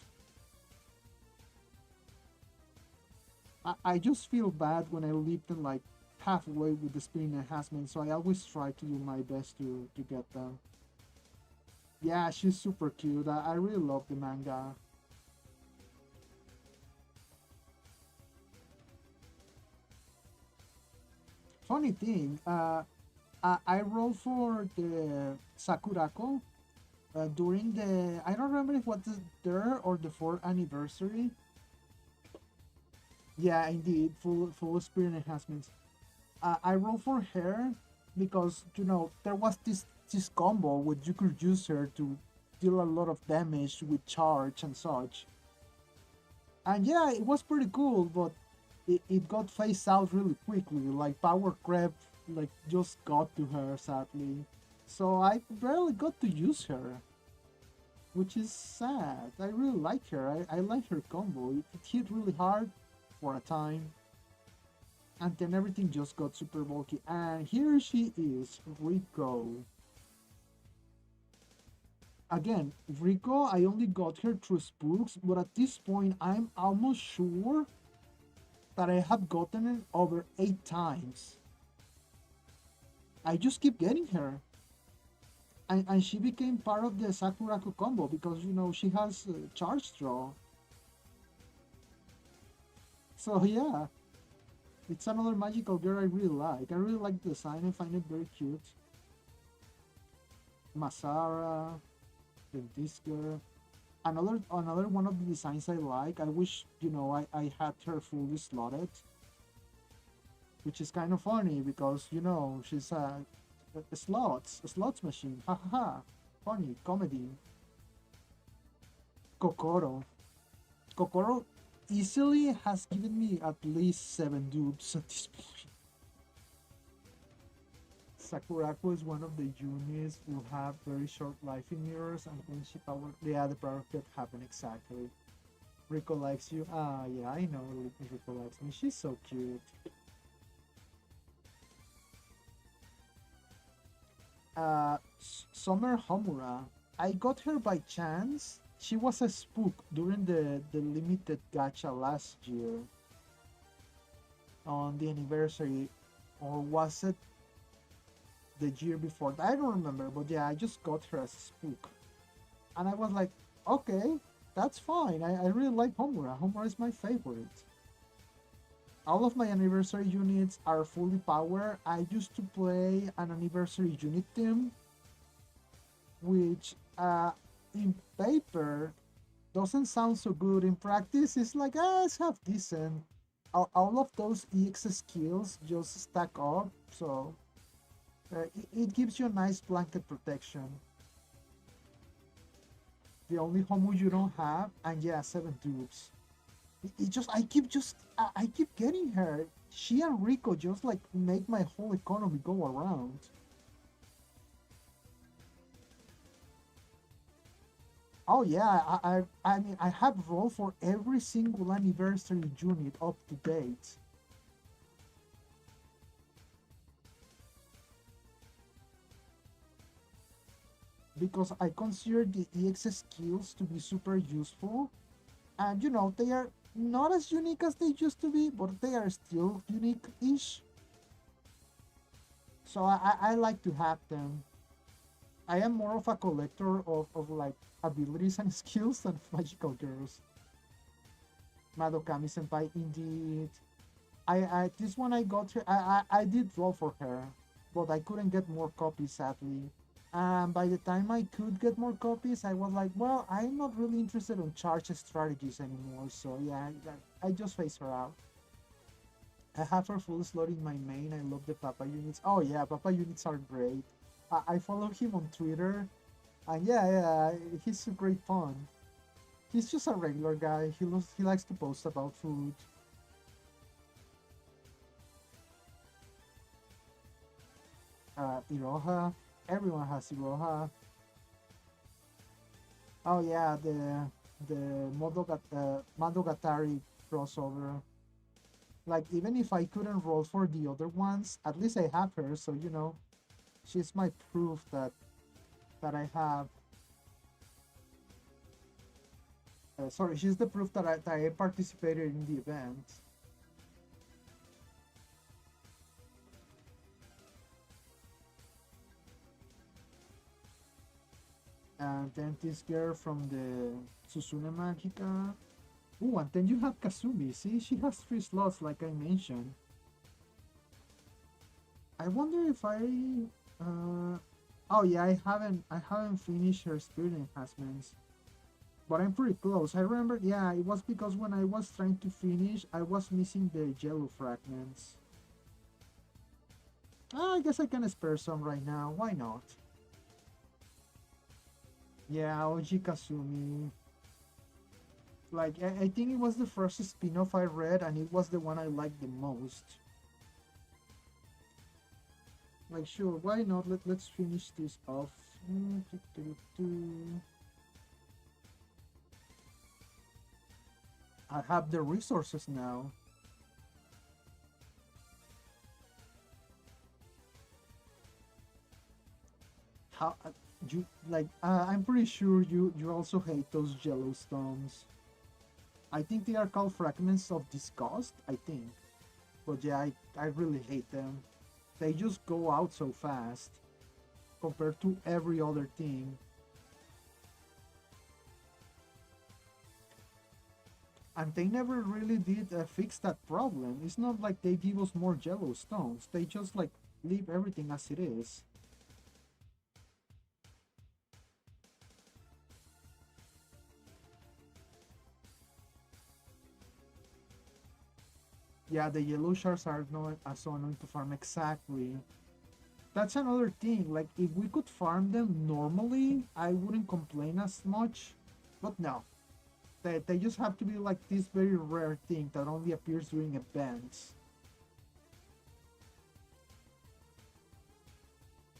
I just feel bad when I leave them like halfway with the speed enhancement, so I always try to do my best to get them. Yeah, she's super cute. I really love the manga. Funny thing, I rolled for the Sakurako during the I don't remember if it was the third or the fourth anniversary. Yeah, indeed, full spirit enhancements. I rolled for her because there was this combo where you could use her to deal a lot of damage with charge and such. And yeah, it was pretty cool, but it got phased out really quickly. Like power creep, like just got to her sadly. So I barely got to use her, which is sad. I really like her. I like her combo. It hit really hard for a time, and then everything just got super bulky. And here she is, Rico. Again, Rico, I only got her through spooks, but at this point, I'm almost sure that I have gotten it over 8 times. I just keep getting her. And she became part of the Sakuraku combo because, she has charge draw. So yeah, it's another magical girl I really like. I really like the design. I find it very cute. Masara, then this girl. Another one of the designs I like. I wish I had her fully slotted, which is kind of funny because she's a slots machine. Ha ha ha! Funny comedy. Kokoro. Kokoro easily has given me at least 7 dupes at this point. Sakurako is one of the units who have very short life in mirrors, and when she power, yeah, the power could happen exactly. Rico likes you. Ah, yeah, I know Rico likes me. She's so cute. Summer Homura. I got her by chance. She was a spook during the limited gacha last year on the anniversary, or was it the year before. I don't remember, but yeah, I just got her as a spook. And I was like, okay, that's fine. I really like Homura. Homura is my favorite. All of my anniversary units are fully powered. I used to play an anniversary unit team, which in paper doesn't sound so good. In practice, it's like, it's half decent. All of those EX skills just stack up, so it gives you a nice blanket protection. The only Homu you don't have, and yeah, 7 dupes. It just I keep getting her. She and Rico just like make my whole economy go around. Oh yeah, I mean I have rolled for every single anniversary unit up to date. Because I consider the EX skills to be super useful. And they are not as unique as they used to be, but they are still unique-ish. So I like to have them. I am more of a collector of like abilities and skills than magical girls. Madokami Senpai, indeed. I this one I got her. I did roll for her, but I couldn't get more copies sadly. And by the time I could get more copies, I was like, well, I'm not really interested in charge strategies anymore. So yeah, I just phased her out. I have her full slot in my main. I love the Papa units. Oh yeah, Papa units are great. I follow him on Twitter, and yeah, he's a great fun. He's just a regular guy. He likes to post about food. Iroha. Everyone has Iroha. Oh yeah, the Monogatari crossover. Like even if I couldn't roll for the other ones, at least I have her. So she's my proof that I have. Sorry, she's the proof that I participated in the event. And then this girl from the Susune Magica. Ooh, and then you have Kasumi. See, she has 3 slots, like I mentioned. I wonder if I. Uh, oh yeah, I haven't finished her spirit enhancements, but I'm pretty close. I remember, yeah, it was because when I was trying to finish, I was missing the yellow fragments. I guess I can spare some right now. Why not? Yeah, Oji Kasumi. Like, I think it was the first spin-off I read, and it was the one I liked the most. Like, sure, why not? Let's finish this off. I have the resources now. How you like? I'm pretty sure you also hate those yellow stones. I think they are called fragments of disgust. I think, but yeah, I really hate them. They just go out so fast compared to every other thing. And they never really did fix that problem. It's not like they give us more yellow stones. They just like leave everything as it is. Yeah, the yellow shards are not as so annoying to farm exactly. That's another thing. Like if we could farm them normally, I wouldn't complain as much. But no, they just have to be like this very rare thing that only appears during events.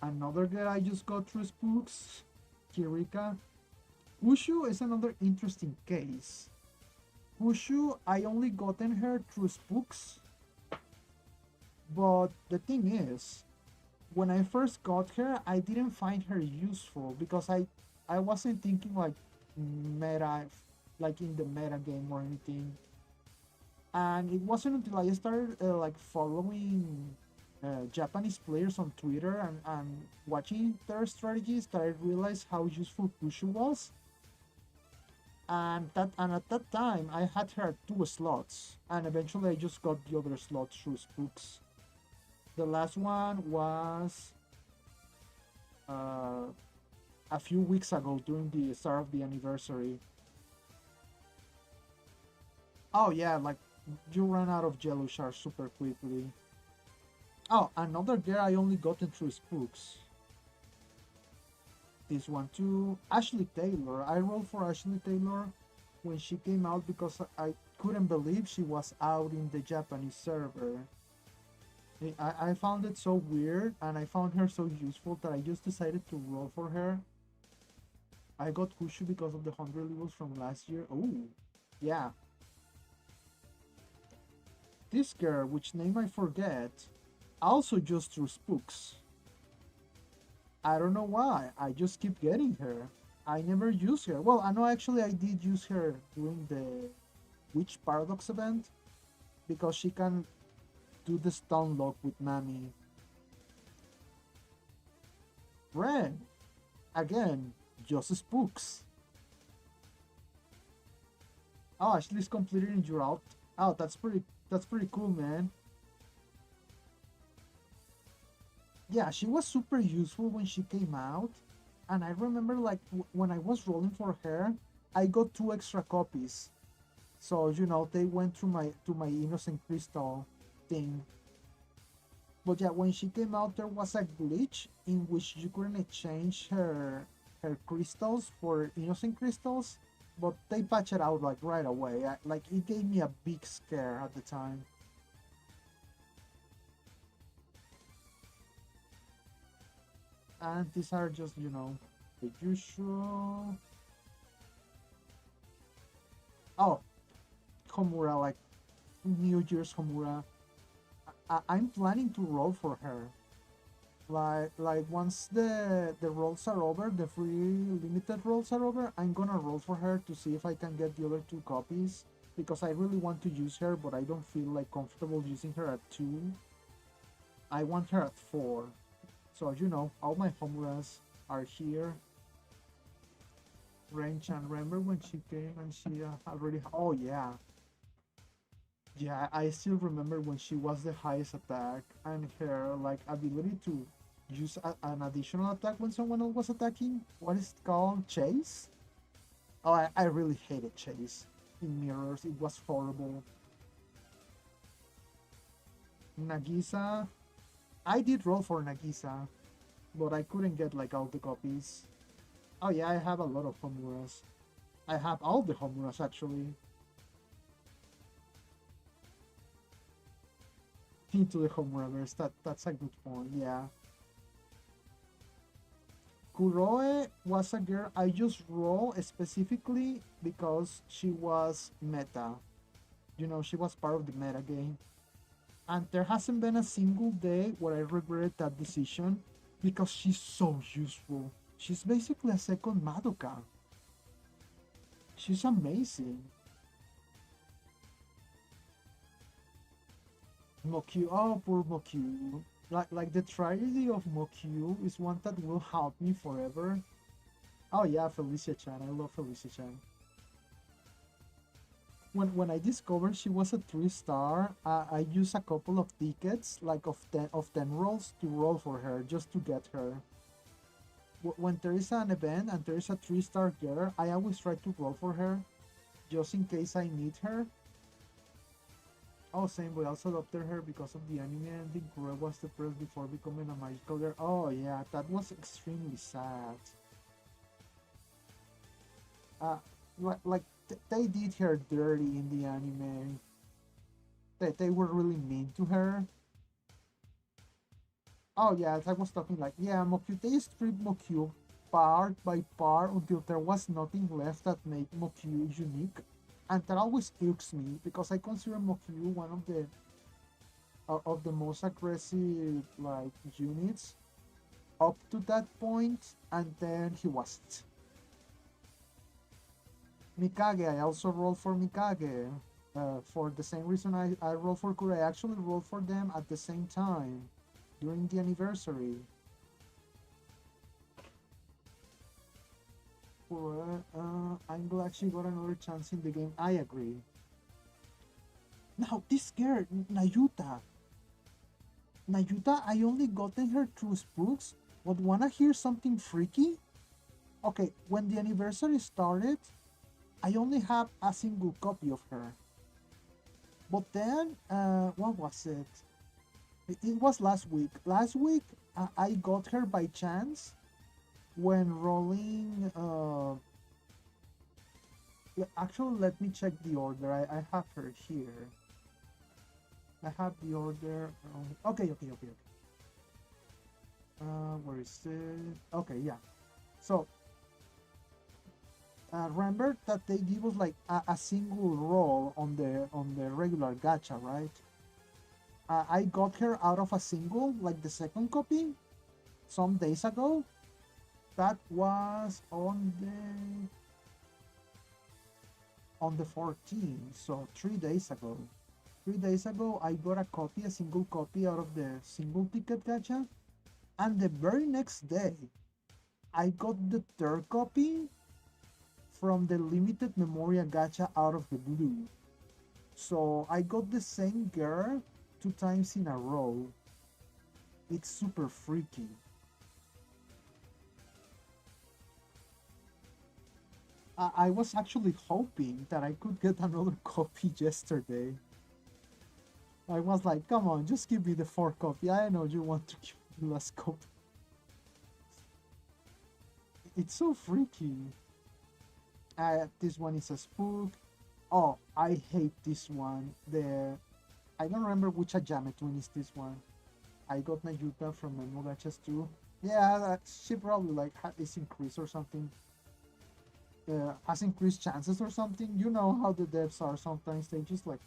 Another that I just got through spooks, Kirika. Ushu is another interesting case. Ushu, I only gotten her through spooks, but the thing is, when I first got her, I didn't find her useful because I wasn't thinking like meta, like in the meta game or anything. And it wasn't until I started like following. Japanese players on Twitter and watching their strategies that I realized how useful Kushu was. And at that time I had her at 2 slots, and eventually I just got the other slots through spooks. The last one was uh, a few weeks ago during the start of the anniversary. Oh yeah, like you run out of yellow shards super quickly. Oh, another gear I only gotten through spooks. This one too. Ashley Taylor. I rolled for Ashley Taylor when she came out because I couldn't believe she was out in the Japanese server. I found it so weird and I found her so useful that I just decided to roll for her. I got Kushu because of the 100 levels from last year. Oh, yeah. This girl, which name I forget, also just through spooks. I don't know why. I just keep getting her. I never use her. Well, I know actually I did use her during the Witch Paradox event because she can do the stun lock with Nami. Ren, again, just spooks. Oh, Ashley's completed in your out. Oh, that's pretty cool, man. Yeah, she was super useful when she came out, and I remember like when I was rolling for her, I got 2 extra copies. So they went through my innocent crystal thing. But yeah, when she came out, there was a glitch in which you couldn't exchange her crystals for innocent crystals. But they patched it out like right away. Like it gave me a big scare at the time. And these are just the usual. Oh, Homura, like New Year's Homura. I'm planning to roll for her. Like once the rolls are over, the free limited rolls are over, I'm gonna roll for her to see if I can get the other 2 copies because I really want to use her, but I don't feel like comfortable using her at 2. I want her at 4. So all my Homuras are here. Renchan, remember when she came and she already? Oh yeah, yeah. I still remember when she was the highest attack and her like ability to use an additional attack when someone else was attacking. What is it called? Chase? Oh, I really hated Chase in mirrors. It was horrible. Nagisa. I did roll for Nagisa, but I couldn't get like all the copies. Oh yeah, I have a lot of Homuras. I have all the Homuras actually. Into the Homuraverse. That's a good point. Yeah. Kuroe was a girl I just roll specifically because she was meta. She was part of the meta game. And there hasn't been a single day where I regret that decision because she's so useful. She's basically a second Madoka. She's amazing. Mokyu, oh poor Mokyu. Like the tragedy of Mokyu is one that will haunt me forever. Oh yeah, Felicia Chan. I love Felicia Chan. When I discovered she was a 3 star, I used a couple of tickets, like of ten rolls, to roll for her just to get her. When there is an event and there is a 3 star girl, I always try to roll for her, just in case I need her. Oh, same. We also adopted her because of the anime ending. Kuro was depressed before becoming a magical girl. Oh yeah, that was extremely sad. Uh, they did her dirty in the anime. They were really mean to her. Oh yeah, as I was talking like, yeah, Mokyu, they stripped Mokyu part by part until there was nothing left that made Mokyu unique. And that always irks me because I consider Mokyu one of the most aggressive like units up to that point, and then he wasn't. Mikage, I also rolled for Mikage. For the same reason I rolled for Kure. I actually rolled for them at the same time. during the anniversary. I'm glad she got another chance in the game. I agree. Now, this girl, Nayuta, I only gotten her through spooks, but wanna hear something freaky? Okay, when the anniversary started, I only have a single copy of her. But then, what was it? It was last week. Last week, I got her by chance when rolling. Actually, let me check the order. I have her here. I have the order. Okay. Where is it? Okay, yeah. So, remember that they give us like a single roll on the regular gacha, right? I got her out of a single, like the second copy, some days ago. That was on the 14th, so 3 days ago. 3 days ago, I got a single copy out of the single ticket gacha, and the very next day, I got the third copy from the limited memoria gacha out of the blue. So I got the same girl 2 times in a row. It's super freaky. I was actually hoping that I could get another copy yesterday. I was like, come on, just give me the fourth copy. I know you want to give me the last copy. It's so freaky. This one is a spook. Oh, I hate this one. I don't remember which Ajame twin is this one. I got Nayuta from my Mugachas too. Yeah, she probably like is increased or something. Has increased chances or something. You know how the devs are. Sometimes they just like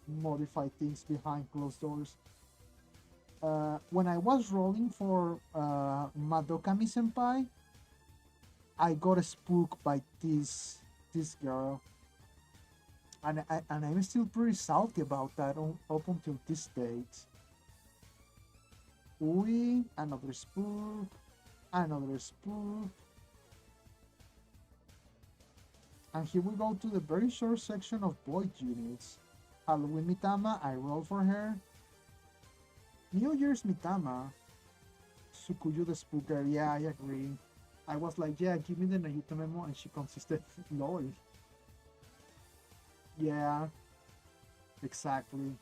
modify things behind closed doors. When I was rolling for Madokami Senpai, I got spooked by this girl, and I'm still pretty salty about that up until this date. Ui, another spook, another spook. And here we go to the very short section of boy units. Halloween Mitama, I roll for her. New Year's Mitama, Sukuyu the Spooker, yeah, I agree. I was like, yeah, give me the Nayuta memo, and she consisted lol. Yeah, exactly.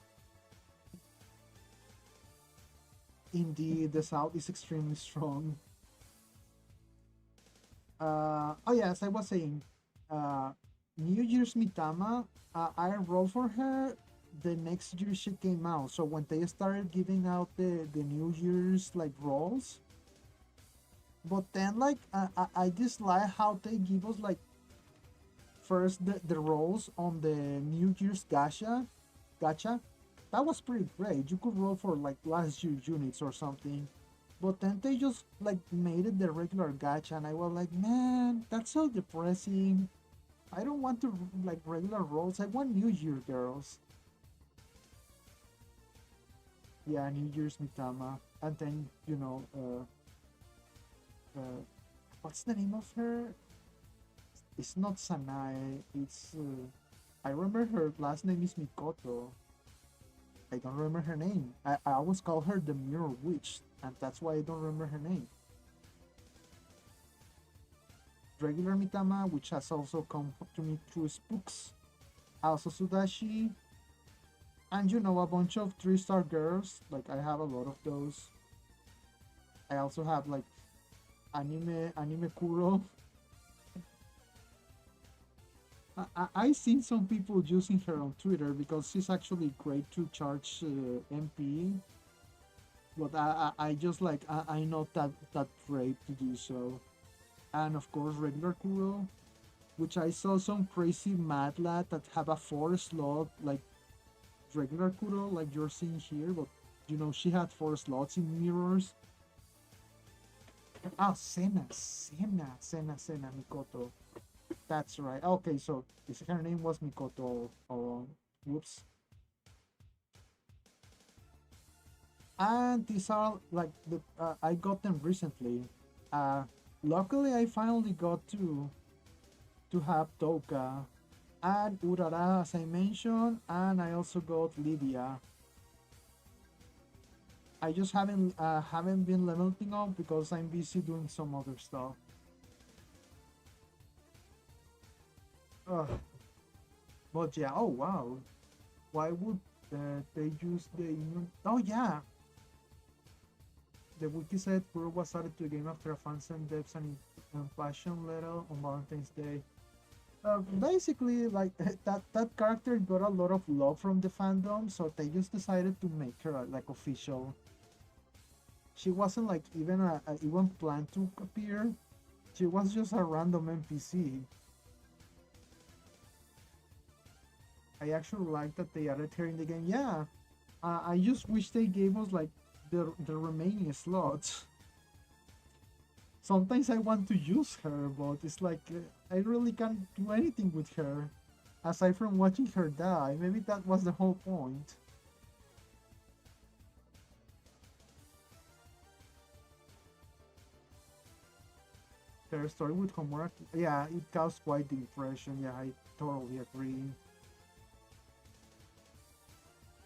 Indeed, the South is extremely strong. Oh yeah, as I was saying, uh, New Year's Mitama, I rolled for her the next year she came out. So when they started giving out the New Year's like rolls, but then like I dislike how they give us like first the rolls on the New Year's gacha. That was pretty great. You could roll for like last year units or something. But then they just like made it the regular gacha, and I was like, man, that's so depressing. I don't want to like regular rolls. I want New Year girls. Yeah, New Year's Mitama, and then what's the name of her? It's not Sanae. It's I remember her last name is Mikoto. I don't remember her name. I always call her the Mirror Witch, and that's why I don't remember her name. Regular Mitama, which has also come to me through spooks. Also Sudashi, and a bunch of 3-star girls. Like I have a lot of those. I also have like anime Kuro. I seen some people using her on Twitter because she's actually great to charge MP. But I just like I not that great to do so. And of course regular Kuro, which I saw some crazy mad lad that have a 4 slot like regular Kuro like you're seeing here, but she had 4 slots in mirrors. Ah, Sena Mikoto. That's right. Okay, so her name was Mikoto. Whoops. And these are like the I got them recently. Uh, Luckily, I finally got to have Toka and Urara, as I mentioned, and I also got Lydia. I just haven't been leveling up because I'm busy doing some other stuff. Ugh. But yeah, oh wow, why would they use the Oh yeah, the wiki said Kuro was added to the game after a fan sent devs and fashion letter on Valentine's Day. Basically, like that character got a lot of love from the fandom, so they just decided to make her like official. She wasn't like even planned to appear. She was just a random NPC. I actually like that they added her in the game. Yeah, I just wish they gave us like the remaining slots. Sometimes I want to use her, but it's like I really can't do anything with her aside from watching her die. Maybe that was the whole point. Her story with Homura, yeah, it caused quite the impression. Yeah, I totally agree.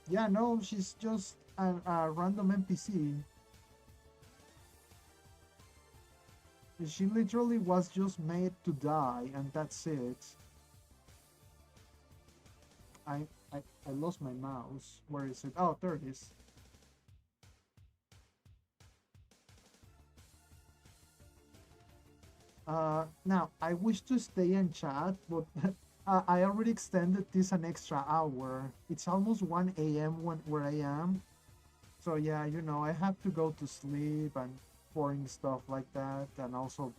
Yeah, no, she's just a random NPC. She literally was just made to die, and that's it. I, I lost my mouse. Where is it? Oh, there it is. Now, I wish to stay and chat, but I already extended this an extra hour. It's almost 1 a.m. Where I am. So yeah, I have to go to sleep and boring stuff like that. And also,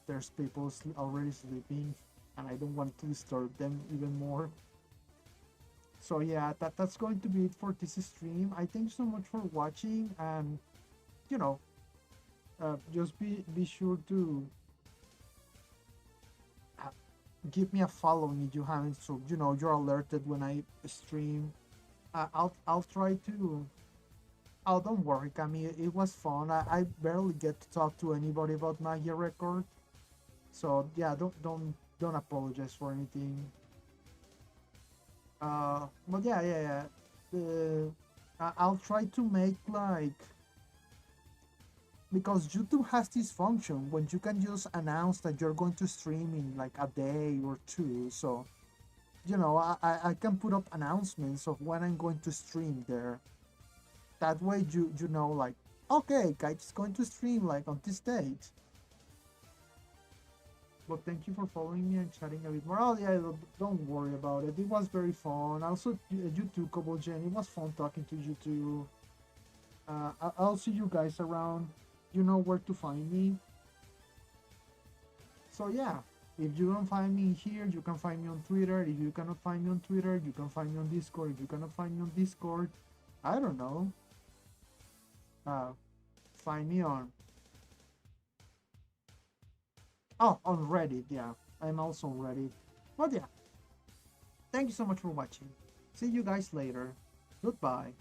there's people already sleeping, and I don't want to disturb them even more. So yeah, that's going to be it for this stream. I thank you so much for watching, and you know, just be sure to uh, give me a following if you haven't, so you're alerted when I stream. I'll try to. Oh, don't worry, Camille. It was fun. I barely get to talk to anybody about Magia Record, so yeah, don't apologize for anything. But yeah. I'll try to make like because YouTube has this function when you can just announce that you're going to stream in like a day or two. So I can put up announcements of when I'm going to stream there. That way you know like okay, guys, it's going to stream like on this date. But thank you for following me and chatting a bit more. Oh yeah, don't worry about it. It was very fun. Also, you too, Kobo Jen. It was fun talking to you too. I'll see you guys around. You know where to find me. So yeah, if you don't find me here, you can find me on Twitter. If you cannot find me on Twitter, you can find me on Discord. If you cannot find me on Discord, I don't know. Uh, Find me on on Reddit. Yeah, I'm also on Reddit. But yeah, thank you so much for watching. See you guys later. Goodbye.